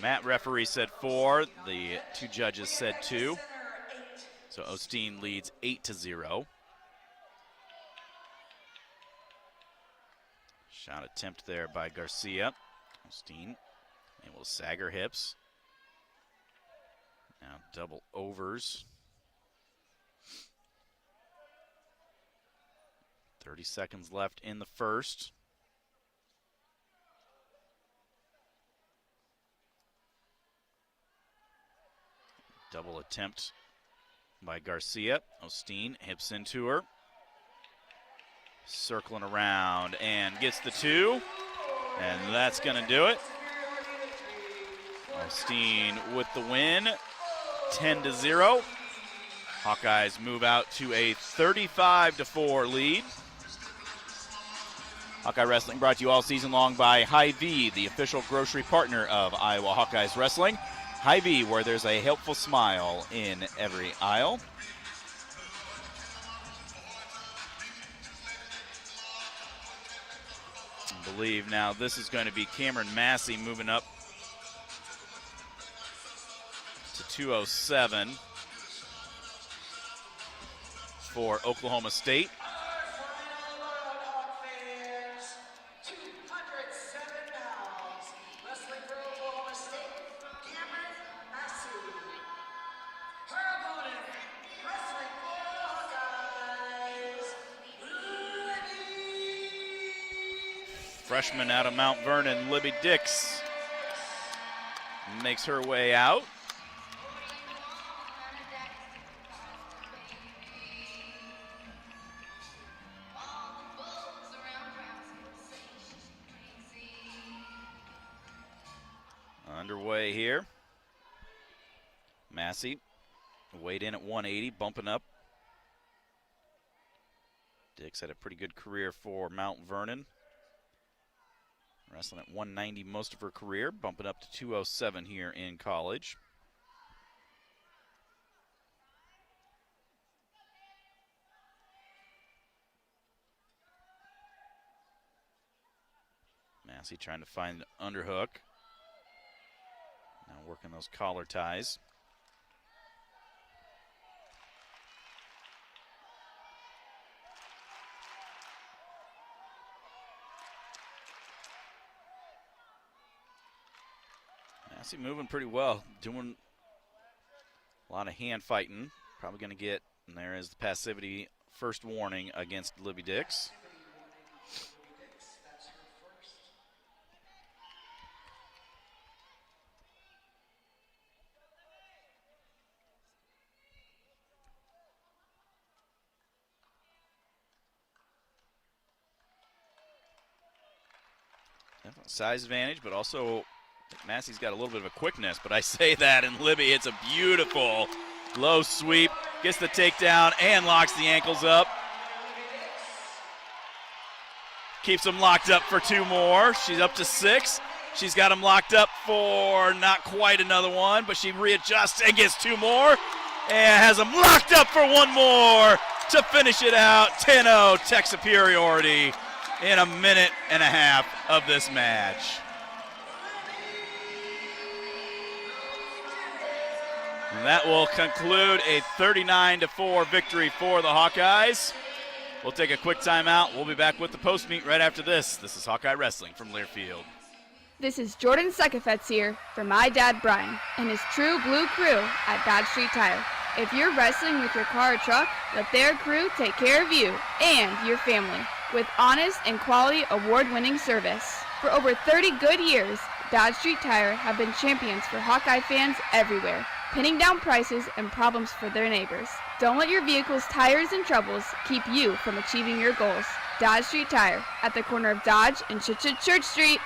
Matt referee said 4. The 2 judges said 2. So Osteen leads 8-0. Shot attempt there by Garcia. Osteen able to sag her hips. Now double overs. 30 seconds left in the first. Double attempt by Garcia. Osteen hips into her. Circling around and gets the 2. And that's going to do it. Osteen with the win. 10-0. Hawkeyes move out to a 35-4 lead. Hawkeye Wrestling brought to you all season long by Hy-Vee, the official grocery partner of Iowa Hawkeyes Wrestling. Hy-Vee, where there's a helpful smile in every aisle. I believe now this is going to be Cameron Massey moving up to 207 for Oklahoma State. Freshman out of Mount Vernon, Libby Dix, makes her way out. Underway here. Massey weighed in at 180, bumping up. Dix had a pretty good career for Mount Vernon. Wrestling at 190 most of her career, bumping up to 207 here in college. Massey trying to find an underhook. Now working those collar ties. Massey moving pretty well, doing a lot of hand fighting. Probably going to get, and there is the passivity first warning against Libby Dix. Size advantage, but also Massey's got a little bit of a quickness, but I say that, and Libby hits a beautiful low sweep, gets the takedown, and locks the ankles up. Keeps them locked up for 2 more. She's up to 6. She's got them locked up for not quite another one, but she readjusts and gets 2 more, and has them locked up for 1 more to finish it out. 10-0 tech superiority in a minute and a half of this match. And that will conclude a 39-4 victory for the Hawkeyes. We'll take a quick timeout. We'll be back with the post-meet right after this. This is Hawkeye Wrestling from Learfield. This is Jordan Sekefetz here for my dad Brian and his True Blue crew at Dodge Street Tire. If you're wrestling with your car or truck, let their crew take care of you and your family with honest and quality award-winning service. For over 30 good years, Dodge Street Tire have been champions for Hawkeye fans everywhere, pinning down prices and problems for their neighbors. Don't let your vehicle's tires and troubles keep you from achieving your goals. Dodge Street Tire at the corner of Dodge and Church Street.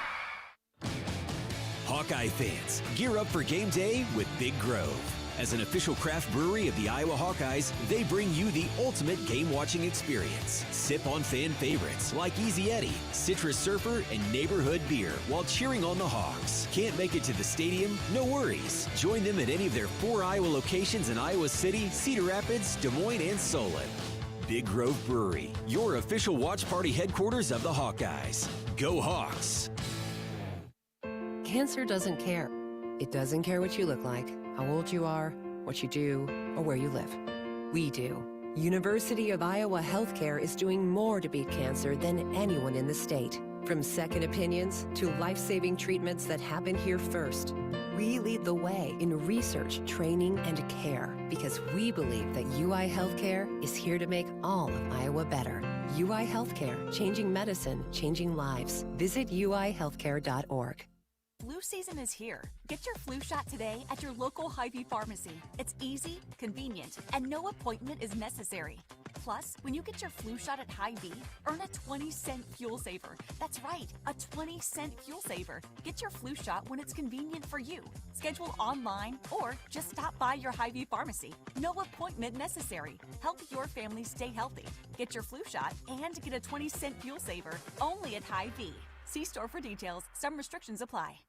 Hawkeye fans, gear up for game day with Big Grove. As an official craft brewery of the Iowa Hawkeyes, they bring you the ultimate game-watching experience. Sip on fan favorites like Easy Eddie, Citrus Surfer, and Neighborhood Beer while cheering on the Hawks. Can't make it to the stadium? No worries. Join them at any of their 4 Iowa locations in Iowa City, Cedar Rapids, Des Moines, and Solon. Big Grove Brewery, your official watch party headquarters of the Hawkeyes. Go Hawks! Cancer doesn't care. It doesn't care what you look like, how old you are, what you do, or where you live. We do. University of Iowa Healthcare is doing more to beat cancer than anyone in the state. From second opinions to life-saving treatments that happen here first. We lead the way in research, training, and care because we believe that UI Healthcare is here to make all of Iowa better. UI Healthcare, changing medicine, changing lives. Visit uihealthcare.org. Flu season is here. Get your flu shot today at your local Hy-Vee pharmacy. It's easy, convenient, and no appointment is necessary. Plus, when you get your flu shot at Hy-Vee, earn a 20-cent fuel saver. That's right, a 20-cent fuel saver. Get your flu shot when it's convenient for you. Schedule online or just stop by your Hy-Vee pharmacy. No appointment necessary. Help your family stay healthy. Get your flu shot and get a 20-cent fuel saver only at Hy-Vee. See store for details. Some restrictions apply.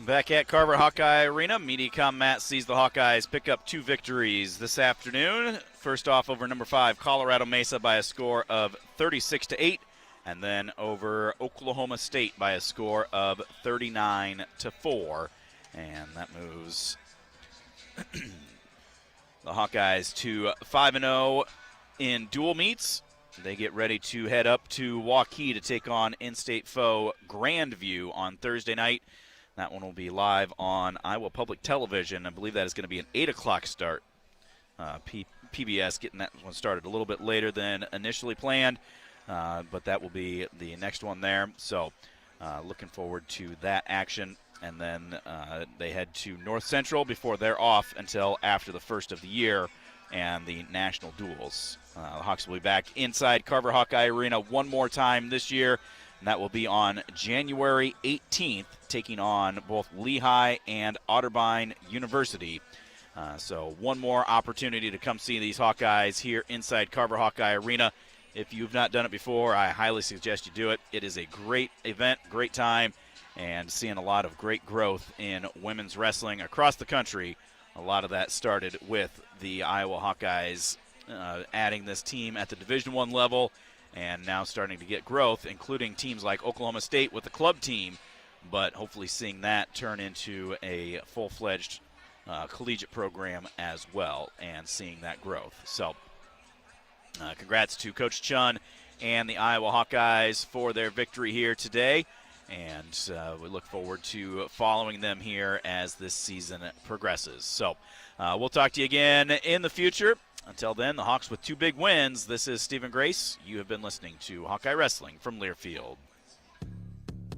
Back at Carver Hawkeye Arena, Mediacom Matt sees the Hawkeyes pick up 2 victories this afternoon. First off, over number 5, Colorado Mesa by a score of 36-8, and then over Oklahoma State by a score of 39-4. And that moves the Hawkeyes to 5-0 in dual meets. They get ready to head up to Hawkeyes to take on in-state foe Grandview on Thursday night. That one will be live on Iowa Public Television. I believe that is going to be an 8 o'clock start. PBS getting that one started a little bit later than initially planned, but that will be the next one there. So looking forward to that action. And then they head to North Central before they're off until after the first of the year and the national duels. The Hawks will be back inside Carver Hawkeye Arena one more time this year. And that will be on January 18th, taking on both Lehigh and Otterbein University. So one more opportunity to come see these Hawkeyes here inside Carver Hawkeye Arena. If you've not done it before, I highly suggest you do it. It is a great event, great time, and seeing a lot of great growth in women's wrestling across the country. A lot of that started with the Iowa Hawkeyes adding this team at the Division I level, and now starting to get growth, including teams like Oklahoma State with the club team, but hopefully seeing that turn into a full-fledged collegiate program as well, and seeing that growth. So congrats to Coach Chun and the Iowa Hawkeyes for their victory here today, and we look forward to following them here as this season progresses. So we'll talk to you again in the future. Until then, the Hawks with 2 big wins. This is Stephen Grace. You have been listening to Hawkeye Wrestling from Learfield.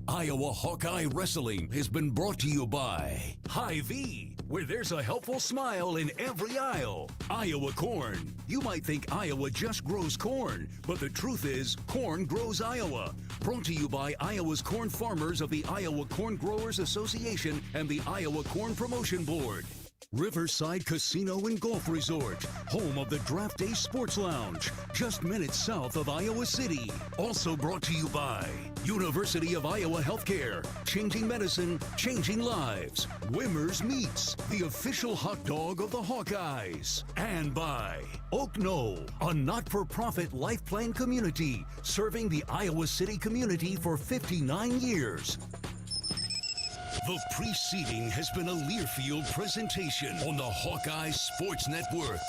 Iowa Hawkeye Wrestling has been brought to you by Hy-Vee, where there's a helpful smile in every aisle. Iowa Corn. You might think Iowa just grows corn, but the truth is corn grows Iowa. Brought to you by Iowa's corn farmers of the Iowa Corn Growers Association and the Iowa Corn Promotion Board. Riverside Casino and Golf Resort, home of the Draft Day Sports Lounge, just minutes south of Iowa City. Also brought to you by University of Iowa Healthcare, changing medicine, changing lives. Wimmer's Meats, the official hot dog of the Hawkeyes. And by Oak Knoll, a not-for-profit life plan community, serving the Iowa City community for 59 years. The preceding has been a Learfield presentation on the Hawkeye Sports Network.